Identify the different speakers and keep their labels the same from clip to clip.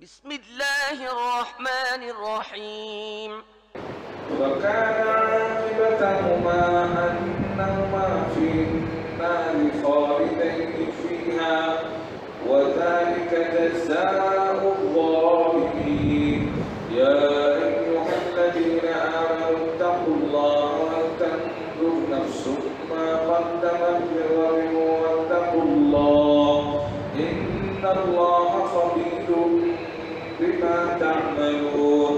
Speaker 1: بسم الله الرحمن الرحيم
Speaker 2: وكان عاقبتهما أنهما في النار خالدين فيها وذلك جزاء الظالمين يا أيها الذين آمنوا اتقوا الله ولتنظر نفس ما قدمت لغد واتقوا الله إن الله خبير بما تعملون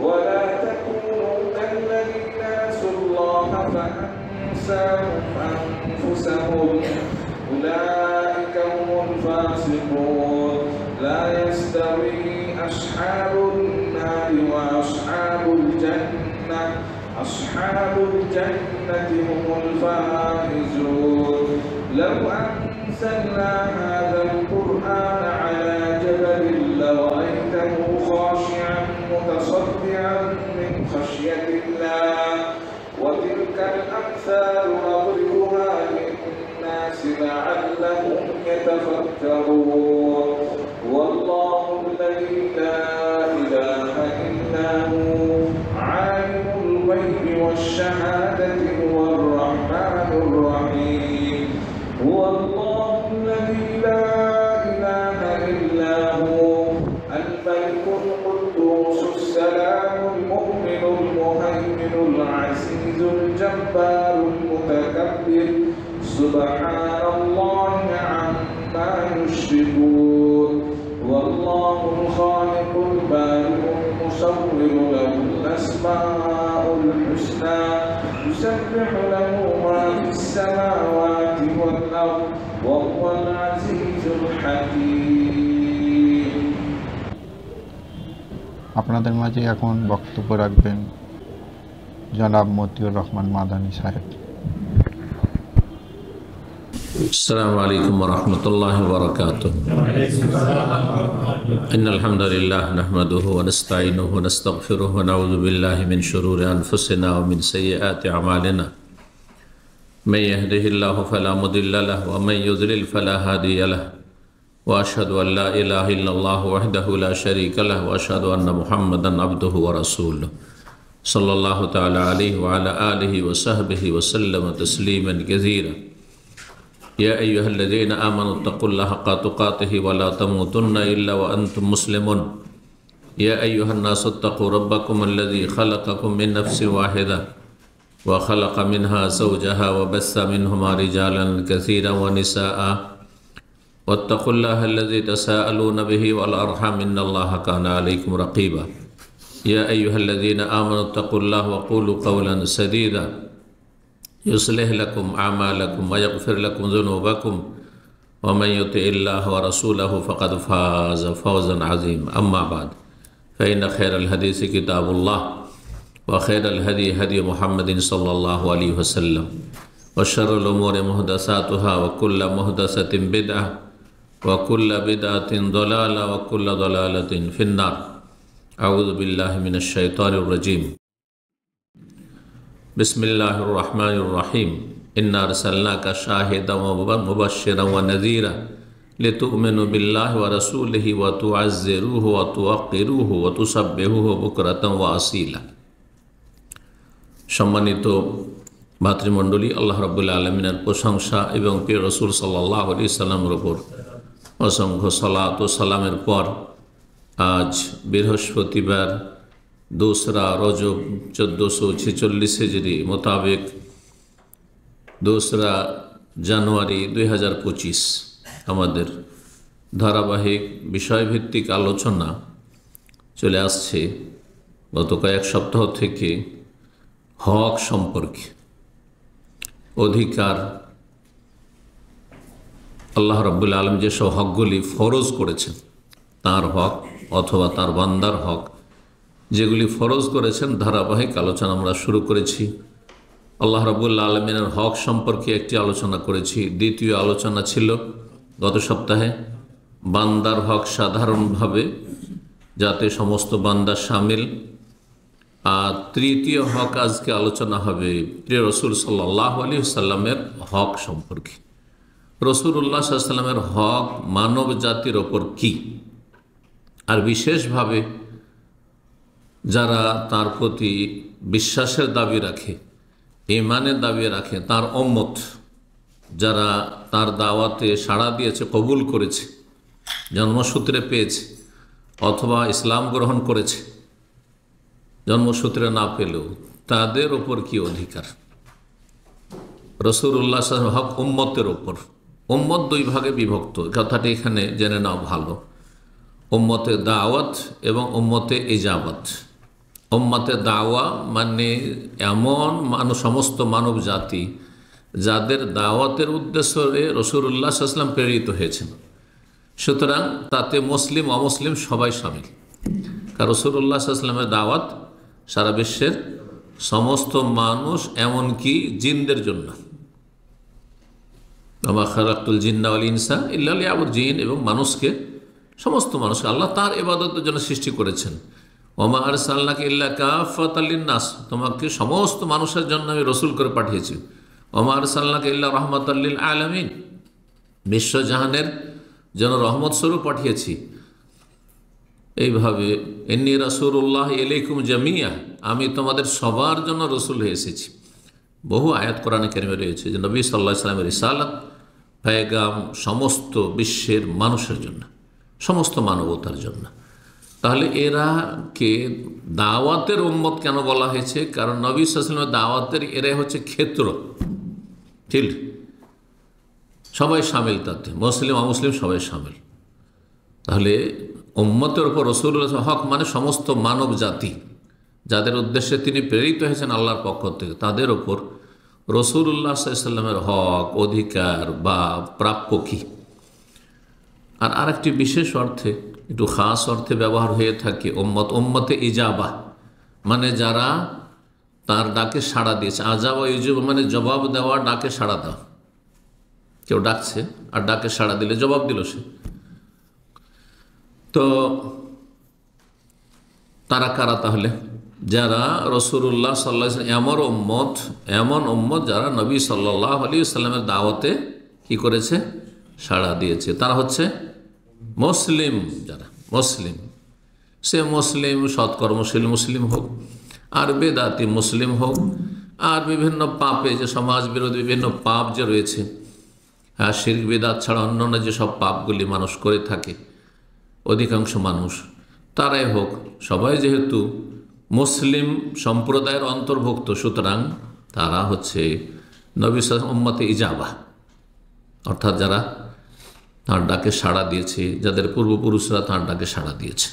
Speaker 2: ولا تكونوا كالذين نسوا الله فأنساهم أنفسهم أولئك هم الفاسقون لا يستوي أصحاب النار وأصحاب الجنة أصحاب الجنة هم الفائزون لو أنزلنا هذا القرآن على جبل لرأيته خاشعا متصدعا من خشية الله وتلك الأمثال نضربها للناس لعلهم يتفكرون والله الذي لا إله إلا هو عالم الغيب والشهادة هو الرحمن الرحيم هو الله الذي لا إله إلا هو الملك القدوس السلام المؤمن المهيمن العزيز الجبار المتكبر سبحان الله عما يشركون والله الخالق البارئ المصور له الأسماء الحسنى يسبح له ما في السماوات والأرض وهو العزيز الحكيم
Speaker 3: আপনাদের মাঝে এখন বক্তব্য রাখবেন জনাব মতিউর রহমান মাদানী সাহেব।
Speaker 4: السلام عليكم ورحمة الله وبركاته. إن الحمد لله نحمده ونستعينه ونستغفره ونعوذ بالله من شرور أنفسنا ومن سيئات أعمالنا من يهده الله فلا مضل له ومن يضلل فلا هادي له وأشهد أن لا إله إلا الله وحده لا شريك له وأشهد أن محمدا عبده ورسوله صلى الله تعالى عليه وعلى آله وصحبه وسلم تسليما كثيرا يا أيها الذين آمنوا اتقوا الله حق تقاته ولا تموتن إلا وأنتم مسلمون يا أيها الناس اتقوا ربكم الذي خلقكم من نفس واحدة وخلق منها زوجها وبث منهما رجالا كثيرا ونساء واتقوا الله الذي تساءلون به والأرحام إن الله كان عليكم رقيبا يا أيها الذين آمنوا اتقوا الله وقولوا قولا سديدا يصلح لكم أعمالكم ويغفر لكم ذنوبكم ومن يطع الله ورسوله فقد فاز فوزا عظيما أما بعد فإن خير الحديث كتاب الله وخير الهدي هدي محمد صلى الله عليه وسلم وشر الأمور محدثاتها وكل محدثة بدعة وكل بدعة ضلالة وكل ضلالة في النار أعوذ بالله من الشيطان الرجيم بسم الله الرحمن الرحيم إنا أرسلناك شاهدا ومبشرا ونذيرا لتؤمنوا بالله ورسوله وتعزروه وتوقروه وتسبحوه بكرة وأصيلا সম্মানিত ভাতৃমণ্ডলী, আল্লাহ রাব্বুল আলামিনের প্রশংসা এবং প্রিয় রাসূল সাল্লাল্লাহু আলাইহি সাল্লামের উপর অসংখ্য সালাত ও সালামের পর আজ বৃহস্পতিবার 2রা রজব 1446 হিজরি মোতাবেক 2রা জানুয়ারি 2025 আমাদের ধারাবাহিক বিষয়ভিত্তিক আলোচনা চলে আসছে গত কয়েক সপ্তাহ থেকে হক সম্পর্কে। অধিকার, আল্লাহ রাব্বুল আলামিন যেসব হকগুলি ফরজ করেছেন, তার হক অথবা তার বান্দার হক যেগুলি ফরজ করেছেন, ধারাবাহিক আলোচনা আমরা শুরু করেছি। আল্লাহ রাব্বুল আলামিনের হক সম্পর্কে একটি আলোচনা করেছি। দ্বিতীয় আলোচনা ছিল গত সপ্তাহে বান্দার হক সাধারণভাবে, যাতে সমস্ত বান্দা শামিল। আর তৃতীয় হক আজকে আলোচনা হবে প্রিয় রাসূল সাল্লাল্লাহু আলাইহি ওয়াসাল্লামের হক সম্পর্কে। রাসূলুল্লাহ সাল্লাল্লাহু আলাইহি ওয়াসাল্লামের হক মানব জাতির ওপর কি, আর বিশেষভাবে যারা তার প্রতি বিশ্বাসের দাবি রাখে, ঈমানের দাবি রাখে, তার উম্মত যারা তার দাওয়াতে সাড়া দিয়েছে, কবুল করেছে, জন্মসূত্রে পেয়েছে অথবা ইসলাম গ্রহণ করেছে, জন্মসূত্রে না পেলেও তাদের ওপর কি অধিকার? রাসূলুল্লাহ সাল্লাল্লাহু আলাইহি ওয়াসাল্লাম হক উম্মতের ওপর। উম্মত দুই ভাগে বিভক্ত, কথাটি এখানে জেনে নাও ভালো। উম্মতে দাওয়াত এবং উম্মতে ইজাবত। উম্মতে দাওয়া মানে এমন সমস্ত মানব জাতি যাদের দাওয়াতের উদ্দেশ্যে রাসূলুল্লাহ সাল্লাল্লাহু আলাইহি ওয়াসাল্লাম প্রেরিত হয়েছেন। সুতরাং তাতে মুসলিম অমুসলিম সবাই শামিল, কারণ রাসূলুল্লাহ সাল্লাল্লাহু আলাইহি ওয়াসাল্লামের দাওয়াত সারা বিশ্বের সমস্ত মানুষ, এমনকি জিনদের জন্য। ওমা খালাকতুল জিন্না ওয়াল ইনসা ইল্লা লিয়াবুদুন, জিন এবং মানুষকে, সমস্ত মানুষকে আল্লাহ তার ইবাদতের জন্য সৃষ্টি করেছেন। ওমা আরসালনাকা ইল্লা কাফাতাল লিন্নাস, তোমাকে সমস্ত মানুষের জন্য আমি রসুল করে পাঠিয়েছি। ওমা আরসালনাকা ইল্লা রাহমাতাল লিল আলামিন, বিশ্বজাহানের জন্য রহমত স্বরূপ পাঠিয়েছি। এইভাবে ইন্নী রাসূলুল্লাহ ইলাইকুম জামিয়া, আমি তোমাদের সবার জন্য রসুল হয়ে এসেছি। বহু আয়াত কোরআনে কারিমে রয়েছে যে নবী সাল্লাল্লাহু আলাইহি ওয়াসাল্লামের রিসালাত, পেগাম সমস্ত বিশ্বের মানুষের জন্য, সমস্ত মানবতার জন্য। তাহলে এরাকে দাওয়াতের উম্মত কেন বলা হয়েছে? কারণ নবী সাল্লাল্লাহু আলাইহি ওয়াসাল্লামের দাওয়াতের এরাই হচ্ছে ক্ষেত্র, ঠিক? সবাই শামিল, তাতে মুসলিম অমুসলিম সবাই শামিল। তাহলে উম্মতের উপর রাসূলুল্লাহ হক মানে সমস্ত মানব জাতি যাদের উদ্দেশ্যে তিনি প্রেরিত হয়েছেন আল্লাহর পক্ষ থেকে, তাদের ওপর রাসূলুল্লাহ সাল্লাল্লাহু আলাইহি ওয়াসাল্লামের হক, অধিকার বা প্রাপ্য কী। আর আরেকটি বিশেষ অর্থে, একটু খাস অর্থে ব্যবহার হয়ে থাকে উম্মত, উম্মতে ইজাবা মানে যারা তার ডাকে সাড়া দিয়েছে। আজাবা ইউজুব মানে জবাব দেওয়া, ডাকে সাড়া দেওয়া। কেউ ডাকছে আর ডাকে সাড়া দিলে জবাব দিল সে। তো তারা কারা? তাহলে যারা রাসূলুল্লাহ সাল্লাল্লাহু আলাইহি ওয়াসাল্লাম এমন উম্মত যারা নবী সাল্লাল্লাহু আলাইহি ওয়াসাল্লামের দাওয়াতে কি করেছে? সাড়া দিয়েছে। তারা হচ্ছে মুসলিম, যারা মুসলিম, সে মুসলিম সৎকর্মশীল মুসলিম হোক, আর বেদাতি মুসলিম হোক, আর বিভিন্ন পাপে, যে সমাজ বিরোধী বিভিন্ন পাপ যে রয়েছে, শিরক বিদআত ছাড়া অন্যান্য যেসব পাপগুলি মানুষ করে থাকে অধিকাংশ মানুষ, তারাই হোক, সবাই যেহেতু মুসলিম সম্প্রদায়ের অন্তর্ভুক্ত, সুতরাং তারা হচ্ছে নবী সাল্লাল্লাহু আলাইহি ওয়াসাল্লাম উম্মতে ইজাবা, অর্থাৎ যারা তাঁর ডাকে সাড়া দিয়েছে, যাদের পূর্বপুরুষরা তাঁর ডাকে সাড়া দিয়েছে,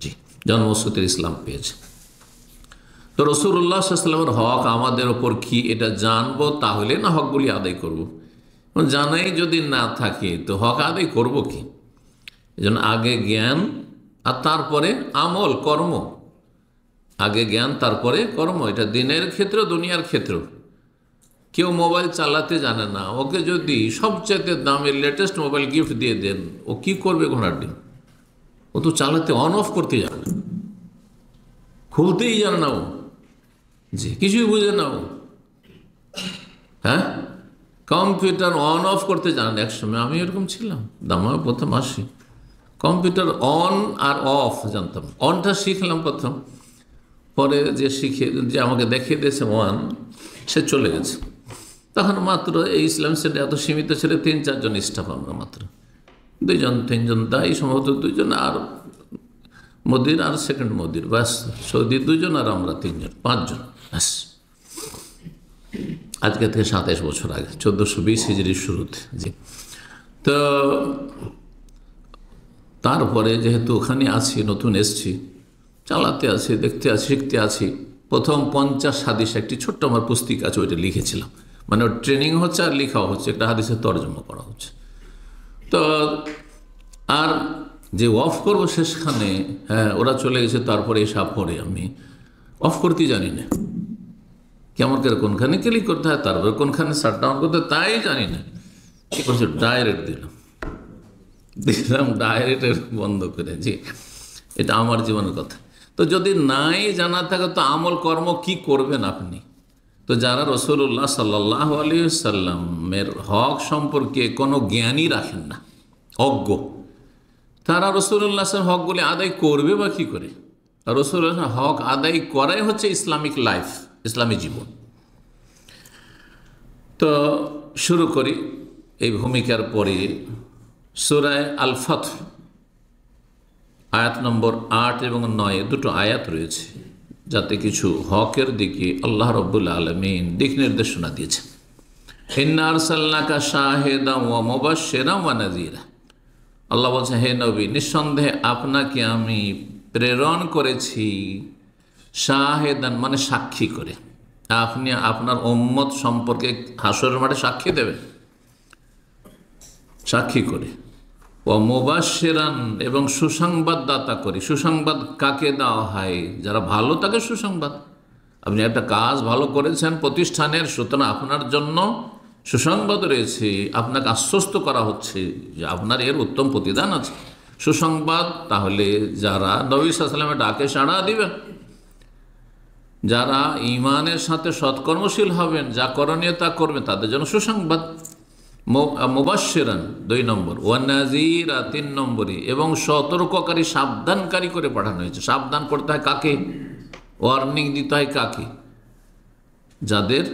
Speaker 4: জি, জন্মসূত্রে ইসলাম পেয়েছে। তো রাসূলুল্লাহ সাল্লাল্লাহু আলাইহি ওয়াসাল্লামের হক আমাদের ওপর কি, এটা জানবো, তাহলে না হকগুলি আদায় করব। জানাই যদি না থাকে তো হক আদায় করব কি? এজন্য আগে জ্ঞান আর তারপরে আমল, কর্ম। আগে জ্ঞান তারপরে কর্ম, এটা দিনের ক্ষেত্র দুনিয়ার ক্ষেত্র। কেউ মোবাইল চালাতে জানে না, ওকে যদি সবচেয়ে দামি লেটেস্ট মোবাইল গিফট দিয়ে দেন, ও কি করবে ঘোড়ার ডিম? ও তো চালাতে অন অফ করতে জানে না, খুলতেই জানে না ও, জি, কিছুই বুঝে না ও। হ্যাঁ, কম্পিউটার অন অফ করতে জানেন। একসময় আমি এরকম ছিলাম, দামা প্রথম আসি, কম্পিউটার অন আর অফ জানতাম। অনটা শিখলাম প্রথম, পরে যে যে আমাকে দেখিয়ে দিয়েছে ওয়ান, সে চলে গেছে। তখন মাত্র এই ইসলাম সেন্টার এত সীমিত ছিল, 3-4 জন স্টাফ, আমরা মাত্র 2-3 দায়ী, সম্ভবত 2 জন, আর মোদির আর সেকেন্ড মোদির, ব্যাস। সৌদি 2 জন আর আমরা 3 জন, 5 জন, ব্যাস। আজকে থেকে 27 বছর আগে, 1420 হিজরির শুরুতে, জি। তো তারপরে যেহেতু ওখানে আছি, নতুন এসছি, চালাতে আছি, দেখতে আছি, শিখতে আছি। প্রথম 50 হাদিস একটি ছোট্ট আমার পুস্তিকা আছে, ওইটা লিখেছিলাম। মানে ওর ট্রেনিং হচ্ছে আর লেখাও হচ্ছে, একটা হাদিসের তর্জমা করা হচ্ছে। তো আর যে অফ করবো শেষখানে, হ্যাঁ, ওরা চলে গেছে, তারপরে এসব পরে আমি অফ করতে জানি না, কেমন করে কোনখানে ক্লিক করতে হয়, তারপরে কোনখানে শাট ডাউন করতে হয়, তাই জানি না। কি করছে, ডাইরেক্ট দিলাম ডাইরেক্ট বন্ধ করে, জি। এটা আমার জীবনের কথা। তো যদি নাই জানা থাকে তো আমল কর্ম কি করবেন আপনি? তো যারা রাসূলুল্লাহ সাল্লাল্লাহু আলাইহি ওয়াসাল্লামের হক সম্পর্কে কোনো জ্ঞানই রাখেন না, অজ্ঞ, তারা রাসূলুল্লাহ সাল্লাল্লাহু আলাইহি ওয়াসাল্লাম হকগুলি আদায় করবে বা কী করে? রাসূলুল্লাহ হক আদায় করাই হচ্ছে ইসলামিক লাইফ, ইসলামী জীবন। তো শুরু করি এই ভূমিকার পরে। সূরা আল ফাতহ আয়াত নম্বর 8 এবং 9 দুটো আয়াত রয়েছে, যাতে কিছু হকের দিকে আল্লাহ রাব্বুল আলামিন দিক নির্দেশনা দিয়েছেন। ইন্না আরসালনাকা শাহিদান ওয়া মুবাশশিরান ওয়া নাযীরা। আল্লাহ বলছেন, হে নবী, নিঃসন্দেহে আপনাকে আমি প্রেরণ করেছি শাহিদান মানে সাক্ষী করে। আপনি আপনার উম্মত সম্পর্কে হাসরের মাঠে সাক্ষী দেবেন, সাক্ষী করে। ও মুবাশশিরান এবং সুসংবাদদাতা করে। সুসংবাদ কাকে দেওয়া হয়? যারা ভালো তাকে সুসংবাদ। আপনি একটা কাজ ভালো করেছেন প্রতিষ্ঠানের, সুতরাং আপনার জন্য সুসংবাদ রয়েছে, আপনাকে আশ্বস্ত করা হচ্ছে যে আপনার এর উত্তম প্রতিদান আছে। সুসংবাদ তাহলে যারা নবী সাল্লাল্লাহু আলাইহি ওয়াসাল্লামের ডাকে সাড়া দিবেন, যারা ঈমানের সাথে সৎকর্মশীল হবেন, যা করণীয় তা করবেন, তাদের জন্য সুসংবাদ। মুবাশশিরান 2 নম্বর, ওয়া নাযীরা 3 নম্বরে, এবং সতর্ককারী, সাবধানকারী করে পাঠানো হয়েছে। সাবধান করতে হয় কাকে? ওয়ার্নিং দিতে হয় কাকে? যাদের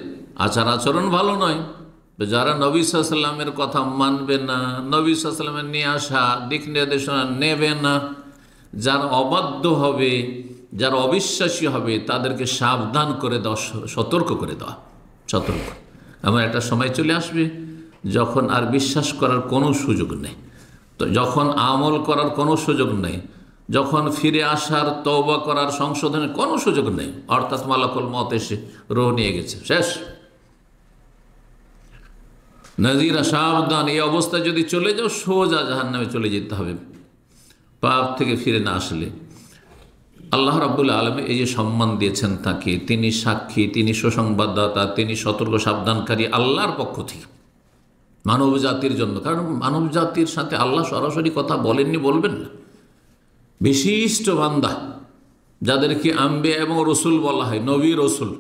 Speaker 4: আচার আচরণ ভালো নয়, যারা নবী সাল্লাল্লাহু আলাইহি ওয়াসাল্লামের কথা মানবে না, নবী সাল্লাল্লাহু আলাইহি ওয়াসাল্লামের নিয়ে আসা দিক নির্দেশনা নেবে না, যারা অবাধ্য হবে, যারা অবিশ্বাসী হবে, তাদেরকে সাবধান করে দেওয়া, সতর্ক করে দেওয়া। সতর্ক। আমার একটা সময় চলে আসবে যখন আর বিশ্বাস করার কোনো সুযোগ নেই, তো যখন আমল করার কোনো সুযোগ নেই, যখন ফিরে আসার, তওবা করার, সংশোধনের কোনো সুযোগ নেই, অর্থাৎ মালাকুল মউত এসে রূহ নিয়ে গেছে, শেষ। নাযীরা, সাবধান। এই অবস্থায় যদি চলে যাও, সোজা জাহান্নামে চলে যেতে হবে পাপ থেকে ফিরে না আসলে। আল্লাহ রাব্বুল আলামিন এই যে সম্মান দিয়েছেন তাকে, তিনি সাক্ষী, তিনি সুসংবাদদাতা, তিনি সতর্ক সাবধানকারী আল্লাহর পক্ষ থেকে মানব জাতির জন্য। কারণ মানব জাতির সাথে আল্লাহ সরাসরি কথা বলেননি, বলবেন না। বিশিষ্ট বান্দা যাদেরকে আম্বিয়া এবং রসুল বলা হয়, নবী রসুল,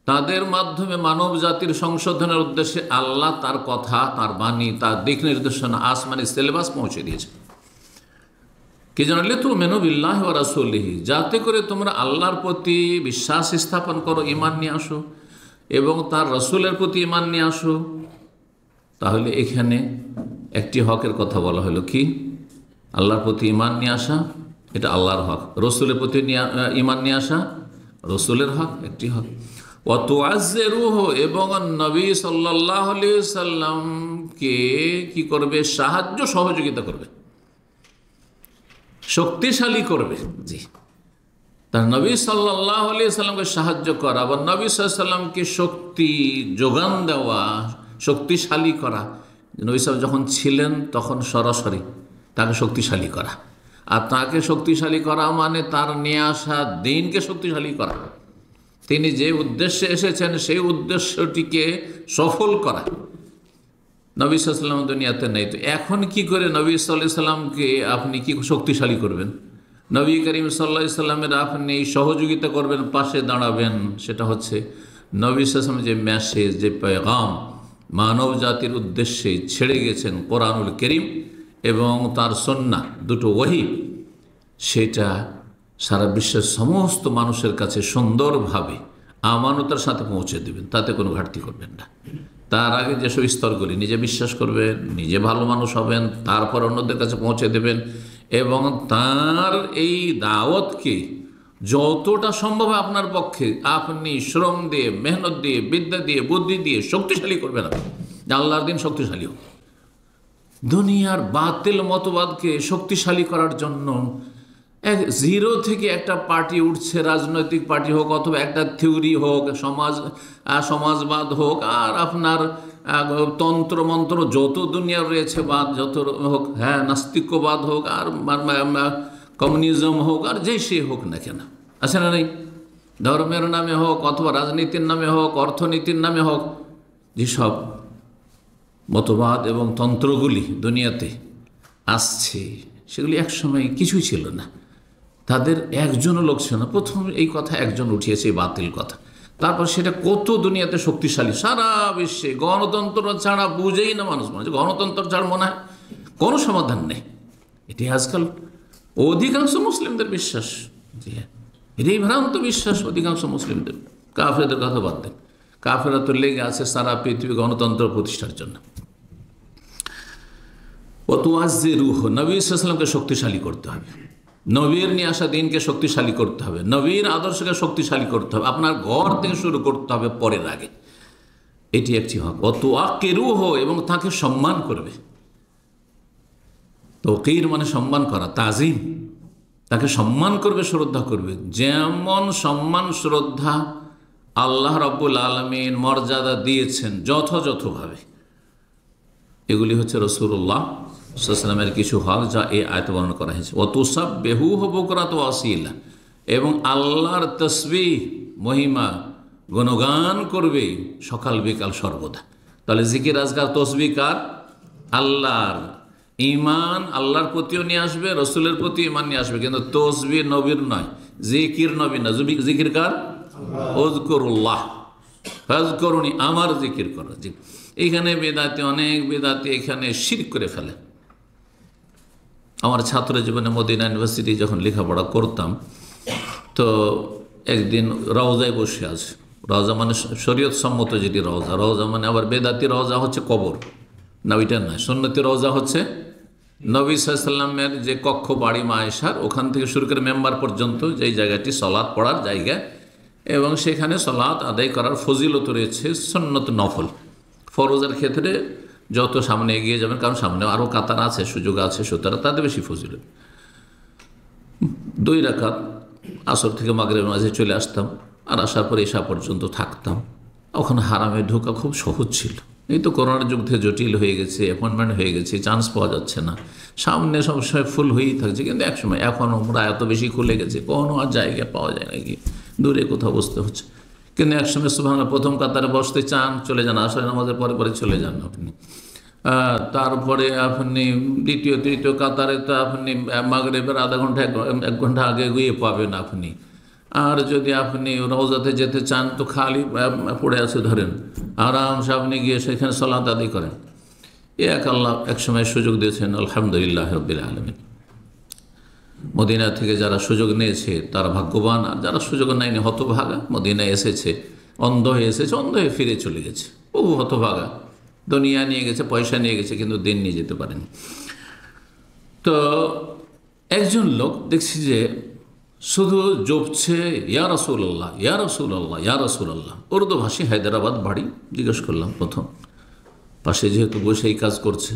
Speaker 4: তাদের মাধ্যমে মানব জাতির সংশোধনের উদ্দেশ্যে আল্লাহ তার কথা, তার বাণী, তার দিক নির্দেশনা, আসমানি সিলেবাস পৌঁছে দিয়েছে। কি জানলে তো মেনু বিল্লাহি ওয়া রাসূলিহি, যাতে করে তোমরা আল্লাহর প্রতি বিশ্বাস স্থাপন করো, ঈমান নিয়ে আসো, এবং তার রসুলের প্রতি ঈমান নিয়ে আসো। তাহলে এখানে একটি হকের কথা বলা হলো, কি? আল্লাহর প্রতি ঈমান নিয়ে আসা, এটা আল্লাহর হক। রসুলের প্রতি ঈমান নিয়ে আসা রসুলের হক, একটি হক। ওয়া তুআজ্জিরুহু, এবং নবী সাল্লাল্লাহু আলাইহি ওয়াসাল্লামকে কি করবে? সাহায্য সহযোগিতা করবে, শক্তিশালী করবে। জি, তার নবী সাল্লাল্লাহু আলাইহি ওয়াসাল্লামকে সাহায্য করা, আবার নবী সাল্লাল্লাহু আলাইহি ওয়াসাল্লামকে শক্তি যোগান দেওয়া, শক্তিশালী করা। নবী সাল্লাল্লাহু যখন ছিলেন তখন সরাসরি তাকে শক্তিশালী করা, আর তাকে শক্তিশালী করা মানে তার নিয়ে আসা দিনকে শক্তিশালী করা। তিনি যে উদ্দেশ্যে এসেছেন সেই উদ্দেশ্যটিকে সফল করা। নবী সাল্লাল্লাহু আলাইহি ওয়াসাল্লাম দুনিয়াতে নেই, তো এখন কি করে নবী সাল্লাল্লাহু আলাইহি ওয়াসাল্লামকে আপনি কি শক্তিশালী করবেন? নবী করিম সাল্লাল্লাহু আলাইহি ওয়াসাল্লামের আপনি সহযোগিতা করবেন, পাশে দাঁড়াবেন। সেটা হচ্ছে নবী সাল্লাল্লাহু আলাইহি ওয়াসাল্লাম যে মেসেজ, যে পেগাম মানব জাতির উদ্দেশ্যে ছেড়ে গেছেন, কোরআনুল কারীম এবং তার সুন্নাহ, দুটো ওহী, সেটা সারা বিশ্বের সমস্ত মানুষের কাছে সুন্দরভাবে আমানতার সাথে পৌঁছে দেবেন, তাতে কোনো ঘাটতি করবেন না। তার আগে যেসব স্তরগুলি, নিজে বিশ্বাস করবেন, নিজে ভালো মানুষ হবেন, তারপর অন্যদের কাছে পৌঁছে দেবেন, এবং তার এই দাওয়াতকে যতটা সম্ভব আপনার পক্ষে আপনি শ্রম দিয়ে, মেহনত দিয়ে, বিদ্যা দিয়ে, বুদ্ধি দিয়ে শক্তিশালী করবেন। আল্লাহর দিন শক্তিশালী হোক। দুনিয়ার বাতিল মতবাদকে শক্তিশালী করার জন্য জিরো থেকে একটা পার্টি উঠছে, রাজনৈতিক পার্টি হোক অথবা একটা থিওরি হোক, সমাজবাদ হোক, আর আপনার তন্ত্র মন্ত্র যত দুনিয়ার রয়েছে বাদ যত হোক, হ্যাঁ, নাস্তিক্যবাদ হোক, আর কমিউনিজম হোক, আর যেই সে হোক না কেন, আছে না নেই? ধর্মের নামে হোক অথবা রাজনীতির নামে হোক, অর্থনীতির নামে হোক, যেসব মতবাদ এবং তন্ত্রগুলি দুনিয়াতে আসছে, সেগুলি একসময় কিছুই ছিল না। তাদের একজনও লোক ছিল না। প্রথম এই কথা একজন উঠিয়েছে, এই বাতিল কথা। তারপর সেটা কত দুনিয়াতে শক্তিশালী, সারা বিশ্বে। গণতন্ত্র ছাড়া বুঝেই না মানুষ, গণতন্ত্র ছাড়া মনে হয় কোনো সমাধান নেই। এটি আজকাল অধিকাংশ মুসলিমদের বিশ্বাস। জি হ্যাঁ, এটাই ভ্রান্ত বিশ্বাস অধিকাংশ মুসলিমদের। কাফেরদের কথা বাদ দেন, কাফেরা তো লেগে আছে সারা পৃথিবী গণতন্ত্র প্রতিষ্ঠার জন্য। ওয়াতুআজ্জিরুহ, নবী সাল্লাল্লাহু আলাইহি ওয়াসাল্লামকে শক্তিশালী করতে হবে, নবীর নিয়ে আসা দিনকে শক্তিশালী করতে হবে, নবীর আদর্শকে শক্তিশালী করতে হবে, আপনার ঘর থেকে শুরু করতে হবে পরের আগে। এটি একটি হক। ওয়াতুআক্কিরুহ, এবং তাকে সম্মান করবে। তাওকীর মানে সম্মান করা, তাজিম, তাকে সম্মান করবে, শ্রদ্ধা করবে। যেমন সম্মান শ্রদ্ধা আল্লাহ রাব্বুল আলামিন মর্যাদা দিয়েছেন যথাযথভাবে, এগুলি হচ্ছে রাসূলুল্লাহ সাল্লাল্লাহু আলাইহি ওয়াসাল্লামের কিছু হক যা এই আয়াতে বর্ণনা করা হয়েছে। ওয়াতুসাব্বিহুহু বুকরাতাও ওয়া আসীলা, এবং আল্লাহর তাসবিহ মহিমা গুণগান করবে সকাল বিকাল সর্বদা। তাহলে জিকির আজকার তসবিহ কার? আল্লাহর। ঈমান আল্লাহর প্রতিও নিয়ে আসবে, রসুলের প্রতি ঈমান নিয়ে আসবে, কিন্তু তসবিহ নবীর নয়, জিকির নবীর না। জিকির কার? উযকুরুল্লাহ ফাযকুরুনি, আমার জিকির করো। জি, এইখানে বেদাতি, অনেক বেদাতি এখানে শিরক করে ফেলে। আমার ছাত্র জীবনে মদিনা ইউনিভার্সিটি যখন লেখাপড়া করতাম, তো একদিন রওজায় বসে আছে। রওজা মানে শরীয়ত সম্মত যেটি রওজা, রওজা মানে আবার বেদাতি রওজা হচ্ছে কবর, না ওইটা নয়। সুন্নতি রওজা হচ্ছে নবী সাল্লাল্লাহু আলাইহি ওয়াসাল্লামের যে কক্ষ বাড়ি মা আয়েশার, ওখান থেকে শুরু করে মেম্বার পর্যন্ত যেই জায়গাটি সলাৎ পড়ার জায়গা, এবং সেখানে সলাৎ আদায় করার ফজিলত রয়েছে সুন্নত নফল। ফরজের ক্ষেত্রে যত সামনে এগিয়ে যাবেন, কারণ সামনে আরও কাতার আছে, সুযোগ আছে, সুতরাং তাদের বেশি ফজিলত। 2 রাকাত আসর থেকে মাগরিবের মাঝে চলে আসতাম, আর আসার পরে এশা পর্যন্ত থাকতাম। ওখানে হারামে ঢোকা খুব সহজ ছিল। এই তো করোনার যুগ থেকে জটিল হয়ে গেছে, অ্যাপয়েন্টমেন্ট হয়ে গেছে, চান্স পাওয়া যাচ্ছে না, সামনে সবসময় ফুল হয়েই থাকছে। কিন্তু একসময় এখন আমরা এত বেশি খুলে গেছে, কোনো আর জায়গা পাওয়া যায় না, গিয়ে দূরে কোথাও বসতে হচ্ছে। কিন্তু একসময় সুবহানাল্লাহ, প্রথম কাতারে বসতে চান, চলে যান, আসর নামাজের পরে পরে চলে যান আপনি। তারপরে আপনি দ্বিতীয় তৃতীয় কাতারে তো আপনি মাগরিবের আধা ঘন্টা 1 ঘন্টা আগে গিয়ে পাবেন আপনি। আর যদি আপনি রওজাতে যেতে চান, তো খালি পড়ে আছে ধরেন, আরামসে আপনি গিয়ে সেখানে সালাত আদায় করেন। এক আল্লাহ এক সময় সুযোগ দিয়েছেন, আলহামদুলিল্লাহ রাব্বিল আলামিন। মদিনা থেকে যারা সুযোগ নিয়েছে তারা ভাগ্যবান, আর যারা সুযোগ নেয়নি হতভাগা। মদিনায় এসেছে, অন্ধ হয়ে এসেছে, অন্ধ হয়ে ফিরে চলে গেছে। বহু হতভাগা, দুনিয়া নিয়ে গেছে, পয়সা নিয়ে গেছে, কিন্তু দিন নিয়ে যেতে পারেনি। তো একজন লোক দেখছি যে শুধু জপছে ইয়া রাসূলুল্লাহ, ইয়া রাসূলুল্লাহ, ইয়া রাসূলুল্লাহ। উর্দু ভাষী, হায়দ্রাবাদ বাড়ি। জিজ্ঞেস করলাম প্রথম, পাশে যেহেতু বসে এই কাজ করছে,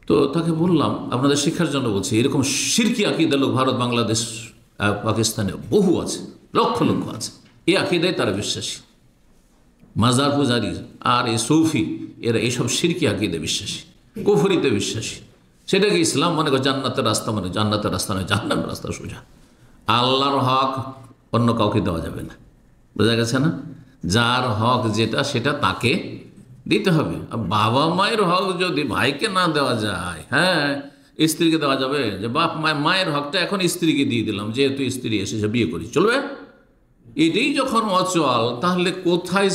Speaker 4: তো তাকে বললাম, আপনাদের শিক্ষার জন্য বলছি, এরকম শিরকি আকিদা লোক ভারত, বাংলাদেশ, পাকিস্তানে বহু আছে, লক্ষ লক্ষ আছে। এই আকিদায় তারা বিশ্বাসী। মাজার পূজারি আর এই সৌফি, এরা এইসব শিরকি আকিদে বিশ্বাসী, কুফরিতে বিশ্বাসী। সেটাকে ইসলাম মনে করে জান্নাতের রাস্তা, মানে জান্নাতের রাস্তা নয়, জাহান্নামের রাস্তা সোজা। আল্লাহর হক অন্য কাউকে দেওয়া যাবে না, বোঝা গেছে না? যার হক যেটা, সেটা তাকে দিতে হবে। বাবা মায়ের হক যদি ভাইকে না দেওয়া যায়, হ্যাঁ, স্ত্রীকে দেওয়া যাবে? যে বাপ মায়ের হকটা এখন স্ত্রীকে দিয়ে দিলাম, যেহেতু স্ত্রী এসেছে বিয়ে করি, চলবে? এটাই যখন অচল, তাহলে কোথায়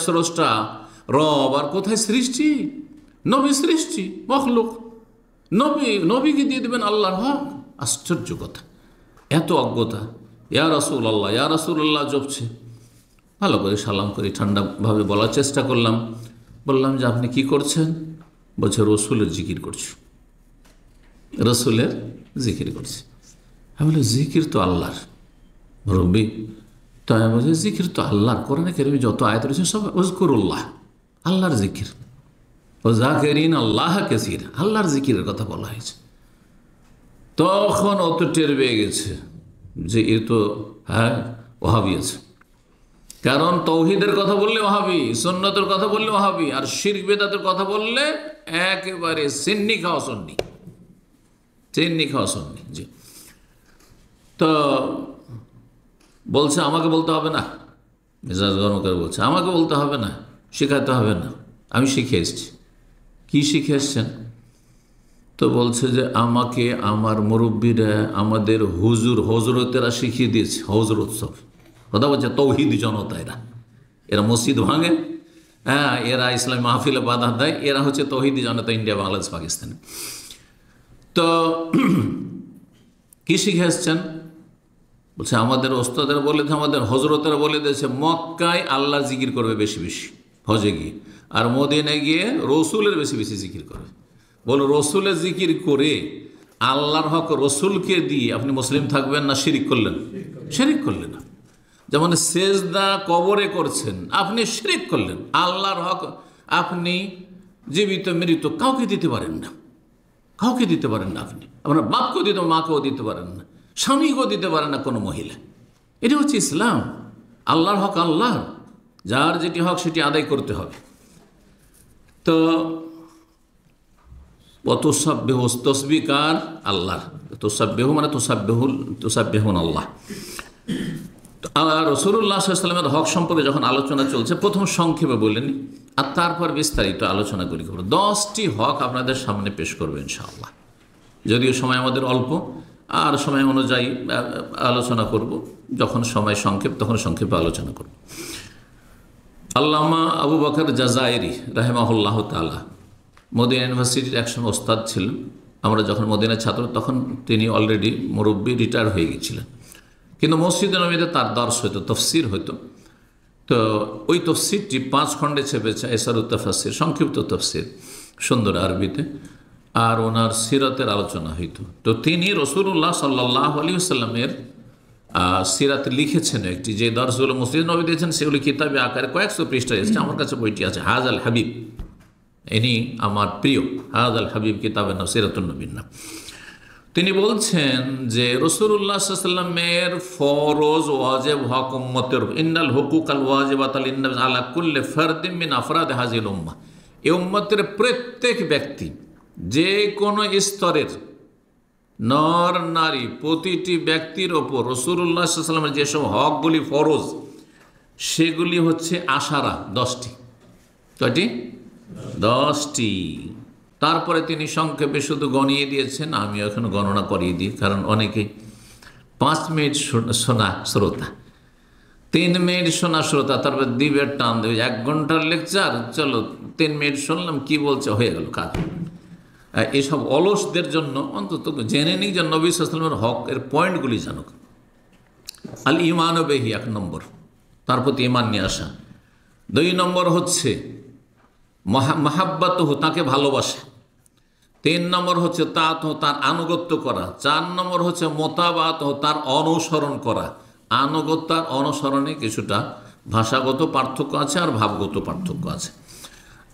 Speaker 4: স্রষ্টা রব আর কোথায় সৃষ্টি? নবী সৃষ্টি, মখলুক। নবীকে দিয়ে দেবেন আল্লাহর হক? আশ্চর্য কথা, এত অজ্ঞতা। ইয়া রাসূলুল্লাহ, ইয়া রাসূলুল্লাহ জপছে। ভালো করে সালাম করে ঠান্ডাভাবে বলার চেষ্টা করলাম। বললাম যে আপনি কি করছেন? বলছে রসুলের জিকির করছি। রসুলের জিকির করছি। আমি বলি জিকির তো আল্লাহর রব্বি। তো আমি বলছি জিকির তো আল্লাহর, কোরআনে কারিমে যত আয়াত রয়েছে সব উযকুরুল্লাহ, আল্লাহর জিকির। ও যাকিরিন আল্লাহ কাসীর, আল্লাহর জিকিরের কথা বলা হয়েছে। তখন অত টের পেয়ে গেছে যে এ তো হ্যাঁ ওহাবি আছে। কারণ তৌহিদের কথা বললে ওহাবি, সুন্নতের কথা বললে ওহাবি, আর শিরক বিদআতের কথা বললে একেবারে সিন্নি খাওয়া সুন্নি, সিন্নি খাওয়া সুন্নি। জি, তো বলছে আমাকে বলতে হবে না, মেজাজ গরম করে বলছে আমাকে বলতে হবে না, শেখাতে হবে না, আমি শিখে এসেছি। কি শিখে এসছেন? তো বলছে যে আমাকে আমার মুরব্বীরা, আমাদের হজরতেরা শিখিয়ে দিয়েছে। হজরত সব কথা বলছে তৌহিদ জনতা, এরা মসজিদ ভাঙে, হ্যাঁ, এরা ইসলামী মাহফিলে বাধা দেয়, এরা হচ্ছে তৌহিদি জনতা ইন্ডিয়া, বাংলাদেশ, পাকিস্তানে। তো কি শিখে এসছেন? বলছে আমাদের ওস্তাদের বলে, আমাদের হজরতেরা বলে দিয়েছে মক্কায় আল্লাহর জিকির করবে বেশি বেশি হজে গিয়ে, আর মদিনায় গিয়ে রসুলের বেশি বেশি জিকির করবে। বলো রসুলের জিকির করে আল্লাহর হক রসুলকে দিয়ে আপনি মুসলিম থাকবেন না শিরিক করলেন? শিরিক করলেন না। যেমন সেজদা কবরে করছেন, আপনি শিরিক করলেন। আল্লাহর হক আপনি জীবিত মৃত কাউকে দিতে পারেন না, কাউকে দিতে পারেন না। আপনি আপনার বাপকেও দিতে, মাকেও দিতে পারেন না, স্বামীকেও দিতে পারেন না কোনো মহিলা। এটা হচ্ছে ইসলাম। আল্লাহর হক আল্লাহর, যার যেটি হক সেটি আদায় করতে হবে। তো অতসাব্বেহ তসবিকার আল্লাহর, তোসাব্বেহ মানে তোসাব্বেহুন আল্লাহ। রাসূলুল্লাহ সাল্লাল্লাহু আলাইহি ওয়াসাল্লামের হক সম্পর্কে যখন আলোচনা চলছে, প্রথম সংক্ষেপে বলেনি, আর তারপর বিস্তারিত আলোচনা করি। 10টি হক আপনাদের সামনে পেশ করবো ইনশাআল্লাহ। যদিও সময় আমাদের অল্প, আর সময় অনুযায়ী আলোচনা করব। যখন সময় সংক্ষেপ তখন সংক্ষেপে আলোচনা করব। আল্লামা আবু বকর জাজাইরি রাহিমাহুল্লাহ তাআলা মদিনা ইউনিভার্সিটির একসময় ওস্তাদ ছিলেন। আমরা যখন মদিনার ছাত্র তখন তিনি অলরেডি মুরব্বী, রিটায়ার হয়ে গেছিলেন, কিন্তু মসজিদে নবীতে তার দর্শ হতো, তফসির হতো। তো ওই তফসিরটি 5 খণ্ডে ছেপেছে, এসারুত তাফসির, সংক্ষিপ্ত তফসির, সুন্দর আরবিতে। আর ওনার সিরাতের আলোচনা হইত। তো তিনি রাসূলুল্লাহ সাল্লাল্লাহু আলাইহি ওয়াসাল্লামের সিরাত লিখেছেন একটি, যে দর্শগুলো মসজিদ নবী দিয়েছেন সেগুলি কিতাবে আকারে কয়েকশো পৃষ্ঠা এসেছে। আমার কাছে বইটি আছে, হাজাল হাবিব, ইনি আমার প্রিয়, হাজাল হাবিব কিতাবের নাম সিরাতুন নবীর নাম। তিনি বলছেন যে রাসূলুল্লাহ সাল্লাল্লাহু আলাইহি ওয়াসাল্লামের ফরজ ওয়াজিব হক উম্মতের, ইন্নাল হুকুকাল ওয়াজিবাত আলা কুল্লি ফারদিন মিন আফরাদ হাযিল উম্মাহ, এই উম্মতের প্রত্যেক ব্যক্তি, যে কোনো স্তরের নর নারী, প্রতিটি ব্যক্তির ওপর রাসূলুল্লাহ সাল্লাল্লাহু আলাইহি ওয়াসাল্লামের যেসব হকগুলি ফরজ, সেগুলি হচ্ছে 10টি। কয়টি? 10টি। তারপরে তিনি সংক্ষেপে শুধু গণিয়ে দিয়েছেন, আমি এখন গণনা করিয়ে দিই, কারণ অনেকেই 5 মিনিট শোনা শ্রোতা, 3 মিনিট শোনা শ্রোতা, তারপর দিবের টান দেবে। 1 ঘন্টার লেকচার, চলো 3 মিনিট শুনলাম, কি বলছে, হয়ে গেল কাজ। এসব অলসদের জন্য অন্তত জেনে নিই যে নবী সাল্লাল্লাহু আলাইহি ওয়াসাল্লামের হকের পয়েন্টগুলি জানুক। আল ঈমানু বিহি 1 নম্বর, তার প্রতি ঈমান নিয়ে আসা। 2 নম্বর হচ্ছে মাহাব্বাতুহু, তাকে ভালোবাসা। 3 নম্বর হচ্ছে তাআতুহু, তার আনুগত্য করা। 4 নম্বর হচ্ছে মুতাবাআতুহু, তার অনুসরণ করা। আনুগত্য আর অনুসরণে কিছুটা ভাষাগত পার্থক্য আছে আর ভাবগত পার্থক্য আছে।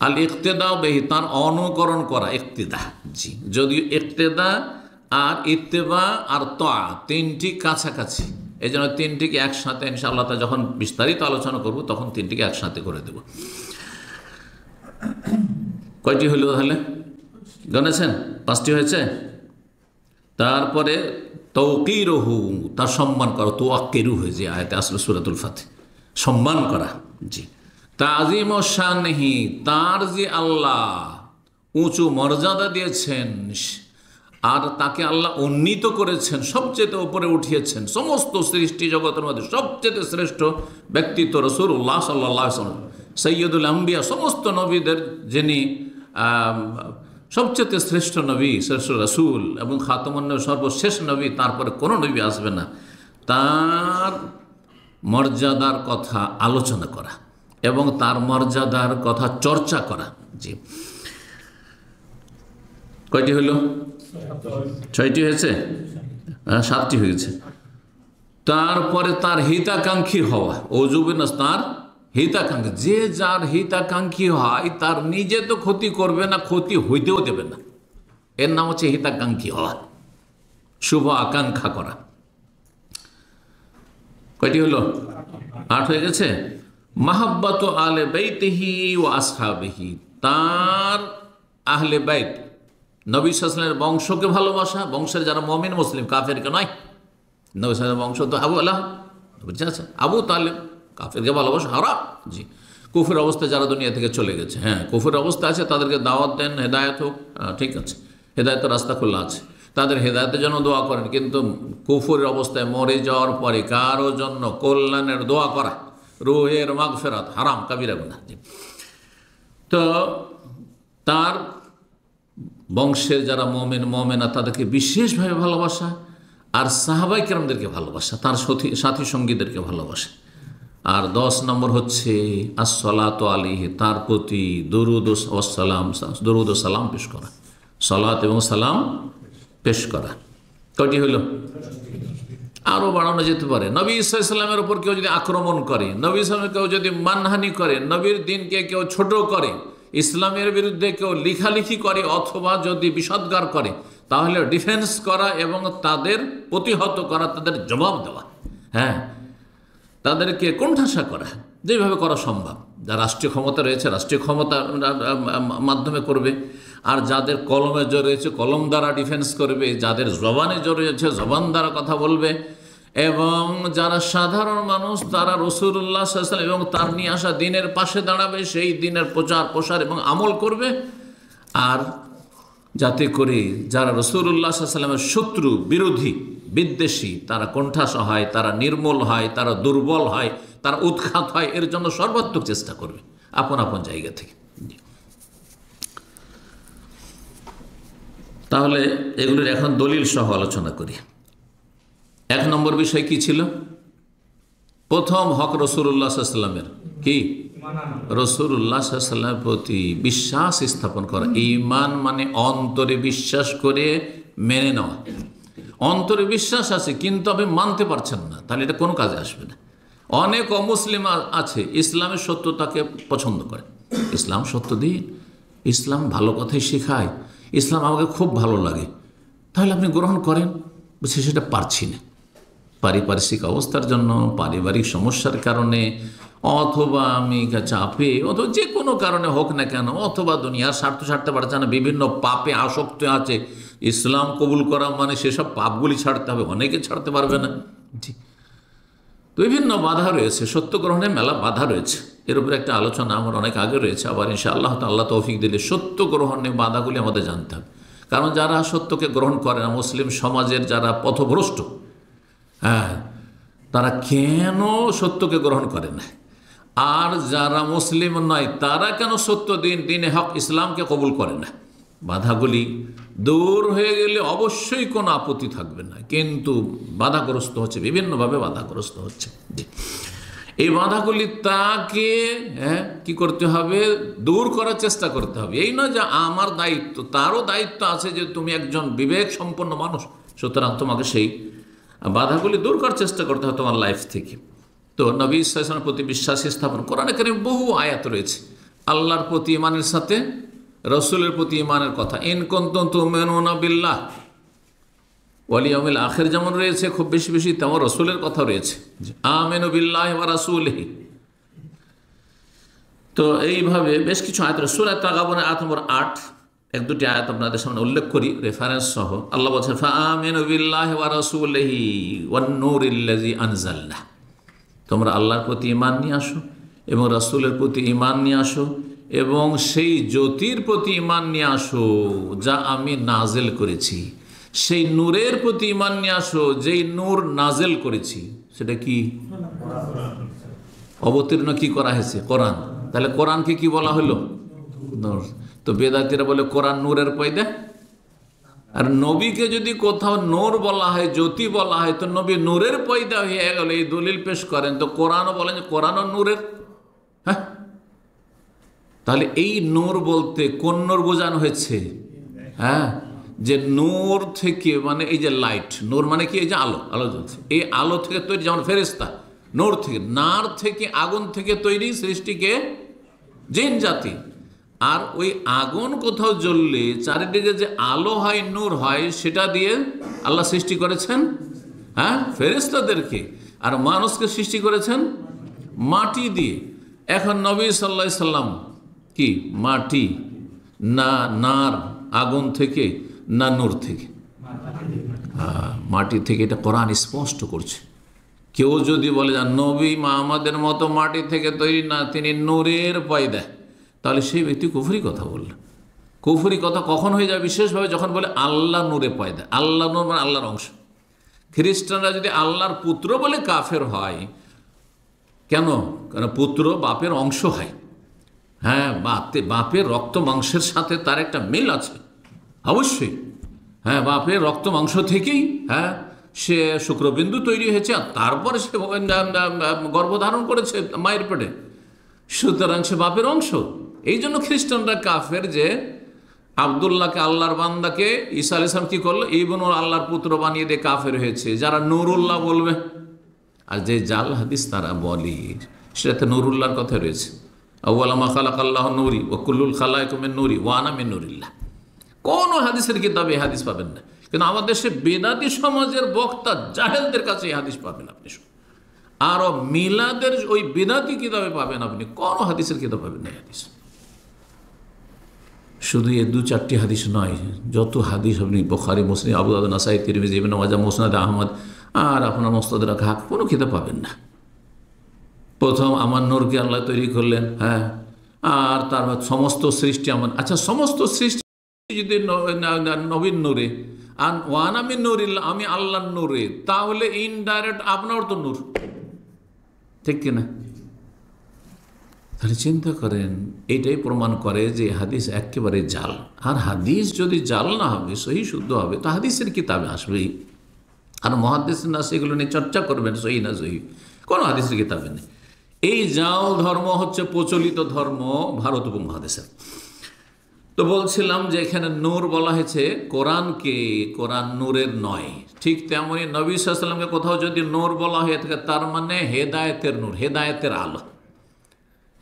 Speaker 4: আল ইক্তেদা বিহি, তার অনুকরণ করা, ইক্তেদা। জি, যদিও ইক্তেদা আর ইত্তেবা আর তাআ 3টি কাছাকাছি, এই জন্য 3টিকে একসাথে ইনশাআল্লাহ যখন বিস্তারিত আলোচনা করব তখন 3টিকে একসাথে করে দেব। কয়টি হইল তাহলে? গণেছেন? 5টি হয়েছে। তারপরে তাওকিরুহু, তার সম্মান করা, তুওয়াক্কিরু হয়ে যে আয়াতে আসলে সূরাতুল ফাতিহ, সম্মান করা। জি। তাজিম ও শানহি, তার যে আল্লাহ উঁচু মর্যাদা দিয়েছেন আর তাকে আল্লাহ উন্নীত করেছেন, সবচেয়ে উপরে উঠিয়েছেন, সমস্ত সৃষ্টি জগতের মধ্যে সবচেয়ে শ্রেষ্ঠ ব্যক্তিত্ব রাসূলুল্লাহ সাল্লাল্লাহু আলাইহি ওয়াসাল্লাম, সৈয়দুল আম্বিয়া, সমস্ত নবীদের যিনি সবচেয়ে শ্রেষ্ঠ নবী, শ্রেষ্ঠ রাসূল এবং খাতামুন নবী, সর্বশেষ নবী, তারপরে কোনো নবী আসবে না, তার মর্যাদার কথা আলোচনা করা এবং তার মর্যাদার কথা চর্চা করা। জি। কয়টি হইল? 6টি হয়েছে, 7টি হয়েছে। তারপরে তার হিতাকাঙ্ক্ষী হওয়া, ওজুবিনাস, তার হিতাকাঙ্ক্ষী। যে যার হিতাকাঙ্ক্ষী হয় তার নিজে তো ক্ষতি করবে না, ক্ষতি হইতেও দেবে না, এর নাম হচ্ছে হিতাকাঙ্ক্ষী হওয়া, শুভ আকাঙ্ক্ষা করা। কয়টি হলো? 8 হয়ে গেছে। মাহাব্বাতু আহলে বাইতিহি ওয়া আসহাবিহি, তার আহলে বাইত, নবী সাল্লাল্লাহু আলাইহি ওয়াসাল্লামের বংশকে ভালোবাসা, বংশের যারা মুমিন মুসলিম, কাফেরকে নয়। নবী সাল্লাল্লাহু আলাইহি ওয়াসাল্লামের বংশ তো আবু লাহাব, বুঝছে আছে, আবু তালেব, কাফেরকে ভালোবাসা হারাম। জি। কুফর অবস্থায় যারা দুনিয়া থেকে চলে গেছে, হ্যাঁ কুফর অবস্থা আছে, তাদেরকে দাওয়াত দেন, হেদায়েত হোক, ঠিক আছে, হেদায়েতের রাস্তা খোলা আছে, তাদের হেদায়েতের জন্য দোয়া করেন। কিন্তু কুফরের অবস্থায় মরে যাওয়ার পরে কারো জন্য কল্যাণের দোয়া করা, রুহের মাগফিরাত, হারাম, কাবিরা গুনাহ। তো তার বংশের যারা মোমেন মোমেনা তাদেরকে বিশেষভাবে ভালোবাসা, আর সাহাবায়ে কেরামদেরকে ভালোবাসা, তার সাথী সঙ্গীদেরকে ভালোবাসা। আর 10 নম্বর হচ্ছে আসসালাতু আলাইহি, তার প্রতি দরুদ ও সালাম পেশ করা, সালাত এবং সালাম পেশ করা। কয়টি হইল? আরও বাড়ানো যেতে পারে। নবী ইসলামের উপর কেউ যদি আক্রমণ করে, নবী ইসলামের কেউ যদি মানহানি করে, নবীর দিনকে কেউ ছোট করে, ইসলামের বিরুদ্ধে কেউ লিখালিখি করে অথবা যদি বিষদগার করে, তাহলে ডিফেন্স করা এবং তাদের প্রতিহত করা, তাদের জবাব দেওয়া, হ্যাঁ, তাদেরকে কোণঠাসা করা, যেভাবে করা সম্ভব। যা রাষ্ট্রীয় ক্ষমতা রয়েছে রাষ্ট্রীয় ক্ষমতার মাধ্যমে করবে, আর যাদের কলমে জোর রয়েছে কলম দ্বারা ডিফেন্স করবে, যাদের জবানে জোর রয়েছে জবান দ্বারা কথা বলবে, এবং যারা সাধারণ মানুষ তারা রাসূলুল্লাহ সাল্লাল্লাহু আলাইহি ওয়াসাল্লাম এবং তার নিয়ে আসা দিনের পাশে দাঁড়াবে, সেই দিনের প্রচার প্রসার এবং আমল করবে। আর যাতে করে যারা রাসূলুল্লাহ সাল্লাল্লাহু আলাইহি ওয়াসাল্লামের শত্রু, বিরোধী, বিদ্বেষী, তারা কোণঠাসা হয়, তারা নির্মূল হয়, তারা দুর্বল হয়, তারা উৎখাত হয়, এর জন্য সর্বাত্মক চেষ্টা করবে আপন আপন জায়গা থেকে। তাহলে এগুলোর এখন দলিল সহ আলোচনা করি। 1 নম্বর বিষয় কি ছিল? প্রথম হক রাসূলুল্লাহ সাল্লাল্লাহু আলাইহি ওয়াসাল্লামের কি? রাসূলুল্লাহ সাল্লাল্লাহু আলাইহি ওয়াসাল্লামের প্রতি বিশ্বাস স্থাপন করা। ঈমান মানে অন্তরে বিশ্বাস করে মেনে নেওয়া। অন্তরে বিশ্বাস আছে কিন্তু আপনি মানতে পারছেন না, তাহলে এটা কোনো কাজে আসবে না। অনেক অমুসলিম আছে ইসলামের সত্যতাকে পছন্দ করে, ইসলাম সত্য দিন, ইসলাম ভালো কথাই শেখায়, ইসলাম আমাকে খুব ভালো লাগে, তাহলে আপনি গ্রহণ করেন। বলছে সেটা পারছি না, পারিপার্শ্বিক অবস্থার জন্য, পারিবারিক সমস্যার কারণে, অথবা আমি চাপে, অথবা যে কোনো কারণে হোক না কেন, অথবা দুনিয়ার স্বার্থ ছাড়তে পারছে না, বিভিন্ন পাপে আসক্ত আছে। ইসলাম কবুল করা মানে সেসব পাপগুলি ছাড়তে হবে, অনেকে ছাড়তে পারবে না। ঠিক, বিভিন্ন বাধা রয়েছে, সত্য গ্রহণে মেলা বাধা রয়েছে। এর উপরে একটা আলোচনা আমার অনেক আগে রয়েছে, আবার ইনশাআল্লাহ আল্লাহ তৌফিক দিলে সত্য গ্রহণে বাধাগুলি আমাদের জানতে হবে। কারণ যারা সত্যকে গ্রহণ করে না, মুসলিম সমাজের যারা পথভ্রষ্ট, হ্যাঁ, তারা কেন সত্যকে গ্রহণ করে না, আর যারা মুসলিম নয় তারা কেন সত্য দিনে হক ইসলামকে কবুল করে না। বাধাগুলি দূর হয়ে গেলে অবশ্যই কোনো আপত্তি থাকবে না, কিন্তু বাধাগ্রস্ত হচ্ছে, বিভিন্নভাবে বাধাগ্রস্ত হচ্ছে। এই বাধাগুলি তাকে কি করতে হবে? দূর করার চেষ্টা করতে হবে। এই নয় যে আমার দায়িত্ব, তারও দায়িত্ব আছে যে তুমি একজন বিবেক সম্পন্ন মানুষ, সুতরাং তোমাকে সেই বাধাগুলি দূর করার চেষ্টা করতে হবে তোমার লাইফ থেকে। তো নবী সাল্লাল্লাহু আলাইহি ওয়াসাল্লামের প্রতি বিশ্বাস স্থাপন, কোরআনে কারীমে বহু আয়াত রয়েছে আল্লাহর প্রতি ঈমানের সাথে রাসূলের প্রতি ঈমানের কথা। ইন কুনতুম তু'মিনুনা বিল্লাহ ওয়াল ইয়াউমিল আখির যেমন রয়েছে, খুব বেশি বেশি তেমন রাসূলের কথা রয়েছে, আমিনু বিল্লাহি ওয়া রাসূলিহি। তো এইভাবে বেশ কিছু আয়াত রয়েছে। সূরা তাগাবুনের আয়াত নম্বর 8, 1-2টি আয়াত আপনাদের সামনে উল্লেখ করি রেফারেন্স সহ। আল্লাহ বলছেন ফাআমিনু বিল্লাহি ওয়া রাসূলিহি ওয়ান নূরিল্লাযী আনজালনা, তোমরা আল্লাহর প্রতি ঈমান নিয়ে আসো এবং রাসূলের প্রতি ঈমান নিয়ে আসো এবং সেই জ্যোতির প্রতি ঈমান নিয়ে আসো যা আমি নাজেল করেছি, সেই নূরের প্রতি ঈমান নিয়ে আসো যেই নূর নাজেল করেছি। সেটা কি? অবতীর্ণ কি করা হয়েছে? কোরআন। তাহলে কোরআনকে কি বলা হলো? নূর। তো বেদাতীরা বলে কোরআন নূরের পয়দা। আর নবীকে যদি কোথাও নূর বলা হয়, জ্যোতি বলা হয়, তো নবী নূরের পয়দা হয়ে গেল, এই দলিল পেশ করেন। তো কোরআনও বলেন যে কোরআনও নূরের। হ্যাঁ, তাহলে এই নূর বলতে কোন নূর বোঝানো হয়েছে? হ্যাঁ, যে নূর থেকে মানে এই যে লাইট, নূর মানে কি? এই যে আলো, আলো জ্বলছে, এই আলো থেকে তৈরি, যেমন ফেরেশতা নূর থেকে, নার থেকে, আগুন থেকে তৈরি সৃষ্টিকে জিন জাতি। আর ওই আগুন কোথাও জ্বললে চারিদিকে যে আলো হয়, নূর হয়, সেটা দিয়ে আল্লাহ সৃষ্টি করেছেন হ্যাঁ ফেরেশতাদেরকে, আর মানুষকে সৃষ্টি করেছেন মাটি দিয়ে। এখন নবী সাল্লাল্লাহু আলাইহি সাল্লাম কি মাটি না নার, আগুন থেকে না নূর থেকে? মাটি থেকে। এটা কোরআন স্পষ্ট করছে। কেউ যদি বলে যে নবী আমাদের মতো মাটি থেকে তৈরি না, তিনি নূরের পয়দা, তাহলে সেই ব্যক্তি কুফরি কথা বলল। কুফরি কথা কখন হয়ে যায়? বিশেষভাবে যখন বলে আল্লাহ নূরে পয়দা। আল্লাহ নূর মানে আল্লাহর অংশ। খ্রিস্টানরা যদি আল্লাহর পুত্র বলে কাফের হয়, কেন? কারণ পুত্র বাপের অংশ হয়। হ্যাঁ, বাপের রক্ত মাংসের সাথে তার একটা মিল আছে। অবশ্যই, হ্যাঁ, বাপের রক্ত মাংস থেকেই সে শুক্রবিন্দু তৈরি হয়েছে, আর তারপরে সে গর্ভধারণ করেছে মায়ের পেটে, সুতরাং সে বাপের অংশ। এই জন্য খ্রিস্টানরা কাফের যে আব্দুল্লাহকে, আল্লাহর বান্দাকে ঈসা আলাইহিস সালাম কি করলো, ইবনুল আল্লাহর পুত্র বানিয়ে দিয়ে কাফের হয়েছে। যারা নুরুল্লাহ বলবে, আর যে জাল হাদিস তারা বলে, সেটাতে নুরুল্লাহর কথা রয়েছে। আউয়ালা মা খালাকাল্লাহু নূরি ওয়া কুল্লুল খালাইকু মিন নূরি ওয়া আনা মিন নূরিল্লাহ। কোনো হাদিসের কিতাবে এই হাদিস পাবেন না, কিন্তু আমাদের দেশে বেদাতি সমাজের বক্তা জাহেলদের কাছে এই হাদিস পাবেন আপনি। আর মিলাদের ওই বেদাতি কিতাবে পাবেন আপনি, কোনো হাদিসের কিতাব পাবেন না এই হাদিস। শুধু এই 2-4টি হাদিস নয়, যত হাদিস আপনি বুখারী, মুসলিম, আবু দাউদ, নাসাই, তিরমিজি, ইবনে মাজাহ, মুসনাদ আহমদ, আর আপনার মুস্তাদরাক হাকিম, কোনো কিতাব পাবেন না। প্রথম আমার নূরকে আল্লাহ তৈরি করলেন, হ্যাঁ, আর তার সমস্ত সৃষ্টি আমার, আচ্ছা সমস্ত সৃষ্টি যদি নবীর নূরে, আর ওয়ান আমি নূরিল্লাহ, আমি আল্লাহর নূরে, তাহলে ইনডাইরেক্ট আপনার তো নূর, ঠিক কিনা? তাহলে চিন্তা করেন, এটাই প্রমাণ করে যে হাদিস একেবারে জাল। আর হাদিস যদি জাল না হবে, সহি শুদ্ধ হবে, তো হাদিসের কিতাবে আসবেই। আর মুহাদ্দিস না সেগুলো নিয়ে চর্চা করবেন, সহি না সহি, কোনো হাদিসের কিতাবে নেই। এই জাল ধর্ম হচ্ছে প্রচলিত ধর্ম ভারত উপমহাদেশের। তো বলছিলাম যে এখানে নূর বলা হয়েছে কোরআনকে, কোরআন নূরের নয়। ঠিক তেমনি নবী সাল্লাল্লাহু আলাইহি ওয়াসাল্লামকে কোথাও যদি নূর বলা হয়ে থাকে, তার মানে হেদায়েতের নূর, হেদায়েতের আলো।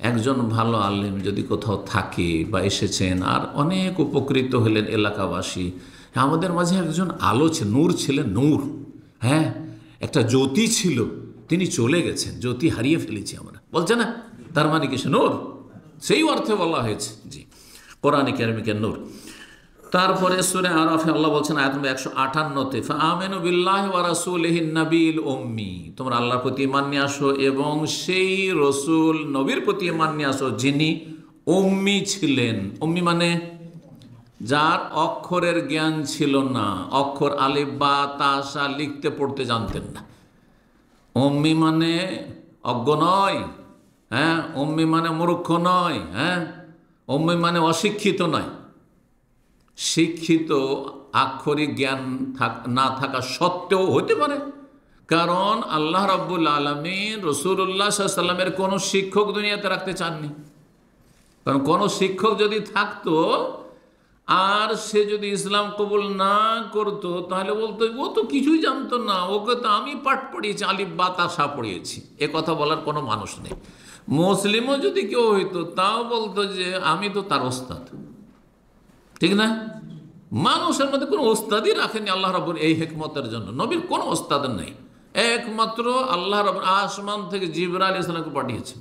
Speaker 4: একজন ভালো আলেম যদি কোথাও থাকে বা এসেছেন, আর অনেক উপকৃত হলেন এলাকাবাসী, আমাদের মাঝে একজন আলো ছিল, নূর ছিলেন, নূর, হ্যাঁ, একটা জ্যোতি ছিল, তিনি চলে গেছেন, জ্যোতি হারিয়ে ফেলেছি আমরা, বলছে না, তার মানে কি সে নূর? সেই অর্থে বলা হয়েছে, জি, কোরআনে কারিমে নূর। তারপরে সূরা আরাফে আল্লাহ বলছেন আয়াত নম্বর 158-তে, ফাআমিনু বিল্লাহি ওয়া রাসূলিহিন নাবিয়্যিল উম্মি, তোমরা আল্লাহর প্রতি ঈমান নিয়ে আসো এবং সেই রসুল নবীর প্রতি ঈমান নিয়ে আসো যিনি উম্মি ছিলেন। উম্মি মানে যার অক্ষরের জ্ঞান ছিল না, অক্ষর আলিফ বা তা সা লিখতে পড়তে জানতেন না। উম্মি মানে অজ্ঞ নয়, হ্যাঁ, উম্মি মানে মূর্খ নয়, হ্যাঁ, উম্মি মানে অশিক্ষিত নয়। শিক্ষিত আক্ষরিক জ্ঞান না থাকা সত্ত্বেও হতে পারে, কারণ আল্লাহ রাব্বুল আলামিন রাসূলুল্লাহ সাল্লাল্লাহু আলাইহি ওয়াসাল্লামের কোনো শিক্ষক দুনিয়াতে রাখতে চাননি। কারণ কোনো শিক্ষক যদি থাকতো আর সে যদি ইসলাম কবুল না করতো, তাহলে বলতো ও তো কিছুই জানতো না, ওকে তো আমি পাঠ পড়িয়েছি, আলিফ বা তা সা পড়িয়েছি, এ কথা বলার কোনো মানুষ নেই। মুসলিমও যদি কেউ হইতো, তাও বলতো যে আমি তো তার ওস্তাদ, ঠিক না? মানুষের মধ্যে কোনো ওস্তাদই রাখেনি আল্লাহ রাব্বুল এই হিকমতের জন্য। নবীর কোনো ওস্তাদ নেই, একমাত্র আল্লাহ রাব্বুল আসমান থেকে জিবরাইল আলাইহিস সালামকে পাঠিয়েছেন,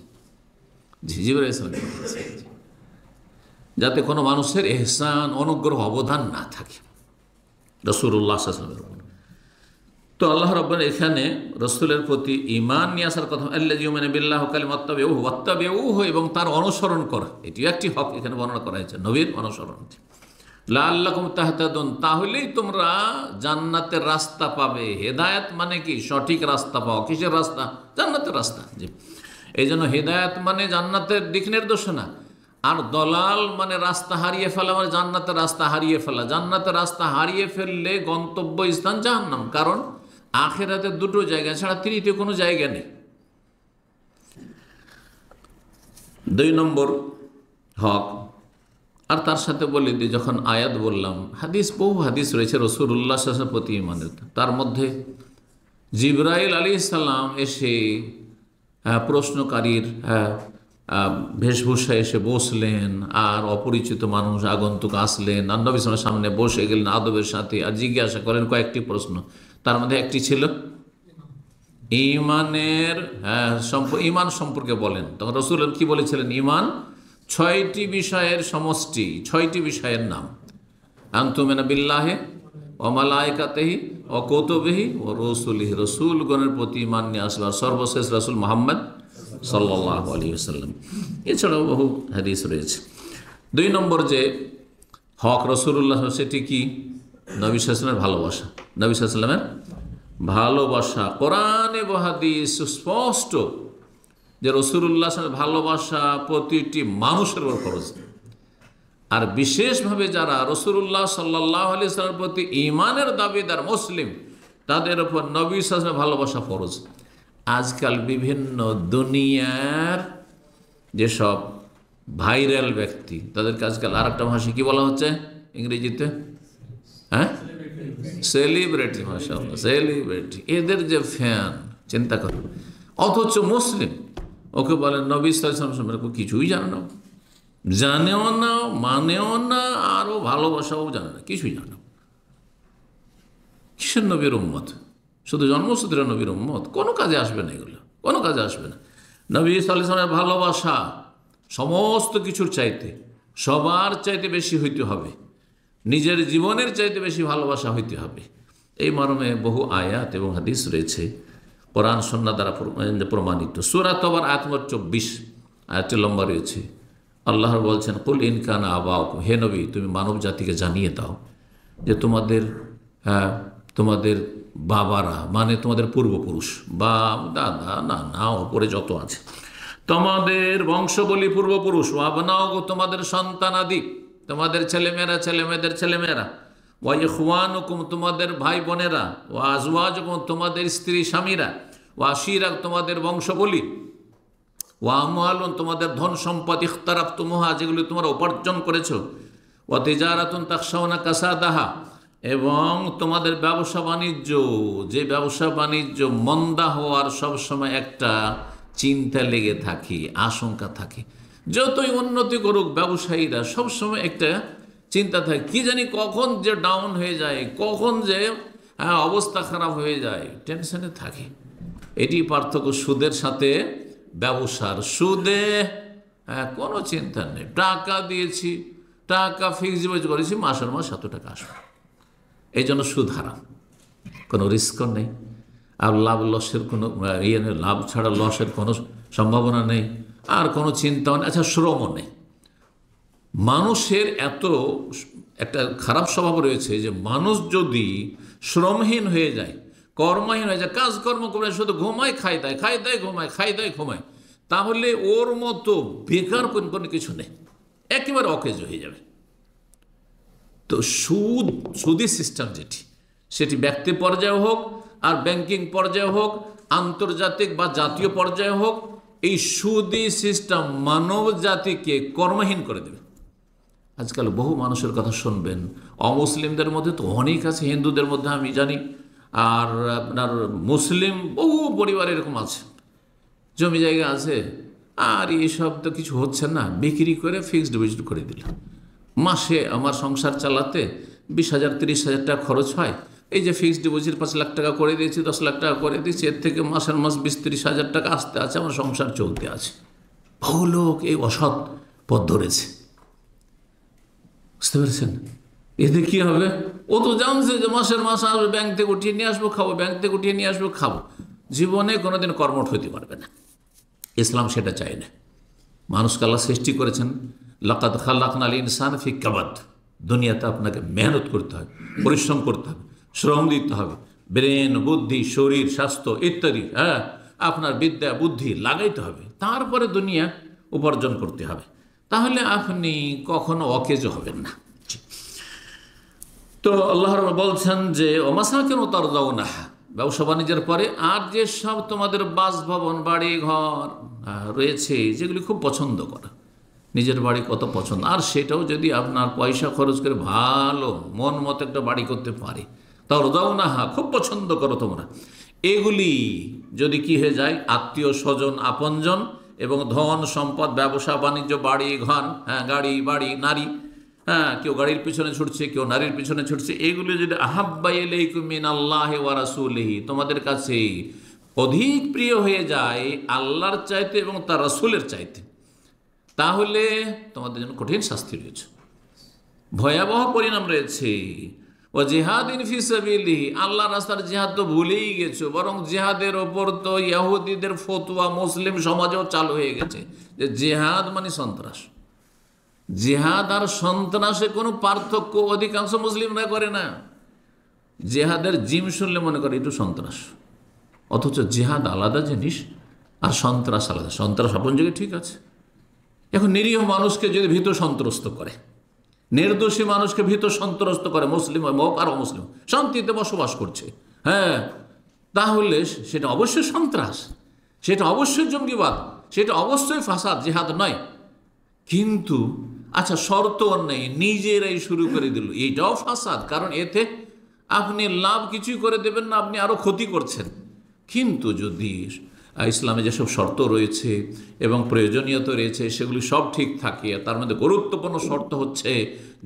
Speaker 4: জিবরাইল আলাইহিস সালামকে পাঠিয়েছেন, যাতে কোনো মানুষের ইহসান, অনুগ্রহ, অবদান না থাকে রাসূলুল্লাহ সাল্লাল্লাহু আলাইহি ওয়াসাল্লামের। তো আল্লাহ রাব্বুল এখানে রাসূলের প্রতি ঈমান নিয়ে আসার কথা, আল্লাযী ইউমিনু বিল্লাহি ওয়া কালিমাতুহু ওয়াত্তাবিউহু, এবং তার অনুসরণ করা, এটিও একটি হক এখানে বর্ণনা করা হয়েছে, নবীর অনুসরণ। লাআল্লাকুম তাহতাদুন, তাহলেই তোমরা জান্নাতের রাস্তা পাবে। হেদায়েত মানে কি? সঠিক রাস্তা পাওয়া। কিসের রাস্তা? জান্নাতের রাস্তা। জি, এই জন্য হেদায়েত মানে জান্নাতের দিক নির্দেশনা, আর দলাল মানে রাস্তা হারিয়ে ফেলা, মানে জান্নাতের রাস্তা হারিয়ে ফেলা। জান্নাতের রাস্তা হারিয়ে ফেললে গন্তব্য স্থান জাহান্নাম, কারণ আখিরাতে দুটো জায়গা ছাড়া তৃতীয় কোনো জায়গা নেই। 2 নম্বর হক। আর তার সাথে বলে দিই, যখন আয়াত বললাম, হাদিস, বহু হাদিস রয়েছে রাসূলুল্লাহ সাল্লাল্লাহু আলাইহি ওয়াসাল্লামের প্রতি ঈমানের। তার মধ্যে জিবরাইল আলাইহিস সালাম এসে প্রশ্নকারীর বেশভূষায় এসে বসলেন, আর অপরিচিত মানুষ আগন্তুক আসলেন, আর নবী সাল্লাল্লাহু আলাইহি ওয়াসাল্লামের সামনে বসে গেলেন আদবের সাথে, আর জিজ্ঞাসা করেন কয়েকটি প্রশ্ন। তার মধ্যে একটি ছিল ঈমানের, ঈমান সম্পর্কে বলেন। তখন রাসূল কি বলেছিলেন? ঈমান 6টি বিষয়ের সমষ্টি, 6টি বিষয়ের নাম। আনতুমিনা বিল্লাহি ওয়া মালাইকাতিহি ওয়া কুতুবিহি ওয়া রুসুলিহি, রাসূলগণের প্রতি ঈমান নিয়ে আসবে, আর সর্বশেষ রাসূল মুহাম্মদ সাল্লাল্লাহু আলাইহি ওয়াসাল্লাম। এছাড়াও বহু হাদিস রয়েছে। 2 নম্বর যে হক রাসূলুল্লাহ, সেটি কি? নবী সাল্লাল্লাহু আলাইহি ওয়াসাল্লামের ভালোবাসা। নবী সাল্লাল্লাহু আলাইহি ওয়াসাল্লামের ভালোবাসা কোরআনে ও হাদিস স্পষ্ট যে রাসূলুল্লাহ সাল্লাল্লাহু আলাইহি ওয়াসাল্লামের ভালোবাসা প্রতিটি মানুষের উপর ফরজ। আর বিশেষভাবে যারা রাসূলুল্লাহ সাল্লাল্লাহু আলাইহি ওয়াসাল্লামের প্রতি ঈমানের দাবিদার মুসলিম, তাদের উপর নবী সাল্লাল্লাহু আলাইহি ওয়াসাল্লামের ভালোবাসা ফরজ। আজকাল বিভিন্ন দুনিয়ার যেসব ভাইরাল ব্যক্তি, তাদেরকে আজকাল আর একটা ভাষা কি বলা হচ্ছে ইংরেজিতে, হ্যাঁ, সেলিব্রিটি। মাশাআল্লাহ, সেলিব্রিটি। এদের যে ফ্যান, চিন্তা করো। অথচ মুসলিম, ওকে বলেন নবী সাল্লাল্লাহু আলাইহি ওয়াসাল্লাম সম্পর্কে কিছুই জানে না, জানেও না, মানেও না, আরও ভালোবাসাও জানে না, কিছুই জানে না। কিসের নবীর উম্মত? শুধু জন্মসূত্রে নবীর উম্মত, কোনো কাজে আসবে না, এগুলো কোনো কাজে আসবে না। নবী সাল্লাল্লাহু আলাইহি ওয়াসাল্লামের ভালোবাসা সমস্ত কিছুর চাইতে, সবার চাইতে বেশি হইতে হবে, নিজের জীবনের চাইতে বেশি ভালোবাসা হইতে হবে। এই মর্মে বহু আয়াত এবং হাদিস রয়েছে, কোরআন সুন্নাহ দ্বারা প্রমাণিত। সূরা তওবার আয়াত নম্বর 24, আয়াতটি লম্বা রয়েছে। আল্লাহ বলছেন, কুল ইন কানা আবাউকুম, হে নবী তুমি মানব জাতিকে জানিয়ে দাও যে তোমাদের বাবারা, মানে তোমাদের পূর্বপুরুষ, বাপ দাদা নানা ওপরে যত আছে, তোমাদের বংশবলী পূর্বপুরুষ, ও আবনাও, তোমাদের সন্তানাদি, তোমাদের ছেলেমেয়েরা, ছেলেমেয়েদের ছেলেমেয়েরা, ওয়া ইখওয়ানুকুম, তোমাদের ভাই বোনেরা, ওয়া আজওয়াজুকুম, তোমাদের স্ত্রী স্বামীরা, ওয়া আশিরা, তোমাদের বংশবলী, ওয়া আমওয়ালুন, তোমাদের ধন সম্পদ, ইখতারাফতুমুহা, যেগুলি তোমরা উপার্জন করেছো, ওয়া তিজারাতুন তাখশাউনা কাসাদাহা, এবং তোমাদের ব্যবসা বাণিজ্য, যে ব্যবসা বাণিজ্য মন্দা হওয়ার সবসময় একটা চিন্তা লেগে থাকে, আশঙ্কা থাকে। যতই উন্নতি করুক ব্যবসায়ীরা, সবসময় একটা চিন্তা থাকে, কি জানি কখন যে ডাউন হয়ে যায়, কখন যে অবস্থা খারাপ হয়ে যায়, টেনশনে থাকে। এটি পার্থক্য সুদের সাথে ব্যবসার। সুদে কোনো চিন্তা নেই, টাকা দিয়েছি, টাকা ফিক্সড ডিপোজিট করেছি, মাসের মাস এত টাকা আসবে, এই জন্য সুদ হারাম, কোনো রিস্কও নেই, আর লাভ লসের কোনো ইয়ে নেই, লাভ ছাড়া লসের কোনো সম্ভাবনা নেই, আর কোনো চিন্তাও নেই। আচ্ছা, শ্রমও নেই। মানুষের এত একটা খারাপ স্বভাব রয়েছে যে মানুষ যদি শ্রমহীন হয়ে যায়, কর্মহীন হয়ে যায়, কাজকর্ম করে শুধু ঘুমায়, খাই দেয়, খাই দেয়, ঘুমায়, খাই দেয়, ঘুমায়, তাহলে ওর মতো বেকার কোনো কিছু নেই, একেবারে অকেজ হয়ে যাবে। তো সুদি সিস্টেম যেটি, সেটি ব্যক্তি পর্যায়ে হোক আর ব্যাংকিং পর্যায়ে হোক, আন্তর্জাতিক বা জাতীয় পর্যায়ে হোক, এই সুদি সিস্টেম মানব জাতিকে কর্মহীন করে দেবে। আজকাল বহু মানুষের কথা শুনবেন, অমুসলিমদের মধ্যে তো অনেক আছে, হিন্দুদের মধ্যে আমি জানি, আর আপনার মুসলিম বহু পরিবার এরকম আছে, জমি জায়গা আছে, আর এইসব তো কিছু হচ্ছে না, বিক্রি করে ফিক্সড ডিপোজিট করে দিল। মাসে আমার সংসার চালাতে 20,000 30,000 টাকা খরচ হয়, এই যে ফিক্সড ডিপোজিট 5 লাখ টাকা করে দিয়েছি, 10 লাখ টাকা করে দিয়েছি, এর থেকে মাসের মাস 20-30 হাজার টাকা আসতে আছে, আমার সংসার চলতে আছে। বহু লোক এই অসৎ পথ ধরেছে, বুঝতে পেরেছেন? এতে কী হবে? ও তো জানছে যে মাসের মাস আসবে, ব্যাংক থেকে উঠিয়ে নিয়ে আসবো, খাবো, ব্যাংক থেকে উঠিয়ে নিয়ে আসবো, খাবো, জীবনে কোনোদিন কর্মঠ হতে পারবে না। ইসলাম সেটা চায় না। মানুষকে আল্লাহ সৃষ্টি করেছেন, লাকাদ খালাকনাল ইনসান ফি কাবাদ, দুনিয়াতে আপনাকে মেহনত করতে হবে, পরিশ্রম করতে হবে, শ্রম দিতে হবে, ব্রেন, বুদ্ধি, শরীর, স্বাস্থ্য ইত্যাদি, আপনার বিদ্যা বুদ্ধি লাগাইতে হবে, তারপরে দুনিয়া উপার্জন করতে হবে, তাহলে আপনি কখনো অকেজ হবেন না। তো আল্লাহ বলছেন যে ওমাসাকিন তারদাউনা, ব্যবসা বাণিজ্যের পরে আর যে সব তোমাদের বাসভবন, বাড়ি ঘর রয়েছে, যেগুলি খুব পছন্দ করা, নিজের বাড়ি কত পছন্দ, আর সেটাও যদি আপনার পয়সা খরচ করে ভালো মন মতো একটা বাড়ি করতে পারে, তারদাউনা, খুব পছন্দ করো তোমরা, এগুলি যদি কি হয়ে যায়, আত্মীয় স্বজন, আপনজন এবং ধন সম্পদ, ব্যবসা বাণিজ্য, বাড়ি ঘর, গাড়ি বাড়ি, নারী, কেউ গাড়ির পিছনে ছুটছে, কেউ নারীর পিছনে ছুটছে, এগুলি যদি আহাব্বা ইলাইকুম মিনাল্লাহি ওয়া রাসূলিহি, তোমাদের কাছে অধিক প্রিয় হয়ে যায় আল্লাহর চাইতে এবং তার রাসূলের চাইতে, তাহলে তোমাদের জন্য কঠিন শাস্তি রয়েছে, ভয়াবহ পরিণাম রয়েছে। ও জিহাদিন ফি সাবিলিহি, আল্লাহর রাস্তার জিহাদ তো ভুলেই গেছো, বরং জিহাদের ওপর তো ইহুদিদের ফতোয়া মুসলিম সমাজেও চালু হয়ে গেছে যে জিহাদ মানে সন্ত্রাস। জিহাদ আর সন্ত্রাসে কোনো পার্থক্য অধিকাংশ মুসলিমরা করে না। জিহাদের জিম শুনলে মনে করে একটু সন্ত্রাস, অথচ জিহাদ আলাদা জিনিস আর সন্ত্রাস আলাদা। সন্ত্রাস আপন জায়গায় ঠিক আছে, এখন নিরীহ মানুষকে যদি ভীত সন্ত্রস্ত করে, নির্দোষী মানুষকে ভীত সন্ত্রস্ত করে, মুসলিম হোক আর অমুসলিম, শান্তিতে বসবাস করছে, হ্যাঁ, তাহলে সেটা অবশ্যই সন্ত্রাস, সেটা অবশ্যই জঙ্গিবাদ, সেটা অবশ্যই ফাসাদ, জিহাদ নয়। কিন্তু আচ্ছা, শর্ত নেই, নিজেরাই শুরু করে দিল, এইটাও ফাসাদ, কারণ এতে আপনি লাভ কিছুই করে দেবেন না, আপনি আরো ক্ষতি করছেন। কিন্তু যদি ইসলামে যেসব শর্ত রয়েছে এবং প্রয়োজনীয়তা রয়েছে সেগুলি সব ঠিক থাকে, তার মধ্যে গুরুত্বপূর্ণ শর্ত হচ্ছে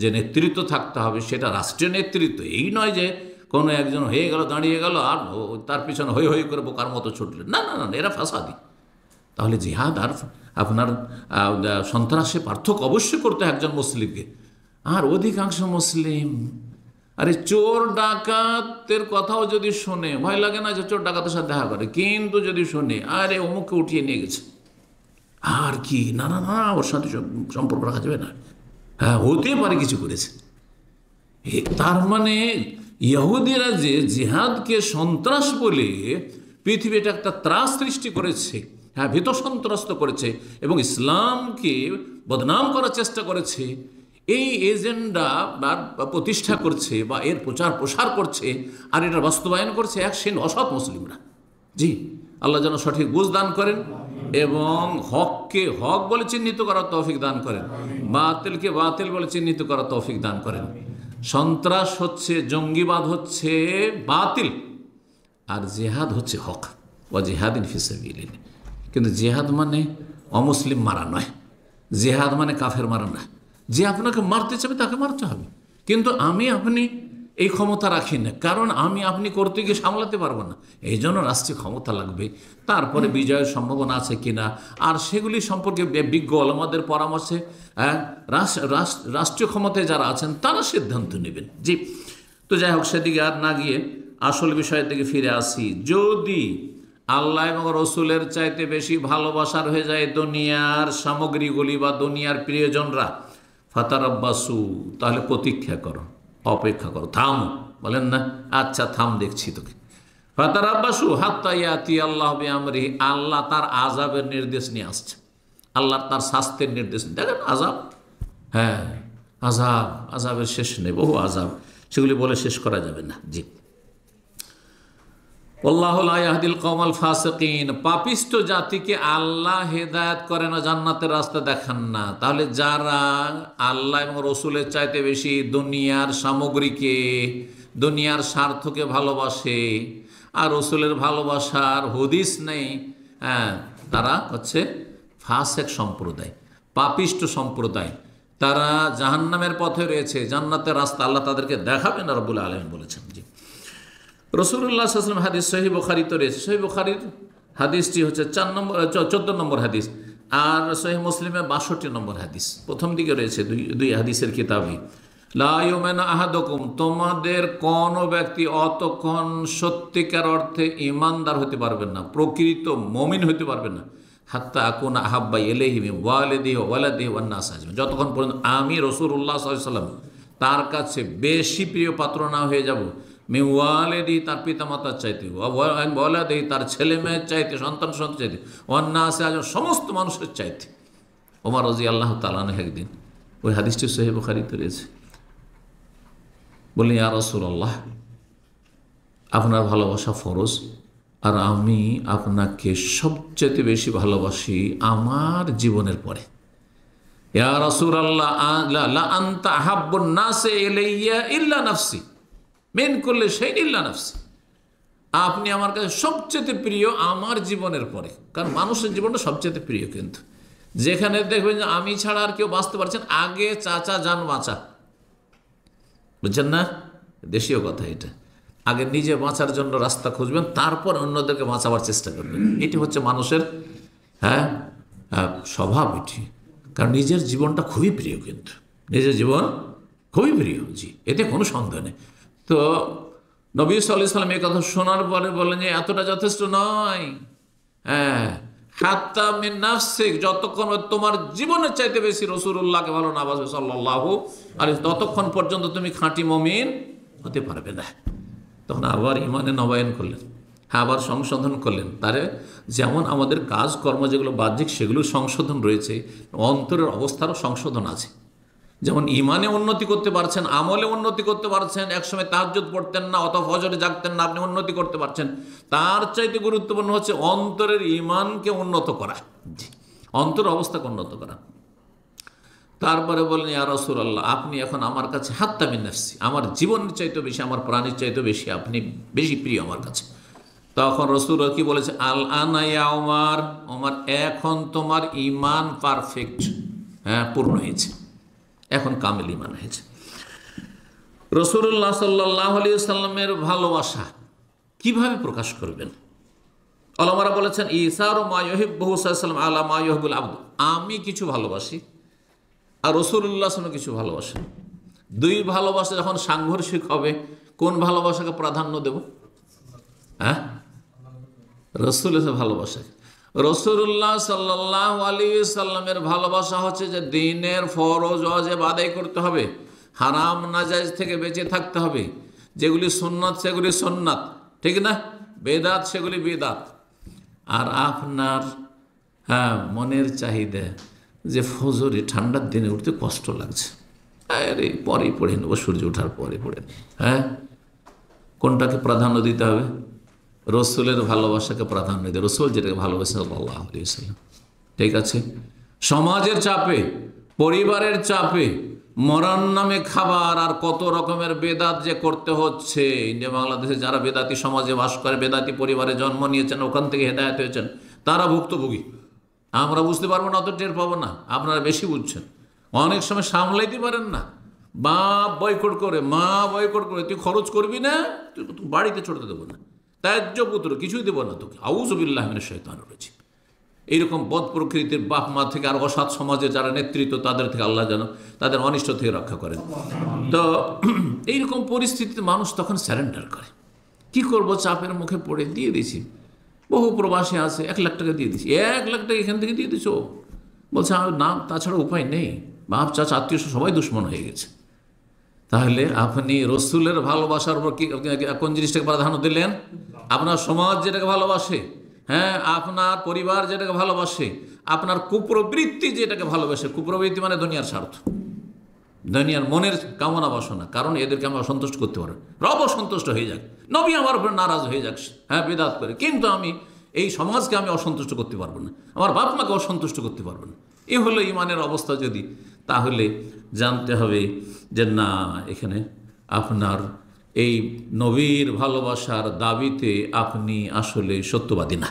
Speaker 4: যে নেতৃত্ব থাকতে হবে, সেটা রাষ্ট্রীয় নেতৃত্ব। এই নয় যে কোনো একজন হয়ে গেল, দাঁড়িয়ে গেল আর তার পিছনে হই হই করে বোকার মতো ছুটলেন, না না না, এরা ফাসাদি। তাহলে জিহাদ আর আপনার সন্ত্রাসে পার্থক্য অবশ্যই করতে একজন মুসলিমকে। আর অধিকাংশ মুসলিম আরে চোর ডাকাতের কথাও যদি শোনে, ভয় লাগে না যে চোর ডাকাতের সাথে দেখা করে, কিন্তু যদি শোনে আরে অমুককে উঠিয়ে নিয়ে গেছে, আর কি, না না না, ওর সাথে সম্পর্ক রাখা যাবে না, হ্যাঁ হতে পারে কিছু করেছে। তার মানে ইহুদিরা যে জিহাদকে সন্ত্রাস বলে পৃথিবীটা একটা ত্রাস সৃষ্টি করেছে, হ্যাঁ, ভীত সন্ত্রস্ত করেছে এবং ইসলামকে বদনাম করার চেষ্টা করেছে, এই এজেন্ডা প্রতিষ্ঠা করছে বা এর প্রচার প্রসার করছে আর এটা বাস্তবায়ন করছে এক শ্রেণী অসৎ মুসলিমরা। জি, আল্লাহ যেন সঠিক বুঝ দান করেন এবং হককে হক বলে চিহ্নিত করার তৌফিক দান করেন, বাতিলকে বাতিল বলে চিহ্নিত করার তৌফিক দান করেন। সন্ত্রাস হচ্ছে, জঙ্গিবাদ হচ্ছে বাতিল, আর জিহাদ হচ্ছে হক, ও জিহাদিন ফি সাবিলিল্লাহ। কিন্তু জিহাদ মানে অমুসলিম মারা নয়, জিহাদ মানে কাফের মারা নয়। যে আপনাকে মারতে চাবে তাকে মারতে হবে, কিন্তু আমি আপনি এই ক্ষমতা রাখি না, কারণ আমি আপনি করতে গিয়ে সামলাতে পারবো না, এই জন্য রাষ্ট্রীয় ক্ষমতা লাগবে। তারপরে বিজয়ের সম্ভাবনা আছে কিনা আর সেগুলি সম্পর্কে বিজ্ঞ ওলামাদের পরামর্শে রাষ্ট্রীয় ক্ষমতায় যারা আছেন তারা সিদ্ধান্ত নেবেন। জি, তো যাই হোক, সেদিকে আর না গিয়ে আসল বিষয়ের দিকে ফিরে আসি। যদি আল্লাহ এবং রসুলের চাইতে বেশি ভালোবাসার হয়ে যায় দুনিয়ার সামগ্রীগুলি বা দুনিয়ার প্রিয়জনরা, ফাতারাব্বাসু, তাহলে প্রতীক্ষা করো, অপেক্ষা করো, থাম, বলেন না, আচ্ছা থাম, দেখছি তোকে। ফাতারাব্বাসু হাত্তা ইয়াতি আল্লাহ বিআমরিহি, আল্লাহ তার আযাবের নির্দেশ নিয়ে আসছে, আল্লাহ তার শাস্তির নির্দেশ। দেখেন আযাব, হ্যাঁ আযাব, আযাবের শেষ নেই, বহু আযাব, সেগুলি বলে শেষ করা যাবে না। জি, আল্লাহু লা ইয়াহদিল কওমাল ফাসিকিন, পাপিষ্ট জাতিকে আল্লাহ হেদায়েত করে না, জান্নাতের রাস্তা দেখান না। তাহলে যারা আল্লাহ এবং রসুলের চাইতে বেশি দুনিয়ার সামগ্রীকে, দুনিয়ার স্বার্থকে ভালোবাসে আর রসুলের ভালোবাসার হদিস নেই, হ্যাঁ, তারা হচ্ছে ফাসেক সম্প্রদায়, পাপিষ্ট সম্প্রদায়। তারা জাহান্নামের পথে রয়েছে, জান্নাতের রাস্তা আল্লাহ তাদেরকে দেখাবেন না, রব্বুল আলামিন বলেছেন। জি, রাসূলুল্লাহ সাল্লাল্লাহু আলাইহি ওয়াসাল্লাম হাদিস সহিহ বুখারীতে রয়েছে। সহিহ বুখারীর হাদিসটি হচ্ছে 14 নম্বর হাদিস, আর সহিহ মুসলিমে 62 নম্বর হাদিস। প্রথম দিকে রয়েছে দুই হাদিসের কিতাবই, লা ইউমিনু আহাদুকুম, তোমাদের কোন ব্যক্তি অতক্ষণ সত্যিকার অর্থে ঈমানদার হতে পারবেন না, প্রকৃত মুমিন হতে পারবেন না, হাত্তা আকুনা আহাব্বা ইলাইহি মিন ওয়ালিদিহি ওয়া ওয়ালাদিহি ওয়ান নাস আজমাইন, যতক্ষণ পর্যন্ত আমি রাসূলুল্লাহ সাল্লাল্লাহু আলাইহি ওয়াসাল্লাম তার কাছে বেশি প্রিয় পাত্র না হয়ে যাব, মিন ওয়ালিদিহি, তার পিতামাতার চাইতে, ওয়া ওয়ালাদিহি, তার ছেলে মেয়ের চাইতে, সন্তান চাইতে, ওয়ান নাস আজমাইন, সমস্ত মানুষের চাইতে। ওমর রাদিয়াল্লাহু তাআলা আনহু একদিন, ওই হাদিসটি সহিহ বুখারীতে রয়েছে, বললেন, ইয়া রাসূলুল্লাহ, আপনার ভালোবাসা ফরজ আর আমি আপনাকে সবচেয়ে বেশি ভালোবাসি আমার জীবনের পরে। ইয়া রাসূলুল্লাহ, লা আনতা আহাব্বুন নাসি ইলাইয়া ইল্লা নাফসি মিন কুল্লি শাইইন ইল্লা নাফসি, আপনি আমার কাছে সবচেয়ে প্রিয় আমার জীবনের পরে, কারণ মানুষের জীবনটা সবচেয়ে প্রিয়। কিন্তু যেখানে দেখবেন যে আমি ছাড়া আর কেউ বাঁচতে পারছেন, আগে চাচা যান বাঁচা, বুঝছেন না, দেশীয় কথা এটা, আগে নিজে বাঁচার জন্য রাস্তা খুঁজবেন, তারপর অন্যদেরকে বাঁচাবার চেষ্টা করবেন। এটি হচ্ছে মানুষের স্বভাব এটি, কারণ নিজের জীবনটা খুবই প্রিয়, কিন্তু নিজের জীবন খুবই প্রিয়। জি, এতে কোনো সন্দেহ নেই। তো নবী সাল্লাল্লাহু আলাইহি ওয়াসাল্লাম এই কথা শোনার পরে বলেন যে এতটা যথেষ্ট নয়, হ্যাঁ, হাত্তা মিন নাফসিক, যতক্ষণ তোমার জীবনের চাইতে বেশি রাসূলুল্লাহকে ভালো না বাসবে সাল্লাল্লাহু আলাইহি, ততক্ষণ পর্যন্ত তুমি খাঁটি মুমিন হতে পারবে না। তখন আবার ইমানে নবায়ন করলেন, আবার সংশোধন করলেন। তারে যেমন আমাদের কাজকর্ম যেগুলো বাহ্যিক সেগুলো সংশোধন রয়েছে, অন্তরের অবস্থারও সংশোধন আছে। যেমন ইমানে উন্নতি করতে পারছেন, আমলে উন্নতি করতে পারছেন, একসময় তাহাজ্জুদ পড়তেন না অথবা ফজরে জাগতেন না, আপনি উন্নতি করতে পারছেন, তার চাইতে গুরুত্বপূর্ণ হচ্ছে অন্তরের ইমানকে উন্নত করা, অন্তর অবস্থাকে উন্নত করা। তারপরে বললেন, ইয়া রাসূলুল্লাহ, আপনি এখন আমার কাছে হাত্তা মিন নাফসি, আমার জীবনের চাইতে বেশি, আমার প্রাণের চাইতে বেশি আপনি বেশি প্রিয় আমার কাছে। তখন রাসূল কি বলেছে, আল আনা ইয়া ওমর, ওমর এখন তোমার ঈমান পারফেক্ট, হ্যাঁ পূর্ণ হয়েছে, এখন কামিল ঈমান হয়েছে। রাসূলুল্লাহ সাল্লাল্লাহু আলাইহি ওয়াসাল্লামের ভালোবাসা কিভাবে প্রকাশ করবেন? ওলামারা বলেছেন, ইসারু মা ইউহিব্বুহু সাল্লাল্লাহু আলা মা ইউহিব্বুল আবদ, আমি কিছু ভালোবাসি আর রাসূলুল্লাহ সাল্লাল্লাহু কিছু ভালোবাসেন, দুই ভালোবাসা যখন সাংঘর্ষিক হবে, কোন ভালোবাসাকে প্রাধান্য দেব? হ্যাঁ, রাসূলের ভালোবাসা। রাসূলুল্লাহ সাল্লাল্লাহু আলাইহি সাল্লামের ভালোবাসা হচ্ছে যে দ্বীনের ফরজ ওয়াজিব আদায় করতে হবে, হারাম নাজায়েজ থেকে বেঁচে থাকতে হবে, যেগুলি সুন্নাত সেগুলি সুন্নাত, ঠিক না, বেদাত সেগুলি বেদাত। আর আপনার মনের চাহিদা যে ফজরে ঠান্ডার দিনে উঠতে কষ্ট লাগছে, আরে পরেই পড়ে নেবো, সূর্য ওঠার পরে পড়ে নেব, হ্যাঁ, কোনটাকে প্রাধান্য দিতে হবে? রসুলের ভালোবাসাকে প্রাধান্য দিতে, রসুল যেটাকে ভালোবাসেন সাল্লাল্লাহু আলাইহি ওয়াসাল্লাম, ঠিক আছে। সমাজের চাপে, পরিবারের চাপে, মরার নামে খাবার আর কত রকমের বেদাত যে করতে হচ্ছে, ইন্ডিয়া বাংলাদেশে যারা বেদাতি সমাজে বাস করে, বেদাতি পরিবারে জন্ম নিয়েছেন, ওখান থেকে হেদায়েত হয়েছেন, তারা ভুক্তভোগী। আমরা বুঝতে পারবো না, অত টের পাবো না, আপনারা বেশি বুঝছেন। অনেক সময় সামলাইতে পারেন না, বাপ বয়কট করে, মা বয়কট করে, তুই খরচ করবি না, তুই বাড়িতে ছড়তে দেবো না, ত্যায্য পুত্র, কিছুই দেবো না তোকে, আউযু বিল্লাহি মিনাশ শাইতানির রাজিম। এইরকম বদ প্রকৃতির বাপ মা থেকে আর অসৎ সমাজে যারা নেতৃত্ব, তাদের থেকে আল্লাহ যেন তাদের অনিষ্ট থেকে রক্ষা করেন। তো এইরকম পরিস্থিতিতে মানুষ তখন স্যারেন্ডার করে, কি করব, চাপের মুখে পড়ে দিয়ে দিয়েছি। বহু প্রবাসী আছে, 1 লাখ টাকা দিয়ে দিচ্ছি, 1 লাখ টাকা এখান থেকে দিয়ে দিচ্ছ, বলছে না, তাছাড়া উপায় নেই, বাপ চাচা আত্মীয় সবাই দুশ্মন হয়ে গেছে। তাহলে আপনি রসুলের ভালোবাসার উপর কি কোন জিনিসটাকে প্রাধান্য দিলেন? আপনার সমাজ যেটাকে ভালোবাসে, হ্যাঁ, আপনার পরিবার যেটাকে ভালোবাসে, আপনার কুপ্রবৃত্তি যেটাকে ভালোবাসে, কুপ্রবৃত্তি মানে দুনিয়ার স্বার্থ, দুনিয়ার মনের কামনা বাসনা, কারণ এদেরকে আমরা সন্তুষ্ট করতে পারবো, রব সন্তুষ্ট হয়ে যাক, নবী আমার উপর নারাজ হয়ে যাক, হ্যাঁ বিদাত করে, কিন্তু আমি এই সমাজকে আমি অসন্তুষ্ট করতে পারবো না, আমার বাপ মাকে অসন্তুষ্ট করতে পারবো না। এ হলো ইমানের অবস্থা যদি, তাহলে জানতে হবে যে না, এখানে আপনার এই নবীর ভালোবাসার দাবিতে আপনি আসলে সত্যবাদী না।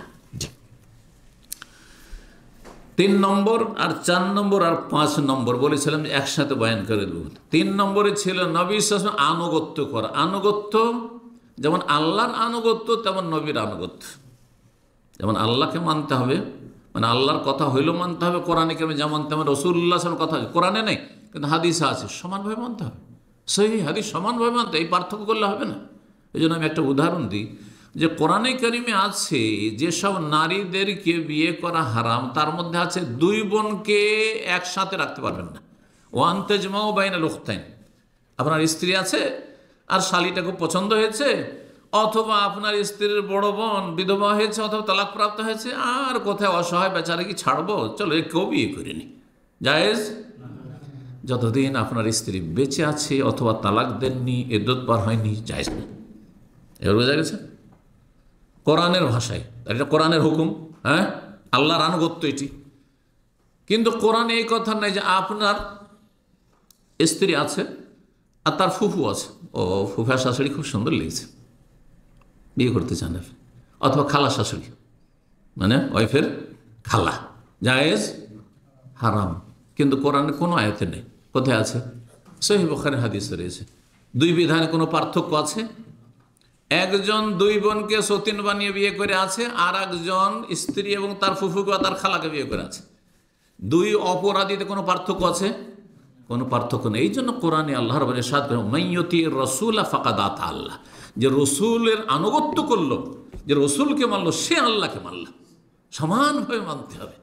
Speaker 4: 3 নম্বর আর 4 নম্বর আর 5 নম্বর বলেছিলাম একসাথে বয়ান করে দেব। 3 নম্বরে ছিল নবী সাল্লাল্লাহু আলাইহি ওয়াসাল্লাম আনুগত্য করা। আনুগত্য যেমন আল্লাহর আনুগত্য, তেমন নবীর আনুগত্য। যেমন আল্লাহকে মানতে হবে, মানে আল্লাহর কথা হইলেও মানতে হবে, কোরআনে কারিমে যেমন তেমন রাসূলুল্লাহ সাল্লাল্লাহু আলাইহি ওয়াসাল্লামের কথা কোরআনে নেই কিন্তু হাদিসে আছে, সমানভাবে মানতে হবে, সহিহ হাদিস সমানভাবে মানতে, এই পার্থক্য করলে হবে না। এই জন্য আমি একটা উদাহরণ দিই, যে কোরআনে কারিমে আছে যেসব নারীদেরকে বিয়ে করা হারাম, তার মধ্যে আছে 2 বোনকে একসাথে রাখতে পারবেন না। ওয়ান তাজমাউ বাইনাল উখতাইন, আপনার স্ত্রী আছে আর শালীটা খুব পছন্দ হয়েছে, অথবা আপনার স্ত্রীর বড় বোন বিধবা হয়েছে অথবা তালাকপ্রাপ্ত হয়েছে, আর কোথায় অসহায় বেচারা কি ছাড়বো, চলো কেউ বিয়ে করিনি, জায়েজ। যতদিন আপনার স্ত্রী বেঁচে আছে অথবা তালাক দেননি, ইদ্দত পার হয়নি, জায়েজ না। এবার বোঝা গেছে কোরআনের ভাষায়, এটা কোরআনের হুকুম, হ্যাঁ, আল্লাহর আনুগত্য এটি। কিন্তু কোরআনে এই কথা নাই যে আপনার স্ত্রী আছে আর তার ফুফু আছে, ও ফুফার শাশুড়ি খুব সুন্দর লেগেছে, বিয়ে করতে চান, অথবা খালা শাশুড়ি মানে ওয়াইফের খালা, জায়েজ, হারাম। কিন্তু কোরআনে কোনো আয়াতে নেই। কোথায় আছে? সহিহ বুখারী হাদিসে রয়েছে। 2 বিধানে কোনো পার্থক্য আছে? একজন 2 বোনকে সতীন বানিয়ে বিয়ে করে আছে, আর একজন স্ত্রী এবং তার ফুফুকে তার খালাকে বিয়ে করে আছে। 2 অপরাধীতে কোনো পার্থক্য আছে? কোনো পার্থক্য নেই। এই জন্য কোরআনে আল্লাহ রাব্বুল ইরশাদ করেন, মাইয়ুতির রাসূলা ফাকাদ আতা আল্লাহ, যে রসুলের আনুগত্য করলো, যে রসুলকে মানলো, সে আল্লাহকে মানল, সমানভাবে মানতে হবে।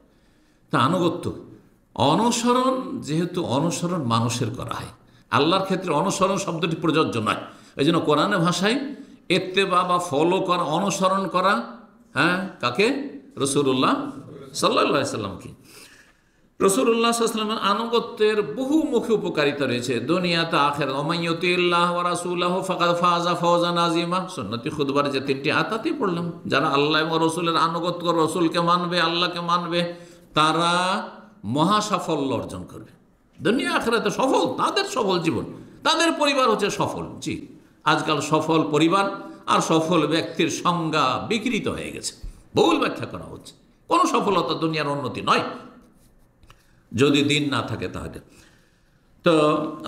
Speaker 4: তা আনুগত্য, অনুসরণ, যেহেতু অনুসরণ মানুষের করা হয়, আল্লাহর ক্ষেত্রে অনুসরণ শব্দটি প্রযোজ্য নয়। এই জন্য কোরআনের ভাষায় ইত্তেবা বা ফলো করা, অনুসরণ করা, হ্যাঁ, কাকে? রাসূলুল্লাহ সাল্লাল্লাহু আলাইহি ওয়াসাল্লামকে। রাসূলুল্লাহ সাল্লাল্লাহু আলাইহি ওয়াসাল্লামের আনুগত্যের বহুমুখী উপকারিতা রয়েছে দুনিয়াতে আখিরাতে। ওমাইয়ুতিল্লাহ ওয়া রাসূলাহু ফাকাদ ফাযা ফাওজান আযীমা। সুন্নতি খুতবার যে 3টি আয়াতই পড়লাম, যারা আল্লাহ এবং রাসূলের আনুগত্য করে, রাসূলকে মানবে, আল্লাহকে মানবে, তারা মহা সাফল্য অর্জন করবে, দুনিয়া আখিরাতে সফল, তাদের সফল জীবন, তাদের পরিবার হচ্ছে সফল। জি, আজকাল সফল পরিবার আর সফল ব্যক্তির সংজ্ঞা বিকৃত হয়ে গেছে, বহুল ব্যাখ্যা করা হচ্ছে। কোনো সফলতা দুনিয়ার উন্নতি নয় যদি দিন না থাকে তাহলে। তো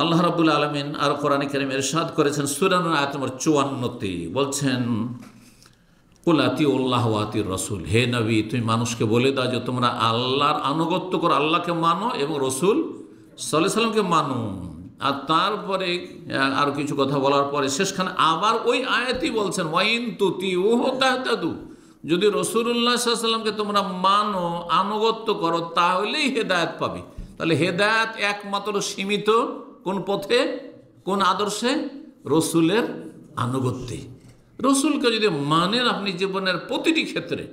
Speaker 4: আল্লাহ রাব্বুল আলামিন আর কোরআনে কারীমে ইরশাদ করেছেন সূরা নূর আয়াত নম্বর 54-তে, বলছেন কুল আতিউল্লাহ ওয়া আতিউর রাসূল, হে নবী তুমি মানুষকে বলে দাও যে তোমরা আল্লাহর আনুগত্য করো, আল্লাহকে মানো এবং রাসূল সাল্লাল্লাহু আলাইহি সাল্লামকে মানো। আর তারপরে আরও কিছু কথা বলার পরে শেষখানে আবার ওই আয়াতই বলছেন ওয়াইন তুতিউহু তাহতাদু, যদি রাসূলুল্লাহ সাল্লাল্লাহু আলাইহি সাল্লামকে তোমরা মানো, আনুগত্য করো, তাহলেই হেদায়েত পাবে। তাহলে হেদায়েত একমাত্র সীমিত কোন পথে, কোন আদর্শে? রাসূলের আনুগত্যে। রাসূলকে যদি মানেন আপনি জীবনের প্রতিটি ক্ষেত্রে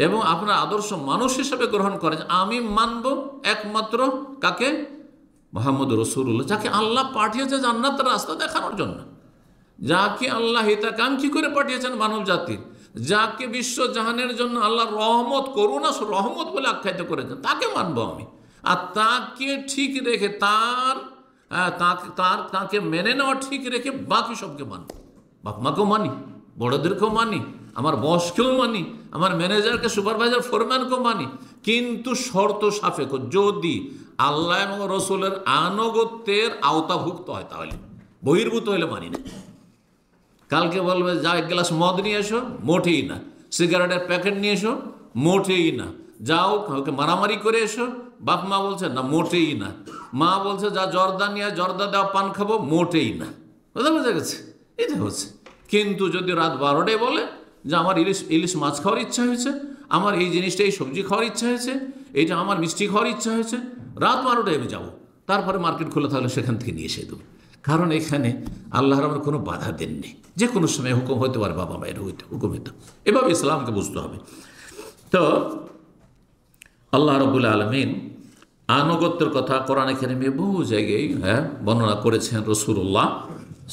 Speaker 4: এবং আপনার আদর্শ মানুষ হিসেবে গ্রহণ করেন, আমি মানব একমাত্র কাকে? মুহাম্মদ রাসূলুল্লাহ, যাকে আল্লাহ পাঠিয়েছে জান্নাতের রাস্তা দেখানোর জন্য, যাকে আল্লাহ হিতাকাঙ্ক্ষী করে পাঠিয়েছেন মানব জাতির, যাকে বিশ্ব জাহানের জন্য আল্লাহ রহমত, করুণা রহমত বলে আখ্যায়িত করেছেন, তাকে মানব আমি। আর তাকে ঠিক রেখে তাকে মেনে নেওয়া ঠিক রেখে বাকি সবকে মানব। বাপ মাকেও মানি, বড়দেরকেও মানি, আমার বসকেও মানি, আমার ম্যানেজারকে, সুপারভাইজার, ফোরম্যানকেও মানি, কিন্তু শর্ত সাপেক্ষ, যদি আল্লাহ এবং রাসূলের আনুগত্যের আওতাভুক্ত হয়, তাহলে। বহির্ভূত হলে মানি না। কালকে বলবে যা এক গ্লাস মদ নিয়ে এসো, মোটেই না। সিগারেটের প্যাকেট নিয়ে এসো, মোটেই না। যাও কাউকে মারামারি করে এসো, বাপ মা বলছে না, মোটেই না। মা বলছে যা জর্দা নিয়ে, জর্দা দেওয়া পান খাবো, মোটেই না। বুঝতে বোঝা গেছে? এটা হচ্ছে। কিন্তু যদি রাত 12টায় বলে যে আমার ইলিশ মাছ খাওয়ার ইচ্ছা হয়েছে, আমার এই জিনিসটা, এই সবজি খাওয়ার ইচ্ছা হয়েছে, এইটা আমার মিষ্টি খাওয়ার ইচ্ছা হয়েছে, রাত 12টায় আমি যাবো, তারপরে মার্কেট খোলা থাকলে সেখান থেকে নিয়ে এসে দেবো। কারণ এখানে আল্লাহর আমার কোনো বাধা দেননি, যে কোনো সময় হুকুম হতে পারে, বাবা মায়ের হুকুম হইতে। এভাবে ইসলামকে বুঝতে হবে। তো আল্লাহ রাব্বুল আলামিন আনুগত্যের কথা কোরআনে কারীমে বহু জায়গায় বর্ণনা করেছেন রাসূলুল্লাহ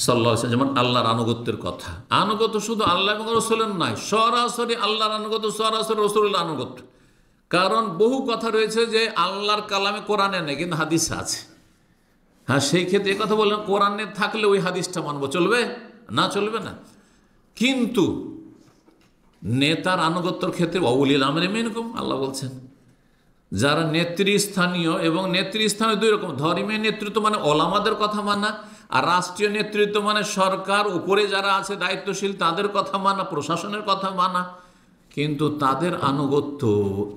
Speaker 4: সাল্লাল্লাহু আলাইহি ওয়াসাল্লাম। যেমন আল্লাহর আনুগত্যের কথা, আনুগত্য শুধু আল্লাহ এবং রাসূলের নয়, সরাসরি আল্লাহর আনুগত্য, সরাসরি রাসূলের আনুগত্য। কারণ বহু কথা রয়েছে যে আল্লাহর কালামে, কোরআনে নেই, কিন্তু হাদিসে আছে। হ্যাঁ, সেই ক্ষেত্রে এই কথা বললেন কোরআনে থাকলে ওই হাদিসটা মানবো, চলবে না? চলবে না। কিন্তু নেতার আনুগত্যের ক্ষেত্রে ওয়াউলিল আমরি মিনকুম, আল্লাহ বলছেন যারা নেতৃস্থানীয়, এবং নেতৃস্থানীয় দুই রকম, ধর্মীয় নেতৃত্ব মানে ওলামাদের কথা মানা, আর রাষ্ট্রীয় নেতৃত্ব মানে সরকার, উপরে যারা আছে দায়িত্বশীল তাদের কথা মানা, প্রশাসনের কথা মানা। কিন্তু তাদের আনুগত্য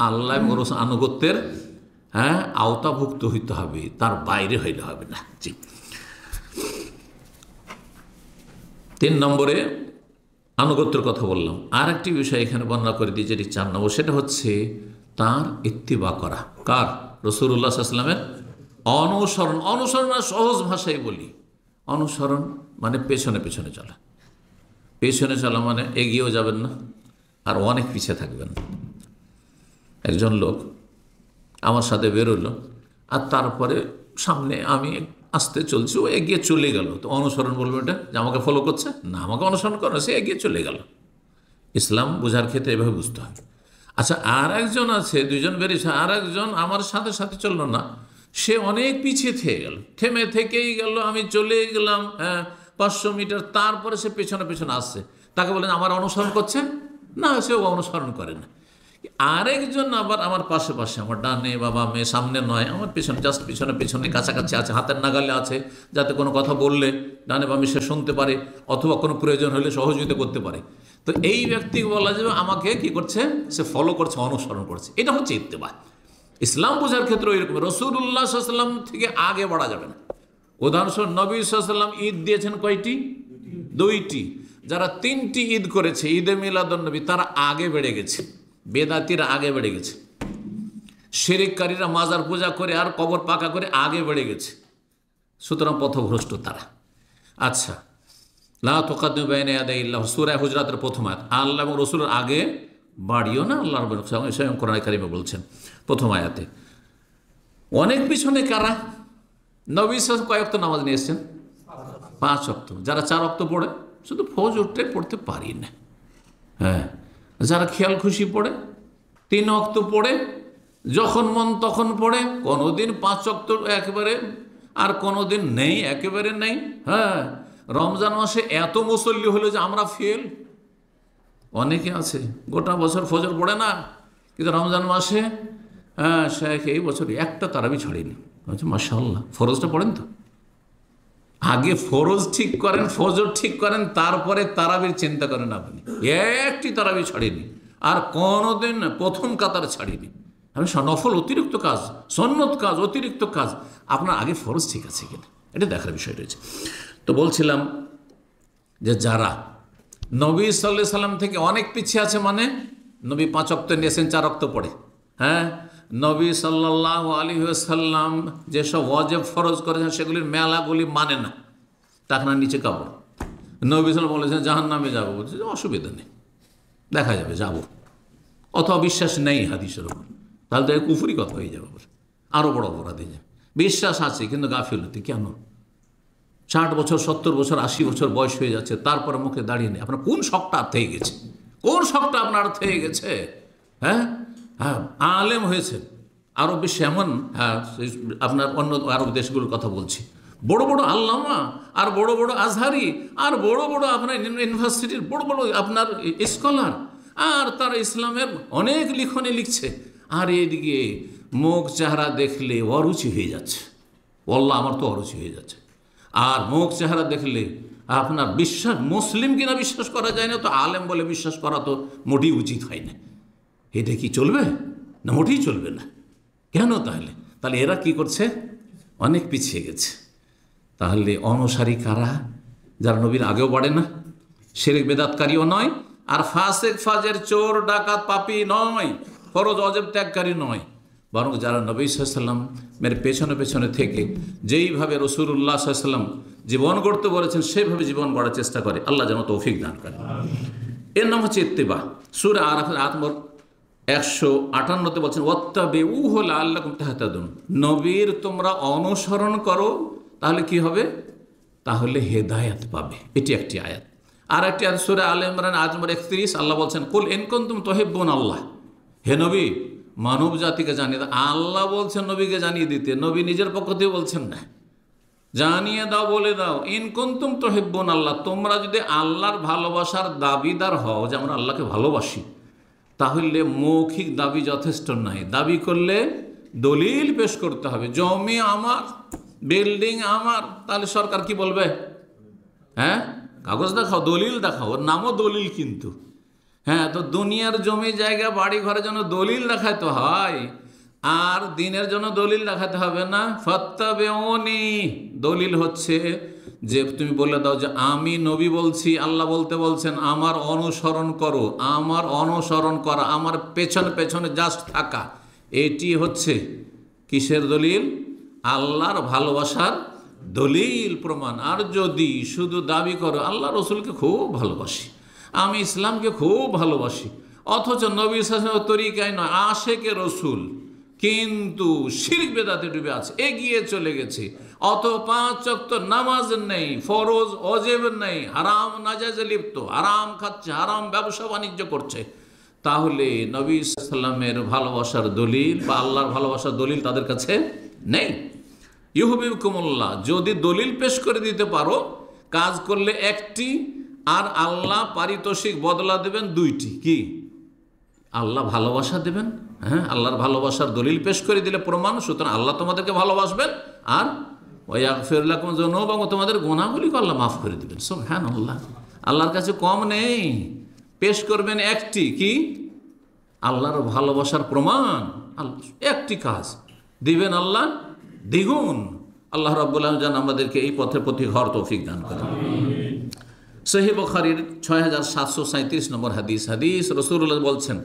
Speaker 4: আল্লাহ এবং রাসূল আনুগত্যের আওতাভুক্ত হইতে হবে, তার বাইরে হইলে হবে না। জি, 3 নম্বরে আনুগত্যের কথা বললাম। আর একটি বিষয় এখানে বর্ণনা করে দিয়ে যেটি 4 নম্বর, সেটা হচ্ছে তার ইত্তিবা করা। কার? রাসূলুল্লাহ সাল্লাল্লাহু আলাইহি ওয়াসাল্লামের অনুসরণ। অনুসরণ সহজ ভাষায় বলি, অনুসরণ মানে পেছনে পেছনে চলা। পেছনে চলা মানে এগিয়েও যাবেন না আর অনেক পিছিয়ে থাকবেন না। একজন লোক আমার সাথে বেরোলো, আর তারপরে সামনে আমি আস্তে চলছি, ও এগিয়ে চলে গেল। তো অনুসরণ বলবো এটা যে আমাকে ফলো করছে? না, আমাকে অনুসরণ করে, সে এগিয়ে চলে গেল। ইসলাম বোঝার ক্ষেত্রে এভাবে বুঝতে হবে। আচ্ছা, আর একজন আছে, 2 জন বেরিয়েছে, আর একজন আমার সাথে সাথে চললো না, সে অনেক পিছিয়ে থেকে গেল, থেমে থেকেই গেল, আমি চলে গেলাম 500 মিটার, তারপরে সে পেছনে পেছনে আসছে। তাকে বলেন আমার অনুসরণ করছে? না, সে অনুসরণ করে না। আরেকজন আবার আমার পাশে পাশে, আমার ডানে বা বামে, সামনে নয়, আমার পেছনে, জাস্ট পিছনে পেছনে কাছাকাছি আছে, হাতের নাগালে আছে, যাতে কোনো কথা বললে ডানে বামে সে শুনতে পারে, অথবা কোনো প্রয়োজন হলে সহযোগিতা করতে পারে। তো এই ব্যক্তিকে বলা যাবে আমাকে কি করছে? সে ফলো করছে, অনুসরণ করছে। এটা হচ্ছে ইত্তেবা। ইসলাম বোঝার ক্ষেত্রে এরকম। রাসূলুল্লাহ সাল্লাল্লাহু আলাইহি ওয়াসাল্লাম থেকে আগে বাড়া যাবে না। উদাহরণস্বরূপ নবী সাল্লাল্লাহু আলাইহি ওয়াসাল্লাম ঈদ দিয়েছেন কয়টি? 2টি। যারা 3টি ঈদ করেছে, ঈদে মিলাদুন নবী, তারা আগে বেড়ে গেছে, বেদাতিরা আগে বেড়ে গেছে, শিরককারীরা মাজার পূজা করে আর কবর পাকা করে আগে বেড়ে গেছে। সুতরাং পথভ্রষ্ট তারা। আচ্ছা, লা তুকাদ্দিমু বাইনা ইয়াদাইল্লাহ, সূরা হুজরাতের প্রথম আয়াত। আল্লাহ এবং রাসূলের আগে বাড়িও না, আল্লাহ রাব্বুল আলামিন স্বয়ং কোরআনে কারিমে বলছেন প্রথম আয়াতে। অনেক পিছনে কারা? নবী সাল্লাল্লাহু কয় ওয়াক্ত নামাজ নিয়ে এসেছেন? 5 ওয়াক্ত। যারা 4 ওয়াক্ত পড়ে শুধু ফজরটাই পড়তে পারি না। হ্যাঁ, যারা খেয়াল খুশি পড়ে 3 ওয়াক্ত পড়ে, যখন মন তখন পড়ে, কোনোদিন 5 ওয়াক্ত একেবারে, আর কোনোদিন নেই, একেবারে নেই। হ্যাঁ, রমজান মাসে এত মুসল্লি হলো যে আমরা ফেল। অনেকে আছে গোটা বছর ফজর পড়ে না, কিন্তু রমজান মাসে হ্যাঁ শেখ এই বছর একটা তারাবি ছাড়িনি। আচ্ছা, মাশাআল্লাহ। ফরজটা পড়েন তো? আগে ফরজ ঠিক করেন, ফজর ঠিক করেন, তারপরে তারাবির চিন্তা করেন। আপনি একটি তারাবি ছাড়িনি, আর কোনোদিন প্রথম কাতার ছাড়িনি। আমি নফল অতিরিক্ত কাজ, সন্নত কাজ, অতিরিক্ত কাজ, আপনার আগে ফরজ ঠিক আছে কিনা এটা দেখার বিষয় রয়েছে। তো বলছিলাম যে যারা নবী সাল্লাল্লাহু আলাইহি সাল্লাম থেকে অনেক পিছিয়ে আছে, মানে নবী 5 ওয়াক্ত নিয়েছেন, 4 ওয়াক্ত পড়ে। হ্যাঁ, নবী সাল্লাল্লাহু আলাইহি ওয়াসাল্লাম যেসব ওয়াজিব ফরজ করেছেন সেগুলির মেলাগুলি মানে না, টাকনার নিচে কাপড়। নবী সাল্লাল্লাহু বলেছেন জাহান্নামে যাবো, বলছে অসুবিধা নেই, দেখা যাবে, যাব। অথবা বিশ্বাস নেই হাদিসের উপর, তাহলে তো কুফরি কথা হয়ে যাবে, আরও বড় অপরাধ হয়ে যাবে। বিশ্বাস আছে কিন্তু গাফিলতি। কেন? 60 বছর, 70 বছর, 80 বছর বয়স হয়ে যাচ্ছে, তারপরে মুখে দাঁড়িয়ে নেই। আপনার কোন শখটা আর থেকে গেছে? কোন শখটা আপনার থেকে গেছে? হ্যাঁ হ্যাঁ, আলেম হয়েছেন আরব বিশ্বে এমন, হ্যাঁ আপনার অন্য আরব দেশগুলোর কথা বলছি, বড় বড় আল্লামা আর বড় বড় আজহারি আর বড় বড় আপনার ইউনিভার্সিটির বড় বড় আপনার স্কলার, আর তারা ইসলামের অনেক লিখনে লিখছে, আর এদিকে মুখ চেহারা দেখলে অরুচি হয়ে যাচ্ছে। আল্লাহ, আমার তো অরুচি হয়ে যাচ্ছে। আর মুখ চেহারা দেখলে আপনার বিশ্বাস, মুসলিম কিনা বিশ্বাস করা যায় না, তো আলেম বলে বিশ্বাস করা তো মোটেই উচিত হয় না। এটা কি চলবে? না, মোটেই চলবে না। কেন তাহলে? তাহলে এরা কি করছে? অনেক পিছিয়ে গেছে। তাহলে অনুসারী কারা? যারা নবীর আগেও বাড়ে না, শিরক বেদাতকারীও নয়, আর ফাসেক ফাজের, চোর ডাকাত পাপী নয়, ফরজ ওয়াজিব ত্যাগকারী নয়, বরং যারা নবী সাল্লাল্লাহু আলাইহি ওয়াসাল্লামের পেছনে পেছনে থেকে যেইভাবে রাসূলুল্লাহ সাল্লাল্লাহু আলাইহি ওয়াসাল্লাম জীবন গড়তে বলেছেন সেইভাবে জীবন গড়ার চেষ্টা করে। আল্লাহ যেন তৌফিক দান করে। এর নাম হচ্ছে ইত্তিবা। সূরা আরাফের আয়াত 158-তে বলছেন ওয়াত্তাবিউহু লাআল্লাকুম তাহতাদুন, নবীর তোমরা অনুসরণ করো, তাহলে কি হবে? তাহলে হেদায়েত পাবে। এটি একটি আয়াত। আর একটি আয়াত সূরা আলে ইমরান আয়াত নম্বর 31, আল্লাহ বলছেন কুল ইন কুনতুম তুহিব্বুনাল্লাহ, হে নবী মানব জাতিকে জানিয়ে দাও। আল্লাহ বলছেন নবীকে জানিয়ে দিতে, নবী নিজের পক্ষ থেকে বলছেন না, জানিয়ে দাও, বলে দাও। ইন কুনতুম তুহিব্বুনাল্লাহ, তোমরা যদি আল্লাহর ভালোবাসার দাবিদার হও, যে আমরা আল্লাহকে ভালোবাসি, তাহলে মৌখিক দাবি যথেষ্ট নয়। দাবি করলে দলিল পেশ করতে হবে। জমি আমার, বিল্ডিং আমার, তাহলে সরকার কি বলবে? হ্যাঁ, কাগজ দেখাও, দলিল দেখাও, ওর নামও দলিল কিন্তু। হ্যাঁ, তো দুনিয়ার জমি জায়গা বাড়ি ঘরের জন্য দলিল দেখাতে হয়, আর দিনের জন্য দলিল দেখাতে হবে না। ফাত্তাবিউনি, দলিল হচ্ছে যে তুমি বলে দাও যে আমি নবী বলছি, আল্লাহ বলতে বলছেন আমার অনুসরণ করো, আমার অনুসরণ করা, আমার পেছনে পেছনে জাস্ট থাকা, এটি হচ্ছে কিসের দলিল? আল্লাহর ভালোবাসার দলিল, প্রমাণ। আর যদি শুধু দাবি করো আল্লাহ রসুলকে খুব ভালোবাসি, আমি ইসলামকে খুব ভালোবাসি, অথচ নবী সাল্লাল্লাহু আলাইহি ওয়াসাল্লামের তরিকায় নয়, আশেকে রসুল, কিন্তু শিরক বেদাতে ডুবে আছে, এগিয়ে চলে গেছে, অত 5 ওয়াক্ত নামাজ নেই, ফরজ ওয়াজিব নেই, হারাম নাজায়েজে লিপ্ত, হারাম খাচ্ছে, হারাম ব্যবসা বাণিজ্য করছে, তাহলে নবী সাল্লাল্লাহু আলাইহি ওয়াসাল্লামের ভালোবাসার দলিল বা আল্লাহর ভালোবাসার দলিল তাদের কাছে নেই। ইউহিব্বুকুমুল্লাহ, যদি দলিল পেশ করে দিতে পারো, কাজ করলে একটি, আর আল্লাহ পারিতোষিক বদলা দেবেন 2টি। কি? আল্লাহ ভালোবাসা দেবেন, হ্যাঁ, আল্লাহর ভালোবাসার দলিল পেশ করে দিলে প্রমাণ, সুতরাং আল্লাহ তোমাদেরকে ভালোবাসবেন, আর ওয়াগফির লাকুম যুনুবাকুম, তোমাদের গুনাহগুলিকে আল্লাহ মাফ করে দেবেন। সুবহানাল্লাহ, আল্লাহর কাছে কম নেই। পেশ করবেন একটি, কি? আল্লাহর ভালোবাসার প্রমাণ, একটি কাজ দিবেন আল্লাহ দ্বিগুণ। আল্লাহ রাব্বুল আলামিন যেন আমাদেরকে এই পথের প্রতি ঘর তৌফিক দান করেন। সহিহ বুখারীর 6737 নম্বর হাদিস, রাসূলুল্লাহ বলছেন,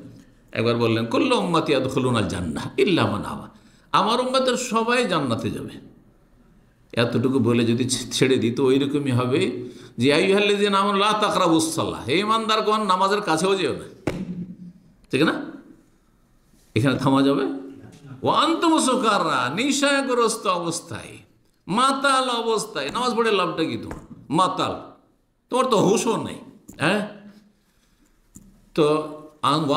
Speaker 4: একবার বললেন কুল্লু উম্মতি ইয়াদখুলুনাল জান্নাহ ইল্লা মান আবা, আমার উম্মতের সবাই জান্নাতে যাবে। এতটুকু বলে যদি ছেড়ে দিত, ওই রকমই হবে যে আইয়ুহাল্লাযীনা আমানু লা তাকরাবুস সালাহ, হে ইমানদারগণ নামাজের কাছেও যেও না, ঠিক না? এখানে থামা যাবে? ও আনতুম সুকারা, নেশাগ্রস্ত অবস্থায়, মাতাল অবস্থায় নামাজ পড়ে লাভটা কি? তোমার মাতাল, তোমার তো হুঁশও নেই। হ্যাঁ, তো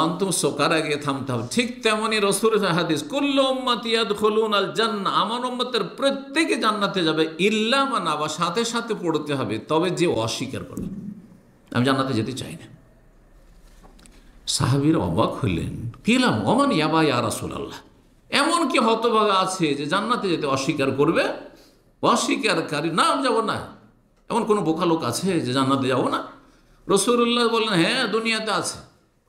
Speaker 4: আনতুম সুকারা গিয়ে থামতে হবে। ঠিক তেমনি রাসূলের হাদিস, কুল্লু উম্মতি ইয়াদখুলুনাল জান্নাহ, আমার উম্মতের প্রত্যেকে জান্নাতে যাবে, ইল্লা মান আবা, সাথে সাথে পড়তে হবে, তবে যে অস্বীকার করবে আমি জান্নাতে যেতে চাই না। সাহাবীরা অবাক হইলেন, কিলাম ওমান ইয়াবা ইয়া রাসূলুল্লাহ, এমন কি হতভাগা আছে যে জান্নাতে যেতে অস্বীকার করবে? অস্বীকারী না, আমি যাবো না। এমন কোনো বোকা লোক আছে যে জান্নাতে যাবো না? রাসূলুল্লাহ বললেন, হ্যাঁ দুনিয়াতে আছে,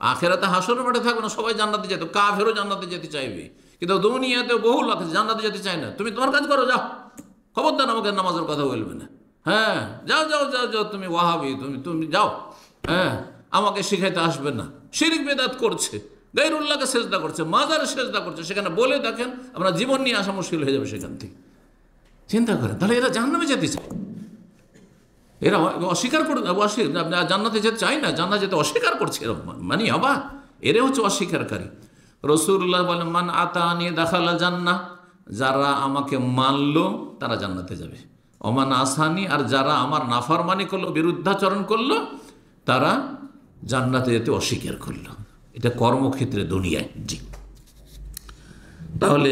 Speaker 4: আখেরাতে হাসরের মাঠে থাকবে না, সবাই জান্নাতে যেত, কাফেরও জান্নাতে যেতে চাইবে, কিন্তু দুনিয়াতে বহু লোক আছে জান্নাতে যেতে চায় না। তুমি তোমার কাজ করো, যাও, খবরদার আমাকে নামাজের কথা বলবে না। হ্যাঁ, যাও যাও যাও যাও, তুমি ওয়াহাবি, তুমি যাও, হ্যাঁ, আমাকে শিখাইতে আসবে না। শিরক বিদআত করছে, গায়রুল্লাহকে সেজদা করছে, মাজারে সেজদা করছে, সেখানে বলে দেখেন আপনার জীবন নিয়ে আসা মুশকিল হয়ে যাবে সেখান থেকে। চিন্তা করেন, তাহলে এরা জাহান্নামে যেতে চায়, এরা অস্বীকার করে জান্নাতে যেতে চায় না, জান্নাতে যেতে অস্বীকার করছে, এরা মানে আবা, এরা হচ্ছে অস্বীকারী। রাসূলুল্লাহ বলেন, মান আতানি দাখালা জান্নাহ, যারা আমাকে মানলো তারা জান্নাতে যাবে। ওমান আসানি, আর যারা আমার নাফরমানি করলো, বিরুদ্ধাচরণ করলো, তারা জান্নাতে যেতে অস্বীকার করলো। এটা কর্মক্ষেত্রে দুনিয়ায়। জি, তাহলে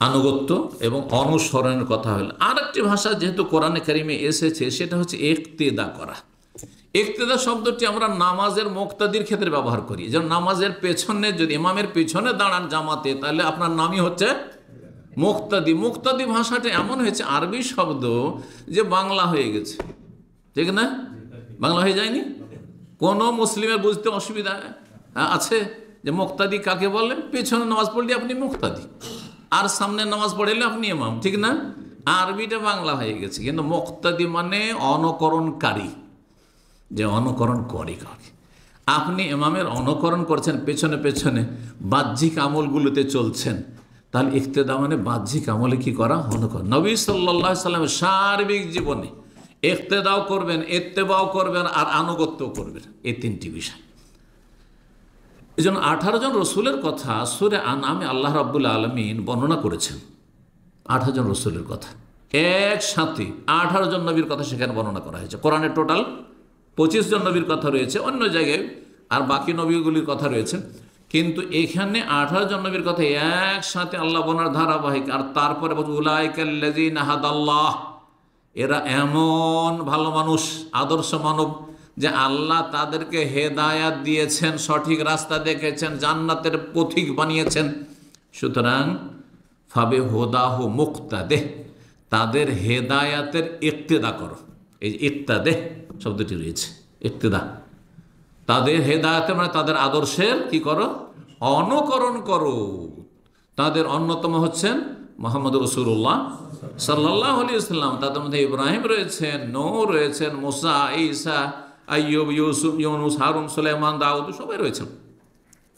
Speaker 4: আনুগত্য এবং অনুসরণের কথা হলো। আর একটি ভাষা যেহেতু কোরআনে কারিমে এসেছে, সেটা হচ্ছে ইক্তেদা করা। ইক্তেদা শব্দটি আমরা নামাজের মুক্তাদির ক্ষেত্রে ব্যবহার করি। যেমন নামাজের পেছনে যদি ইমামের পেছনে দাঁড়ান জামাতে, তাহলে আপনার নামই হচ্ছে মুক্তাদি। মুক্তাদি ভাষাটা এমন হয়েছে আরবি শব্দ যে বাংলা হয়ে গেছে, ঠিক না? বাংলা হয়ে যায়নি? কোনো মুসলিমের বুঝতে অসুবিধা আছে যে মুক্তাদি কাকে বলেন? পেছনে নামাজ পড়লে আপনি মুক্তাদি, আর সামনে নামাজ পড়লে আপনি ইমাম, ঠিক না? আরবিটা বাংলা হয়ে গেছে, কিন্তু মুক্তাদি মানে অনুকরণকারী, যে অনুকরণ করে কাকে। আপনি ইমামের অনুকরণ করছেন, পেছনে পেছনে বাহ্যিক আমলগুলোতে চলছেন, তাহলে ইক্তেদা মানে বাহ্যিক আমলে কি করা? অনুকরণ। নবী সাল্লাল্লাহু আলাইহি সাল্লামের সার্বিক জীবনে ইক্তেদাও করবেন, ইত্তেবাও করবেন, আর আনুগত্যও করবেন, এই তিনটি বিষয়। এই জন্য 18 জন রসুলের কথা সূরা আনআমে আল্লাহ রাব্বুল আলামিন বর্ণনা করেছেন। 18 জন রসুলের কথা একসাথে, 18 জন নবীর কথা সেখানে বর্ণনা করা হয়েছে। কোরআনে টোটাল 25 জন নবীর কথা রয়েছে, অন্য জায়গায় আর বাকি নবীগুলির কথা রয়েছে, কিন্তু এখানে 18 জন নবীর কথা একসাথে আল্লাহ বর্ণনার ধারাবাহিক। আর তারপরে উলাইকাল্লাযীনা হাদাল্লাহ, এরা এমন ভালো মানুষ, আদর্শ মানব, যে আল্লাহ তাদেরকে হেদায়াত দিয়েছেন, সঠিক রাস্তা দেখেছেন, জান্নাতের পথিক বানিয়েছেন। সুতরাং ফাবে হুদাহু মুক্তাদেহ, তাদের হেদায়াতের ইক্তেদা করো। এই যে ইক্তাদেহ শব্দটি রয়েছে, ইক্তেদা, তাদের হেদায়াতে মানে তাদের আদর্শের কি করো? অনুকরণ করো। তাদের অন্যতম হচ্ছেন মুহাম্মদ রাসূলুল্লাহ সাল্লাল্লাহু আলাইহি ওয়াসাল্লাম। তাদের মধ্যে ইব্রাহিম রয়েছেন, নূহ রয়েছেন, মুসা, ঈসা, আইয়ুব, ইউসুফ, ইউনুস, হারুন, সুলাইমান, দাউদ, সবাই রয়েছেন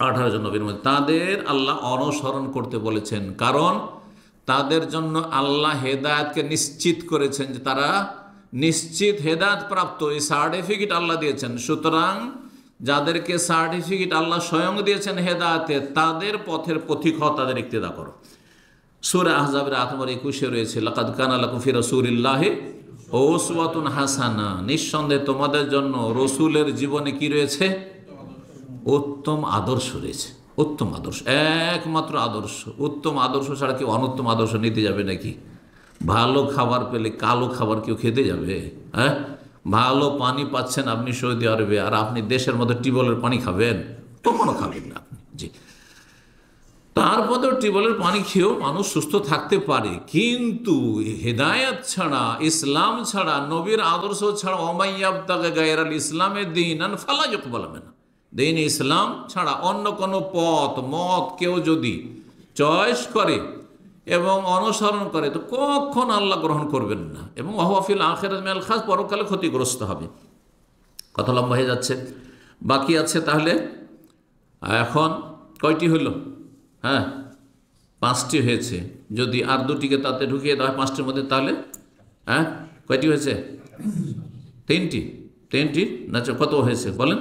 Speaker 4: 18 জন নবীর মধ্যে। তাদের আল্লাহ অনুসরণ করতে বলেছেন, কারণ তাদের জন্য আল্লাহ হেদায়েতকে নিশ্চিত করেছেন, যে তারা নিশ্চিত হেদায়েত প্রাপ্ত, এই সার্টিফিকেট আল্লাহ দিয়েছেন। সুতরাং যাদেরকে সার্টিফিকেট আল্লাহ স্বয়ং দিয়েছেন হেদায়েতে, তাদের পথের পথিক হও, তাদের ইক্তেদা করো। সূরা আহজাবের 8 নম্বর 21 রয়েছে, লাকাদ কানা লাকুম ফি রাসূলিল্লাহি উসওয়াতুন হাসানা, নিঃসন্দেহে তোমাদের জন্য রসুলের জীবনে কি রয়েছে? উত্তম আদর্শ রয়েছে। উত্তম আদর্শ, একমাত্র আদর্শ। উত্তম আদর্শ ছাড়া কেউ অনুত্তম আদর্শ নিতে যাবে নাকি? ভালো খাবার পেলে কালো খাবার কেউ খেতে যাবে? হ্যাঁ, ভালো পানি পাচ্ছেন আপনি সৌদি আরবে, আর আপনি দেশের মধ্যে টিউবওয়েলের পানি খাবেন? কখনো খাবেন না আপনি। জি, তারপরেও টিউবওয়েলের পানি খেয়েও মানুষ সুস্থ থাকতে পারে, কিন্তু হেদায়েত ছাড়া, ইসলাম ছাড়া, নবীর আদর্শ ছাড়া, ওমাইয়াবতাগি গায়রাল ইসলামে দীনান ফালা ইউকবাল মিনহু, দিন ইসলাম ছাড়া অন্য কোনো পথ মত কেউ যদি চয়েস করে এবং অনুসরণ করে, তো কখন আল্লাহ গ্রহণ করবেন না, এবং ওয়া ফিল আখিরাতি মিনাল খাস, পরকালে ক্ষতিগ্রস্ত হবে। কথা লম্বা হয়ে যাচ্ছে, বাকি আছে। তাহলে এখন কয়টি হলো? হ্যাঁ, 5টি হয়েছে। যদি আর 2টিকে তাতে ঢুকিয়ে দেওয়া হয় 5টির মধ্যে, তাহলে হ্যাঁ কয়টি হয়েছে? 3টি না, কত হয়েছে বলেন?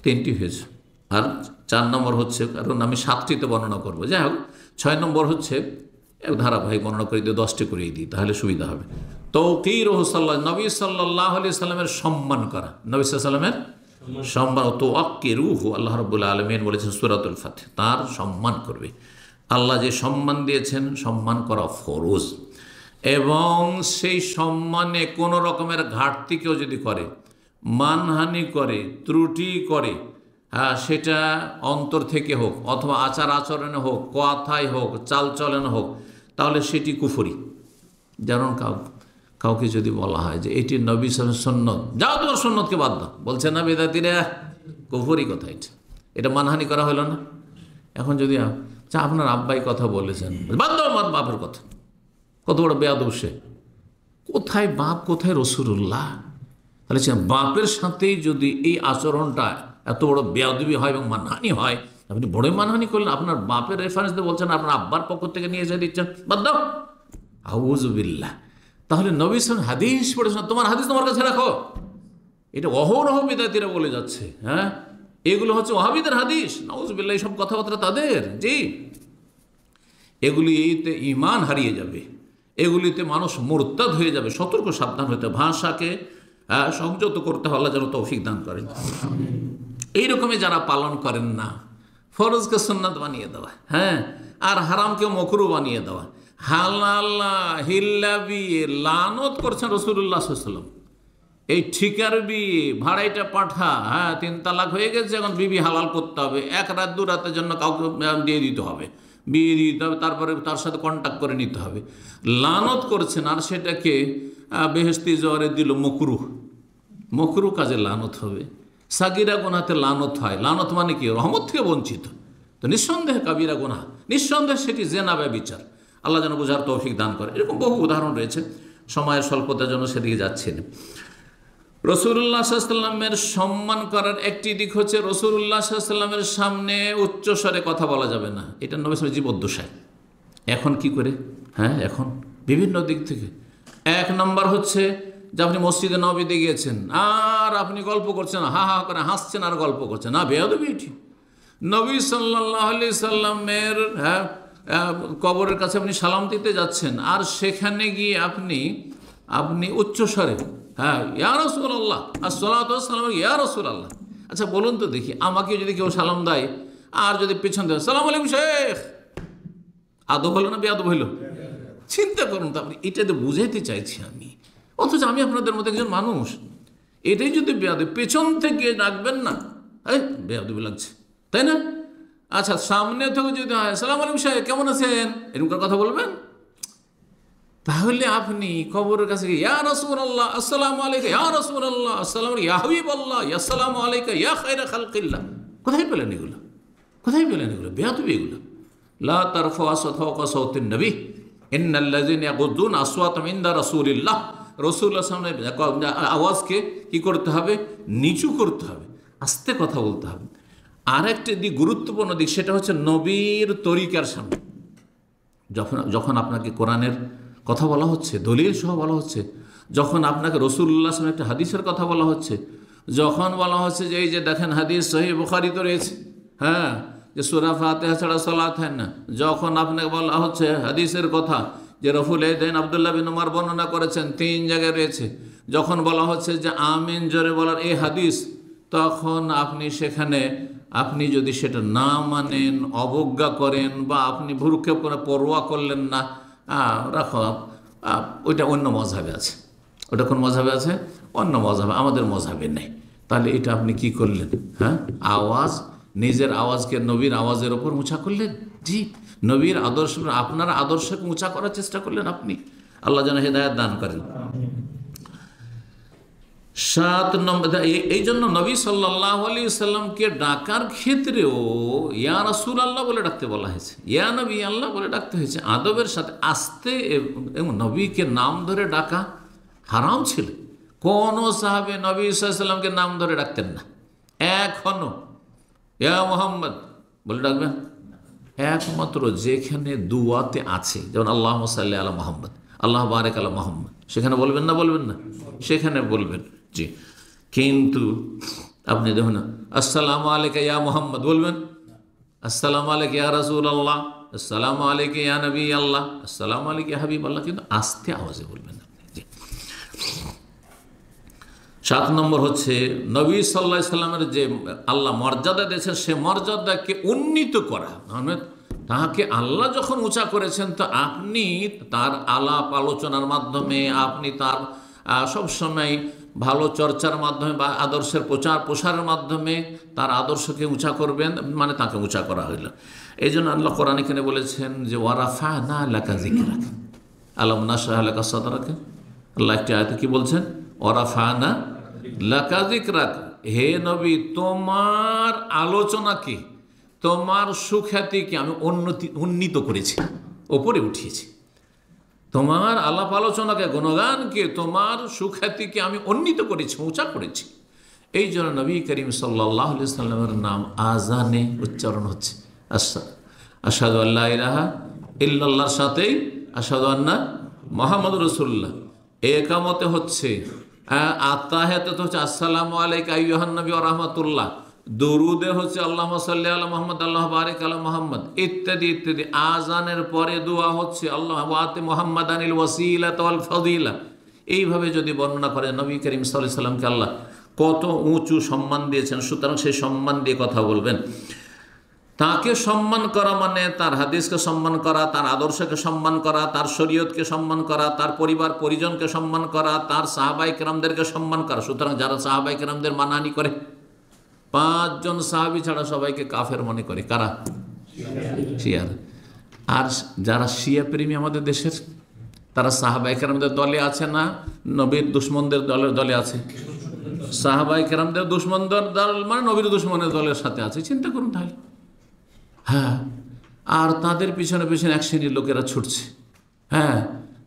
Speaker 4: 3টি হয়েছে। আর 4 নম্বর হচ্ছে, কারণ আমি 7টিতে বর্ণনা করবো, যাই হোক 6 নম্বর হচ্ছে ধারাবাহিক বর্ণনা করে দিয়ে 10টি করিয়ে দিই, তাহলে সুবিধা হবে। তৌকিরুহু নবী সাল্লাল্লাহু আলাইহি সাল্লামের সম্মান করা, নবী সাল্লামের সম্মান। তুআক্কিরুহু, আল্লাহ রাব্বুল আলামিন বলেছেন সূরাতুল ফাতিহ, তার সম্মান করবে। আল্লাহ যে সম্মান দিয়েছেন, সম্মান করা ফরজ, এবং সেই সম্মানে কোনো রকমের ঘাটতি কেউ যদি করে, মানহানি করে, ত্রুটি করে, সেটা অন্তর থেকে হোক অথবা আচার আচরণে হোক, কথায় হোক, চালচলনে হোক, তাহলে সেটি কুফরি। যেমন কাউকে যদি বলা হয় যে এটি নবী সুন্নত, যাও তোমার সুন্নতকে বাদ দাও, বলছে না বেদাতিরা, কুফরি কথা, এটা মানহানি করা হলো না। এখন যদি আপনার আব্বাই কথা বলেছেন, বাদ দাও আমার বাপের কথা, কত বড় বেয়াদব সে, কোথায় বাপ কোথায় রাসূলুল্লাহ। তাহলে সে বাপের সাথেই যদি এই আচরণটা এত বড় বেয়াদবি হয় এবং মানহানি হয়, আপনি বড়ই মানহানি করলেন। আপনার বাপের রেফারেন্স দিয়ে বলছেন, আপনার আব্বার পক্ষ থেকে নিয়ে এসে দিচ্ছেন, বাদ দাও, আউযু বিল্লাহ। তাহলে নবী সাল্লাল্লাহু আলাইহি হাদিস পড়েছেন, তোমার হাদিস তোমার কাছে রাখো, এটা অহরহ বিদাতীরা বলে যাচ্ছে। হ্যাঁ, এগুলো হচ্ছে ওয়াহাবিদের হাদিস, নাউযু বিল্লাহ, এইসব কথাবার্তা তাদের। জি, এগুলিতে ঈমান হারিয়ে যাবে, এগুলিতে মানুষ মুরতাদ হয়ে যাবে। সতর্ক সাবধান হতে, ভাষাকে সংযত করতে হলে যেন তৌফিক দান করেন। এইরকমই যারা পালন করেন না, ফরজকে সুন্নাত বানিয়ে দেওয়া, হ্যাঁ, আর হারামকে মকরু বানিয়ে দেওয়া, হালালা হিল্লা বিয়ে লানত করছেন রাসূলুল্লাহ সাল্লাল্লাহু আলাইহি ওয়াসাল্লাম। এই ঠিকার বিয়ে, ভাড়াইটা পাঠা, হ্যাঁ 3 তালাক হয়ে গেছে, এখন বিবি হালাল করতে হবে, 1 রাত 2 রাতের জন্য কাউকে দিয়ে দিতে হবে, বিয়ে দিতে হবে, তারপরে তার সাথে কন্ট্যাক্ট করে নিতে হবে, লানত করছেন। আর সেটাকে বেহেশতি জোয়ারে দিল মকরুহ, মকরুহ কাজে লানত হবে। সাগিরা গুনাহতে লানত হয়, লানত মানে কি, রহমত থেকে বঞ্চিত। তো নিঃসন্দেহে কাবিরা গুনাহ, নিঃসন্দেহে সেটি জেনা ব্যভিচার। আল্লাহ যেন বোঝার তৌফিক দান করে। এরকম বহু উদাহরণ রয়েছে, সময়ের স্বল্পতার জন্য সেদিকে যাচ্ছি না। রাসূলুল্লাহ সাল্লাল্লাহু আলাইহি ওয়াসাল্লামের সম্মান করার একটি দিক হচ্ছে, রাসূলুল্লাহ সাল্লাল্লাহু আলাইহি ওয়াসাল্লামের সামনে উচ্চস্বরে কথা বলা যাবে না। এটা নবী সাল্লাল্লাহু আলাইহি ওয়াসাল্লামের জীবদ্দশায়। এখন কি করে, হ্যাঁ, এখন বিভিন্ন দিক থেকে। 1 নম্বর হচ্ছে যে আপনি মসজিদে নববীতে গিয়েছেন আর আপনি গল্প করছেন, হা হা করে হাসছেন আর গল্প করছেন, না বেয়াদবি এটি। নবী সাল্লাল্লাহু আলাইহি সাল্লামের কবরের কাছে আপনি সালাম দিতে যাচ্ছেন, আর সেখানে গিয়ে আপনি উচ্চস্বরে, হ্যাঁ, ইয়া রাসূলুল্লাহ, আসসালাতু ওয়াসসালামু ইয়া রাসূলুল্লাহ। আচ্ছা বলুন তো দেখি, আমাকে যদি কেউ সালাম দেয় আর যদি পেছন দেয় সালাম আলাইকুম শেখ, আদব হলো না বেয়াদব হইল? চিন্তা করুন তো আপনি, এটা তো বুঝাইতে চাইছি আমি, অথচ আমি আপনাদের মতো একজন মানুষ। এটাই যদি বেয়াদবি, পেছন থেকে ডাকবেন না, এই বেয়াদবি লাগছে, তাই না? আচ্ছা সামনে থেকে যদি হয় সালাম আলাইকুম শেখ, কেমন আছেন, এরকম কথা বলবেন? তাহলে আপনি কবরের কাছে ইয়া রাসূলুল্লাহ আসসালামু আলাইকা, ইয়া রাসূলুল্লাহ আসসালামু আলাইকা, ইয়া হাবিবাল্লাহ আসসালামু আলাইকা, ইয়া খায়রা খালকিল্লাহ, কোথায় পেলেন এগুলো? কোথায় পেলেন এগুলো? বেয়াদবি এগুলো। লা তারফাউ আসওয়াতাকুম ফাওকা সাওতিন নবী ইন্নাল্লাযিনা ইয়াগুদ্দুনা আসওয়াতাহুম ইনদা রাসূলিল্লাহ। রাসূলুল্লাহ সামনে আওয়াজকে কি করতে হবে? নিচু করতে হবে, আস্তে কথা বলতে হবে। আর একটা দিক, গুরুত্বপূর্ণ দিক, সেটা হচ্ছে নবীর তরিকার সামনে যখন আপনাকে কোরআনের কথা বলা হচ্ছে, দলিল সহ বলা হচ্ছে, যখন আপনাকে রাসূলুল্লাহ সাল্লাল্লাহু আলাইহি ওয়াসাল্লাম একটা হাদিসের কথা বলা হচ্ছে, যখন বলা হচ্ছে যে এই যে দেখেন হাদিস সহিহ বুখারীতে রয়েছে, হ্যাঁ, যে সূরা ফাতিহা ছাড়া সালাত হয় না, যখন আপনাকে বলা হচ্ছে হাদিসের কথা যে রফুল ইয়াদাইন আব্দুল্লাহ বিন উমর বর্ণনা করেছেন, 3 জায়গায় রয়েছে, যখন বলা হচ্ছে যে আমিন জোরে বলার এই হাদিস, তখন আপনি সেখানে আপনি যদি সেটা না মানেন, অবজ্ঞা করেন, বা আপনি ভ্রুক্ষেপ করে পরোয়া করলেন না, রাখো, ওইটা অন্য মযহাবে আছে। ওটা কোন মযহাবে আছে? অন্য মযহাবে, আমাদের মযহাবে নেই। তাহলে এটা আপনি কি করলেন? হ্যাঁ, আওয়াজ, নিজের আওয়াজকে নবীর আওয়াজের ওপর উঁচা করলেন। জি, নবীর আদর্শ, আপনার আদর্শকে উঁচা করার চেষ্টা করলেন আপনি। আল্লাহ যেন হেদায়েত দান করেন। 7 নম্বর, এই জন্য নবী সাল্লাল্লাহু আলাইহি ওয়াসাল্লামকে ডাকার ক্ষেত্রেও ইয়া রাসূলুল্লাহ বলে ডাকতে বলা হয়েছে, ইয়া নবী আল্লাহ বলে ডাকতে হয়েছে, আদবের সাথে, আস্তে। এবং নবীকে নাম ধরে ডাকা হারাম ছিল। কোন সাহাবে নবী সাল্লাল্লাহু আলাইহি ওয়াসাল্লামকে নাম ধরে ডাকতেন না। এখনো ইয়া মুহাম্মদ বলে ডাকবেন? একমাত্র যেখানে দুয়াতে আছে, যেমন আল্লাহুম্মা সাল্লি আলা মুহাম্মদ, আল্লাহ বারেক আলা মুহাম্মদ, সেখানে বলবেন না? বলবেন না? সেখানে বলবেন। জি, কিন্তু আপনি দেখুন না, আসসালামু আলাইকা ইয়া মুহাম্মদ বলবেন? আসসালামু আলাইকুম ইয়া রাসূলুল্লাহ, আসসালামু আলাইকুম ইয়া নবী আল্লাহ, আসসালামু আলাইকুম ইয়া হাবিব আল্লাহ, কিন্তু আস্তে আওয়াজে বলবেন আপনি। জি। 7 নম্বর হচ্ছে নবী সাল্লাল্লাহু আলাইহি সাল্লামের যে আল্লাহ মর্যাদা দিয়েছেন সে মর্যাদাকে উন্নীত করা, মানে তাহাকে আল্লাহ যখন উঁচা করেছেন তো আপনি তার আলাপ আলোচনার মাধ্যমে, আপনি তার সবসময় ভালো চর্চার মাধ্যমে বা আদর্শের প্রচার প্রসারের মাধ্যমে তার আদর্শকে উঁচা করবেন, মানে তাকে উঁচা করা হইল। এই জন্য আল্লাহ কোরআন এখানে বলেছেন যে ওয়ারাফা'না লাকা যিকরাক, আলাম নাশরাহ লাকা সাদরাক। আল্লাহ একটি আয়াতে কি বলছেন? ওয়ারাফা'না লাকা যিকরাক, হে নবী তোমার আলোচনাকে, তোমার সুখ্যাতিকে আমি উন্নীত করেছি, ওপরে উঠিয়েছি। তোমার আলাপ আলোচনাকে, গুণগানকে, তোমার সুখ্যাতিকে আমি উন্নীত করেছি, উঁচা করেছি। এই জন্য নবী করিম সাল্লাল্লাহু আলাইহি সাল্লামের নাম আজানে উচ্চারণ হচ্ছে। আশহাদু আল্লা ইলাহা ইল্লাল্লাহর সাথেই আশহাদু আন্না মুহাম্মাদুর রাসূলুল্লাহ। একামতে হচ্ছে, আত্তাহিয়াতে হচ্ছে আসসালামু আলাইকা আইয়ুহান নবী ওয়া রাহমাতুল্লাহ। দরুদে হচ্ছে আল্লাহুম্মা সাল্লি আলা মুহাম্মদ, আল্লাহ বারিক আলা মুহাম্মদ, ইত্যাদি ইত্যাদি। আজানের পরে দোয়া হচ্ছে আল্লাহ ওয়াতি মুহাম্মাদানিল ওয়াসিলাতা ওয়াল ফাদিলা। এইভাবে যদি বর্ণনা করে নবী করিম সাল্লাল্লাহু আলাইহি সাল্লামকে আল্লাহ কত উঁচু সম্মান দিয়েছেন, সুতরাং সেই সম্মান দিয়ে কথা বলবেন। তাকে সম্মান করা মানে তার হাদিসকে সম্মান করা, তার আদর্শকে সম্মান করা, তার শরীয়তকে সম্মান করা, তার পরিবার পরিজনকে সম্মান করা, তার সাহাবায়ে কেরামদেরকে সম্মান করা। সুতরাং যারা সাহাবায়ে কেরামদের মানহানি করে, 5 জন সাহাবী ছাড়া সবাইকে কাফের মনে করে, কারা? শিয়ার। আর যারা শিয়া প্রেমী আমাদের দেশের, তারা সাহাবায়ে কেরামদের দলে আছে না নবীর দুশমনদের দলে আছে? সাহাবায়ে কেরামদের দুশমনদের দল মানে নবীর দুশমনের দলের সাথে আছে। চিন্তা করুন তাহলে। হ্যাঁ, আর তাদের পিছনে পিছনে এক শ্রেণীর লোকেরা ছুটছে। হ্যাঁ,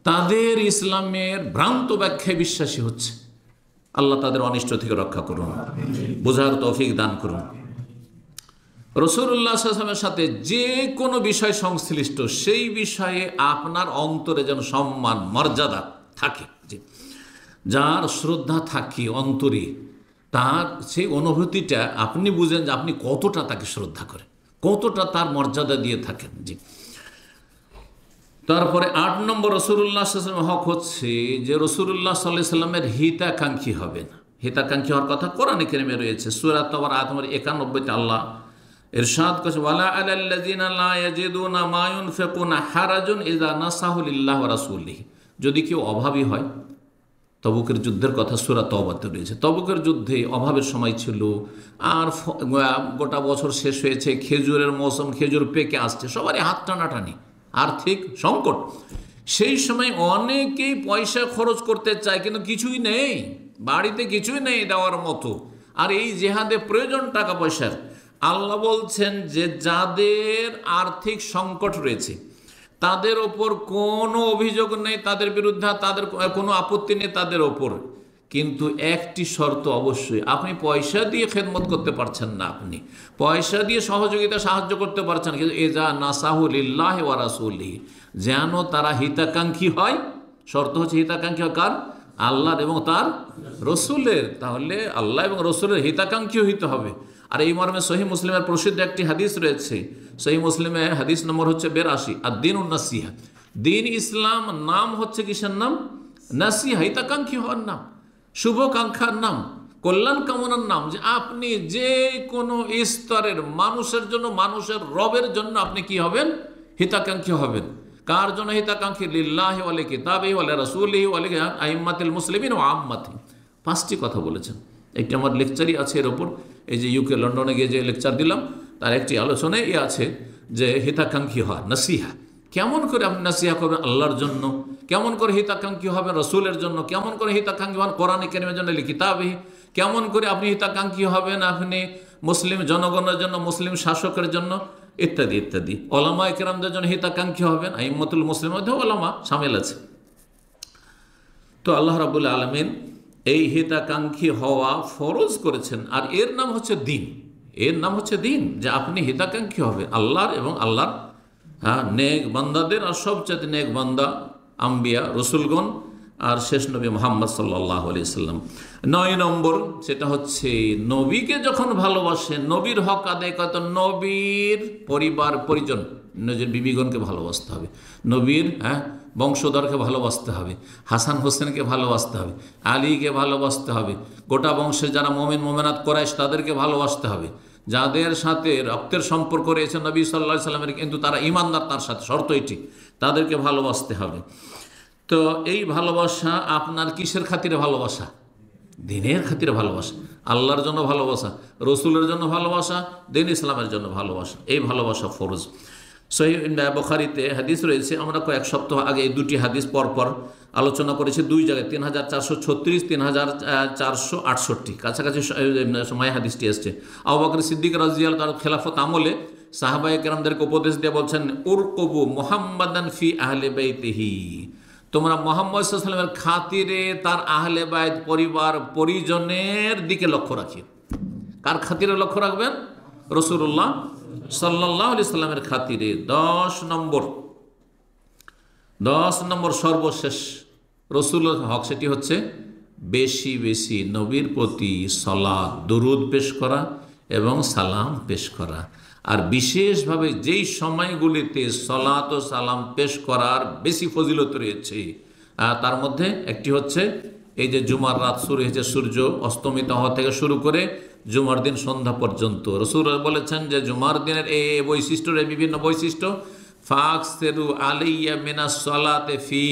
Speaker 4: তাদের ইসলামের ভ্রান্ত ব্যাখ্যায় বিশ্বাসী হচ্ছে। আল্লাহ তাদের অনিষ্ট থেকে রক্ষা করুন, বোঝার তৌফিক দান করুন। রাসূলুল্লাহ সাল্লাল্লাহু আলাইহি ওয়াসাল্লামের সাথে যে কোনো বিষয় সংশ্লিষ্ট, সেই বিষয়ে আপনার অন্তরে যেন সম্মান মর্যাদা থাকে। যার শ্রদ্ধা থাকে অন্তরে, তার সেই অনুভূতিটা আপনি বুঝেন যে আপনি কতটা তাকে শ্রদ্ধা করেন, কতটা তার মর্যাদা দিয়ে থাকেন। জি। তারপরে 8 নম্বর রাসূলুল্লাহ সাল্লাল্লাহু আলাইহি ওয়াসাল্লামের হক হচ্ছে যে রাসূলুল্লাহ সাল্লাল্লাহু আলাইহি ওয়াসাল্লামের হিতাকাঙ্ক্ষী হবেন। হিতাকাঙ্ক্ষী হওয়ার কথা কোরআনে কারিমে রয়েছে। সূরা তাওবার আয়াত নম্বর 91 আল্লাহ ইরশাদ করেছে, ওয়ালা আলাল্লাযিনা লা ইয়াজিদুনা মা ইউনফিকুনা হারাজুন ইযা নাসাহু লিল্লাহি ওয়া রাসূলিহি। যদি কেউ অভাবী হয়, তবুকের যুদ্ধের কথা সূরা তাওবাতে রয়েছে। তবুকের যুদ্ধে অভাবের সময় ছিল, আর গোটা বছর শেষ হয়েছে, খেজুরের মৌসুম, খেজুর পেকে আসছে, সবারই হাত টানাটানি, আর্থিক সংকট। সেই সময় অনেকেই পয়সা খরচ করতে চায়, কিন্তু কিছুই নেই, বাড়িতে কিছুই নেই দেওয়ার মতো। আর এই জেহাদে প্রয়োজন টাকা পয়সার। আল্লাহ বলছেন যে যাদের আর্থিক সংকট রয়েছে, তাদের ওপর কোনো অভিযোগ নেই, তাদের বিরুদ্ধে তাদের কোনো আপত্তি নেই তাদের ওপর, কিন্তু একটি শর্ত অবশ্যই, আপনি পয়সা দিয়ে খেদমত করতে পারছেন না, আপনি পয়সা দিয়ে সহযোগিতা সাহায্য করতে পারছেন, কিন্তু এজা নাসাহু লিল্লাহি ওয়া রাসূলিহি, যেন তারা হিতাকাঙ্ক্ষী হয়। শর্ত হচ্ছে হিতাকাঙ্ক্ষী হয় কার? আল্লাহর এবং তার রসুলের। তাহলে আল্লাহ এবং রসুলের হিতাকাঙ্ক্ষী হইতে হবে। আর এই মর্মে সহিহ মুসলিমের প্রসিদ্ধ একটি হাদিস রয়েছে। সহিহ মুসলিমে হাদিস নম্বর হচ্ছে 82, আর দিনুন নাসিহা। দিন ইসলাম নাম হচ্ছে কিসের নাম? নাসিহা, হিতাকাঙ্ক্ষী হওয়ার নাম, শুভকাঙ্ক্ষার নাম, কল্যাণ কামনার নাম। যে আপনি যে কোনো স্তরের মানুষের জন্য, মানুষের রবের জন্য আপনি কি হবেন? হিতাকাঙ্ক্ষী হবেন। কার জন্য হিতাকাঙ্ক্ষী? লিল্লাহি ওয়া লিকিতাবিহি ওয়া লিরাসূলিহি ওয়া লিআইম্মাতিল মুসলিমিন ওয়া আম্মাতিহিম। 5টি কথা বলেছেন। একটি আমার লেকচারই আছে এর ওপর, এই যে ইউকে লন্ডনে গিয়ে যে লেকচার দিলাম তার একটি আলোচনায় এ আছে যে হিতাকাঙ্ক্ষী হয় নাসিহা। কেমন করে আপনি নাসিহা করবেন আল্লাহর জন্য, কেমন করে হিতাকাঙ্ক্ষী হবেন রসুলের জন্য, কেমন করে হিতাকাঙ্ক্ষী হবেন কোরআনে কারিমের জন্য, কিতাবিহি, কেমন করে আপনি হিতাকাঙ্ক্ষী হবেন আপনি মুসলিম জনগণের জন্য, মুসলিম শাসকের জন্য, ইত্যাদি ইত্যাদি। ওলামায়ে কেরামদের জন্য হিতাকাঙ্ক্ষী হবেন, আইম্মাতুল মুসলিমের মধ্যে ওলামা শামিল আছে। তো আল্লাহ রাব্বুল আলামিন এই হিতাকাঙ্ক্ষী হওয়া ফরজ করেছেন, আর এর নাম হচ্ছে দিন। এর নাম হচ্ছে দিন, যে আপনি হিতাকাঙ্ক্ষী হবেন আল্লাহর এবং আল্লাহর নেক বান্দাদের। আর সবচেয়ে নেক বান্দা আম্বিয়া রসুলগণ, আর শেষ নবী মুহাম্মদ সাল্লাল্লাহু আলাইহি সাল্লাম। 9 নম্বর, সেটা হচ্ছে নবীকে যখন ভালোবাসে, নবীর হক আদায় করে, তো নবীর পরিবার পরিজন, নবীর বিবিগণকে ভালোবাসতে হবে, নবীর বংশধরকে ভালোবাসতে হবে, হাসান হোসেনকে ভালোবাসতে হবে, আলীকে ভালোবাসতে হবে, গোটা বংশের যারা মুমিন মুমিনাত কুরাইশ তাদেরকে ভালোবাসতে হবে, যাদের সাথে রক্তের সম্পর্ক রয়েছে নবী সাল্লাল্লাহু আলাইহি সাল্লামের, কিন্তু তারা ঈমানদার, তার সাথে শর্ত এটি, তাদেরকে ভালোবাসতে হবে। তো এই ভালোবাসা আপনার কিসের খাতিরে ভালোবাসা? দিনের খাতিরে ভালোবাসা, আল্লাহর জন্য ভালোবাসা, রসুলের জন্য ভালোবাসা, দিন ইসলামের জন্য ভালোবাসা। এই ভালোবাসা ফরজ। সহিহ বুখারীতে হাদিস রয়েছে, আমরা কয়েক সপ্তাহ আগে এই দুটি হাদিস পরপর আলোচনা করেছি, দুই জায়গায় 3436, 3468, কাছাকাছি সময় হাদিসটি এসছে। আবু বকর সিদ্দিক রাদিয়াল্লাহু তাআলা খেলাফত আমলে সাহাবায়ে কেরামদেরকে উপদেশ দিয়ে বলছেন, উরকুবু মুহাম্মাদান ফি আহলি বাইতিহি, তোমরা মুহাম্মদ সাল্লাল্লাহু আলাইহি ওয়াসাল্লামের খাতিরে তার আহলে বাইত পরিবার পরিজনের দিকে লক্ষ্য রাখিও। কার খাতিরে লক্ষ্য রাখবেন? রাসূলুল্লাহ সাল্লাল্লাহু আলাইহি সাল্লামের খাতিরে। 10 নম্বর সর্বশেষ রসুলের হক, সেটি হচ্ছে বেশি বেশি নবীর প্রতি সালাত, দুরুদ পেশ করা এবং সালাম পেশ করা। আর বিশেষভাবে যেই সময়গুলিতে সালাত ও সালাম পেশ করার বেশি ফজিলত রয়েছে, তার মধ্যে একটি হচ্ছে এই যে জুমার রাত শুরু হয়েছে, সূর্য অস্তমিত হওয়া থেকে শুরু করে জুমার দিন সন্ধ্যা পর্যন্ত। রাসূল বলেছেন যে জুমার দিনের এই বৈশিষ্ট্য, বিভিন্ন বৈশিষ্ট্য, ফাকসিরু আলাইয়া মিনাস সালাতে ফি,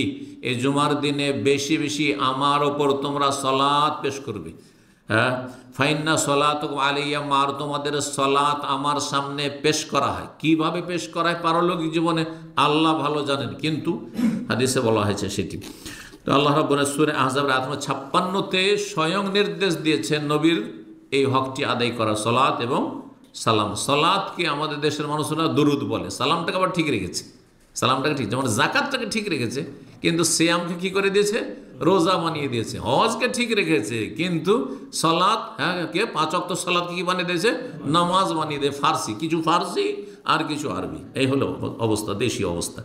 Speaker 4: এই জুমার দিনে বেশি বেশি আমার ওপর তোমরা সালাত পেশ করবে। ফাইন্না সালাতুকুম আলাইয়া মার, তোমাদের সালাত আমার সামনে পেশ করা হয়। কিভাবে পেশ করা হয় পারলৌকিক জীবনে আল্লাহ ভালো জানেন, কিন্তু হাদিসে বলা হয়েছে সেটি। তো আল্লাহ রাব্বুল সূরা আহজাবের আয়াত 56তে স্বয়ং নির্দেশ দিয়েছেন নবীর এই হকটি আদায় করা, সালাত এবং সালাম। সালাতকে আমাদের দেশের মানুষরা দুরুদ বলে, সালামটাকে আবার ঠিক রেখেছে, সালামটাকে ঠিক, যেমন জাকাতটাকে ঠিক রেখেছে, কিন্তু সিয়ামকে কি করে দিয়েছে? রোজা বানিয়ে দিয়েছে। হজকে ঠিক রেখেছে, কিন্তু সালাত, কে 5 ওয়াক্ত সালাতকে কি বানিয়ে দিয়েছে? নামাজ বানিয়ে দেয়। ফার্সি, কিছু ফার্সি আর কিছু আরবি, এই হলো অবস্থা, দেশীয় অবস্থা।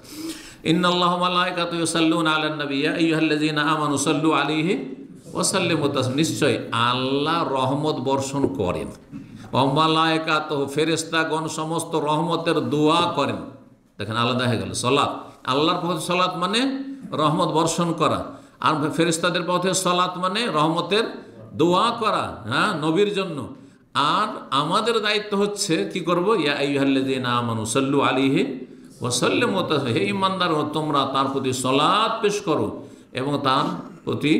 Speaker 4: ইন্নাল্লাহা ওয়া মালাইকাতুহু ইউসাল্লুনা আলান নবী ইয়া আইয়ুহাল্লাযীনা আমানু সাল্লু আলাইহি ওয়া সাল্লিমু তাসলিমা, নিশ্চয় আল্লাহ রহমত বর্ষণ করেন, ওয়া মালাইকাতুহু, ফেরেশতাগণ সমস্ত রহমতের দোয়া করেন। দেখেন আলাদা হয়ে গেল। সালাত, আল্লাহর পথে সালাত মানে রহমত বর্ষণ করা, আর ফেরেশতাদের পথে সালাত মানে রহমতের দোয়া করা, নবীর জন্য। আর আমাদের দায়িত্ব হচ্ছে কি করব? ইয়া আইয়ুহাল্লাযীনা আমানু সাল্লু আলাইহি ওয়া সাল্লিমু তাসলিমা, হে ঈমানদার, তোমরা তার প্রতি সালাত পেশ করো এবং তার প্রতি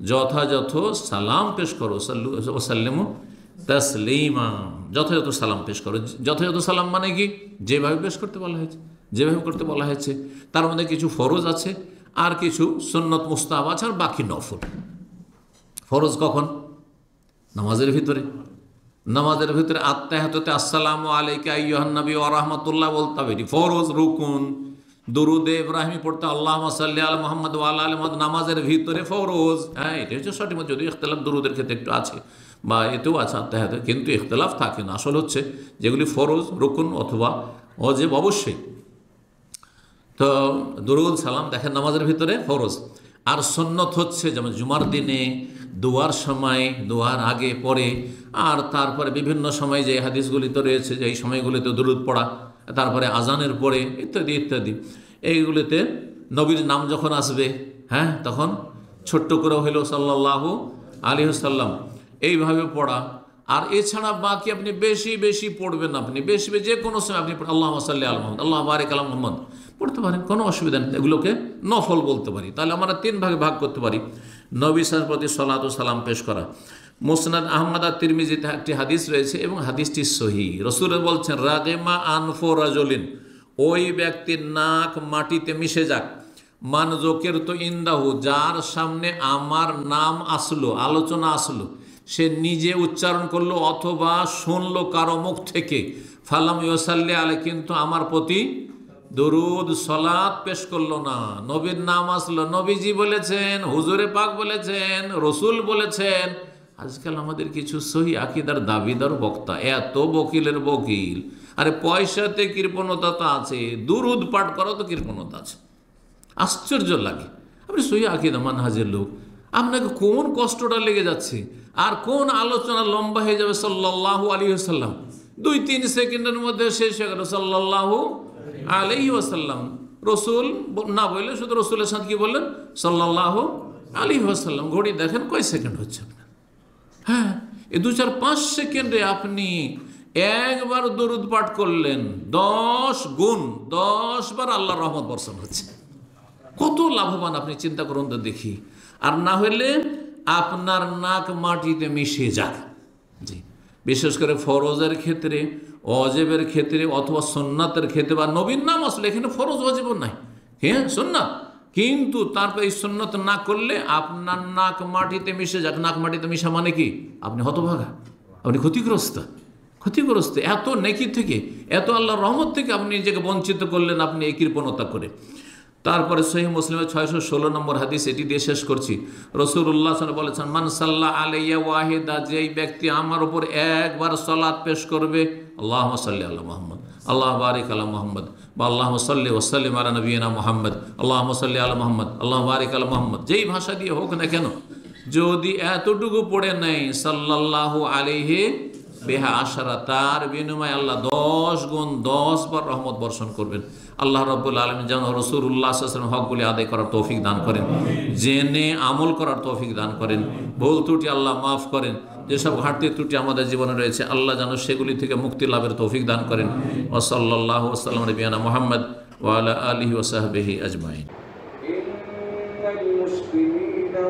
Speaker 4: যথাযথ সালাম পেশ করো। সাল্লু ওয়া সাল্লিমু তাসলিমা, যথাযথ সালাম পেশ করো। যথাযথ সালাম মানে কি? যেভাবে পেশ করতে বলা হয়েছে, যেভাবে করতে বলা হয়েছে। তার মধ্যে কিছু ফরজ আছে, আর কিছু সুন্নত মুস্তাহাব আছে, আর বাকি নফল। ফরজ কখন? নামাজের ভিতরে। নামাজের ভিতরে আত্তাহিয়াতুতে আসসালামু আলাইকা আইয়ুহান নবী ওয়া রাহমাতুল্লাহ বলতে হবে, এটি ফরজ। রুকুন, দুরুদে ইব্রাহিমি পড়তে আল্লাহুম্মা সাল্লি আলা মুহাম্মদ ওয়া আলা আলি মুহাম্মদ নামাজের ভিতরে ফরজ। এটা হচ্ছে সঠিক। যদিও ইখতিলাফ দুরুদের ক্ষেত্রে একটু আছে, বা এতেও আছে আত্তাহিয়াতে, কিন্তু ইখতিলাফ থাকে না। আসল হচ্ছে যেগুলি ফরজ, রুকুন অথবা ওয়াজিব অবশ্যই। তো দুরুদ সালাম দেখেন নামাজের ভিতরে ফরজ। আর সুন্নত হচ্ছে যেমন জুমার দিনে দোয়ার সময়, দোয়ার আগে পরে, আর তারপরে বিভিন্ন সময় যে হাদিসগুলিতে রয়েছে যে এই সময়গুলিতে দুরুদ পড়া, তারপরে আজানের পরে, ইত্যাদি ইত্যাদি। এইগুলিতে নবীর নাম যখন আসবে, তখন ছোট্ট করে হইল সাল্লাল্লাহু আলাইহি ওয়াসাল্লাম, এইভাবে পড়া। আর এছাড়া বাকি আপনি বেশি বেশি পড়বেন, আপনি বেশি যে কোনো সময় আপনি আল্লাহুম্মা সাল্লি আলা মুহাম্মদ, আল্লাহুম্মা বারিক আলা মুহাম্মদ পড়তে পারেন, কোনো অসুবিধা নেই। এগুলোকে নফল বলতে পারি। তাহলে আমরা 3 ভাগে ভাগ করতে পারি। নবী সাল্লাল্লাহু প্রতি সালাত ও সালাম পেশ করা। মুসনাদ আহমদ আর তিরমিজিতে একটি হাদিস রয়েছে এবং হাদিসটি সহিহ। রাসূল বলছেন, রাগেমা আনফু রাজুলিন, ওই ব্যক্তির নাক মাটিতে মিশে যাক, মান জোকের তো ইন্দাহু, যার সামনে আমার নাম আসলো, আলোচনা আসলো, সে নিজে উচ্চারণ করলো অথবা শুনলো কারো মুখ থেকে, ফালাম ইউসাল্লি আলাইহি, কিন্তু আমার প্রতি দরুদ সালাত পেশ করলো না। নবীর নাম আসলো, নবীজি বলেছেন, হুজুরে পাক বলেছেন, রসুল বলেছেন। আজকাল আমাদের কিছু সহি আকীদার দাবিদার বক্তা, এত বকিলের বকিল, আরে পয়সাতে কৃপণতা তো আছে, দুরুদ পাঠ করা তো কৃপণতা আছে। আশ্চর্য লাগে। আপনি সহিহ আকীদা মানহাজের লোক, আপনাকে কোন কষ্টটা লেগে যাচ্ছে আর কোন আলোচনা লম্বা হয়ে যাবে সাল্লাল্লাহু আলাইহি ওয়াসাল্লাম, 2-3 সেকেন্ডের মধ্যে শেষ হয়ে গেল সাল্লাল্লাহু আলাইহি ওয়াসাল্লাম। রসুল না বললে শুধু রসুলের সাথে কি বললেন সাল্লাল্লাহু আলাইহি ওয়াসাল্লাম। ঘড়ি দেখেন কয় সেকেন্ড হচ্ছে আপনার। হ্যাঁ, এই 2-4-5 সেকেন্ডে আপনি একবার দরুদ পাঠ করলেন, 10 গুণ 10 বার আল্লাহর রহমত বর্ষণ হচ্ছে। কত লাভবান আপনি চিন্তা করুন তো দেখি। আর না হলে আপনার নাক মাটিতে মিশে যাক। জি, বিশেষ করে ফরজের ক্ষেত্রে, অজেবের ক্ষেত্রে অথবা সুন্নাতের ক্ষেত্রে বা নবীর নাম আসলে এখানে ফরজ অজেব নাই, হ্যাঁ সুন্নাত, কিন্তু তারপর এই সুন্নাত না করলে আপনার নাক মাটিতে মিশে যাক। নাক মাটিতে মিশা মানে কি? আপনি হতভাগা, আপনি ক্ষতিগ্রস্ত। এত নেকি থেকে, এত আল্লাহর রহমত থেকে আপনি নিজেকে বঞ্চিত করলেন আপনি এই কৃপণতা করে। তারপরে সহিহ মুসলিমের 616 নম্বর হাদিস, এটি দিয়ে শেষ করছি। রাসূলুল্লাহ সাল্লাল্লাহু আলাইহি ওয়াসাল্লাম বলেছেন, মান সাল্লা আলাইয়া ওয়াহিদা, যেই ব্যক্তি আমার উপর একবার সালাত পেশ করবে, আল্লাহুম্মা সাল্লি আলা মুহাম্মদ, আল্লাহ বারিক আলা মুহাম্মদ, বা আল্লাহুম্মা সাল্লি ওয়া সাল্লিম আলা নবিয়িনা মুহাম্মদ, আল্লাহুম্মা সাল্লি আলা মুহাম্মদ, আল্লাহ বারিক আলা মুহাম্মদ, যেই ভাষা দিয়ে হোক না কেন, যদি এতটুকু পড়ে নেই সাল্লাল্লাহু আলাইহি বিহা আশারা, তার বিনিময়ে আল্লাহ 10 গুণ 10 বার রহমত বর্ষণ করবেন। আল্লাহ রাব্বুল আলামিন যেন রাসূলুল্লাহ সাল্লাল্লাহু আলাইহি ওয়াসাল্লাম হকগুলি আদায় করার তৌফিক দান করেন, জেনে আমল করার তৌফিক দান করেন। ভুল ত্রুটি আল্লাহ মাফ করেন। যেসব ঘাটতি ত্রুটি আমাদের জীবনে রয়েছে আল্লাহ যেন সেগুলি থেকে মুক্তি লাভের তৌফিক দান করেন। ওয়া সাল্লাল্লাহু ওয়া সাল্লাম আলা নবিয়িনা মুহাম্মদ ওয়া আলা আলিহি ওয়া সাহবিহি আজমাইন।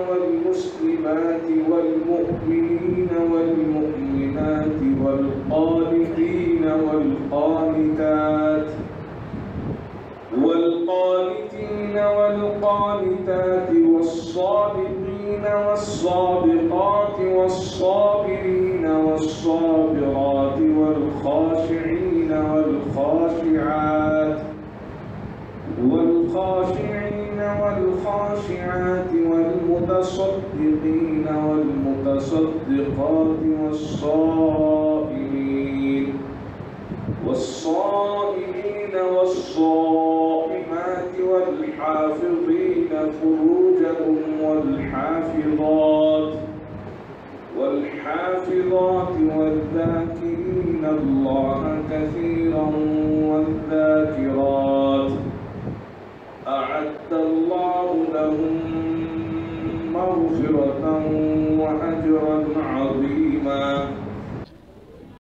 Speaker 2: والمسلمات والمؤمنين والمؤمنات والقانتين والقانتات والصادقين والصادقات والصابرين والصابرات والخاشعين والخاشعات والمتصدقين والمتصدقات والصائمين والصائمات والحافظين فروجهم والحافظات والذاكرين الله كثيرا والذاكرات أعد الله لهم مغفرة وأجرا عظيما.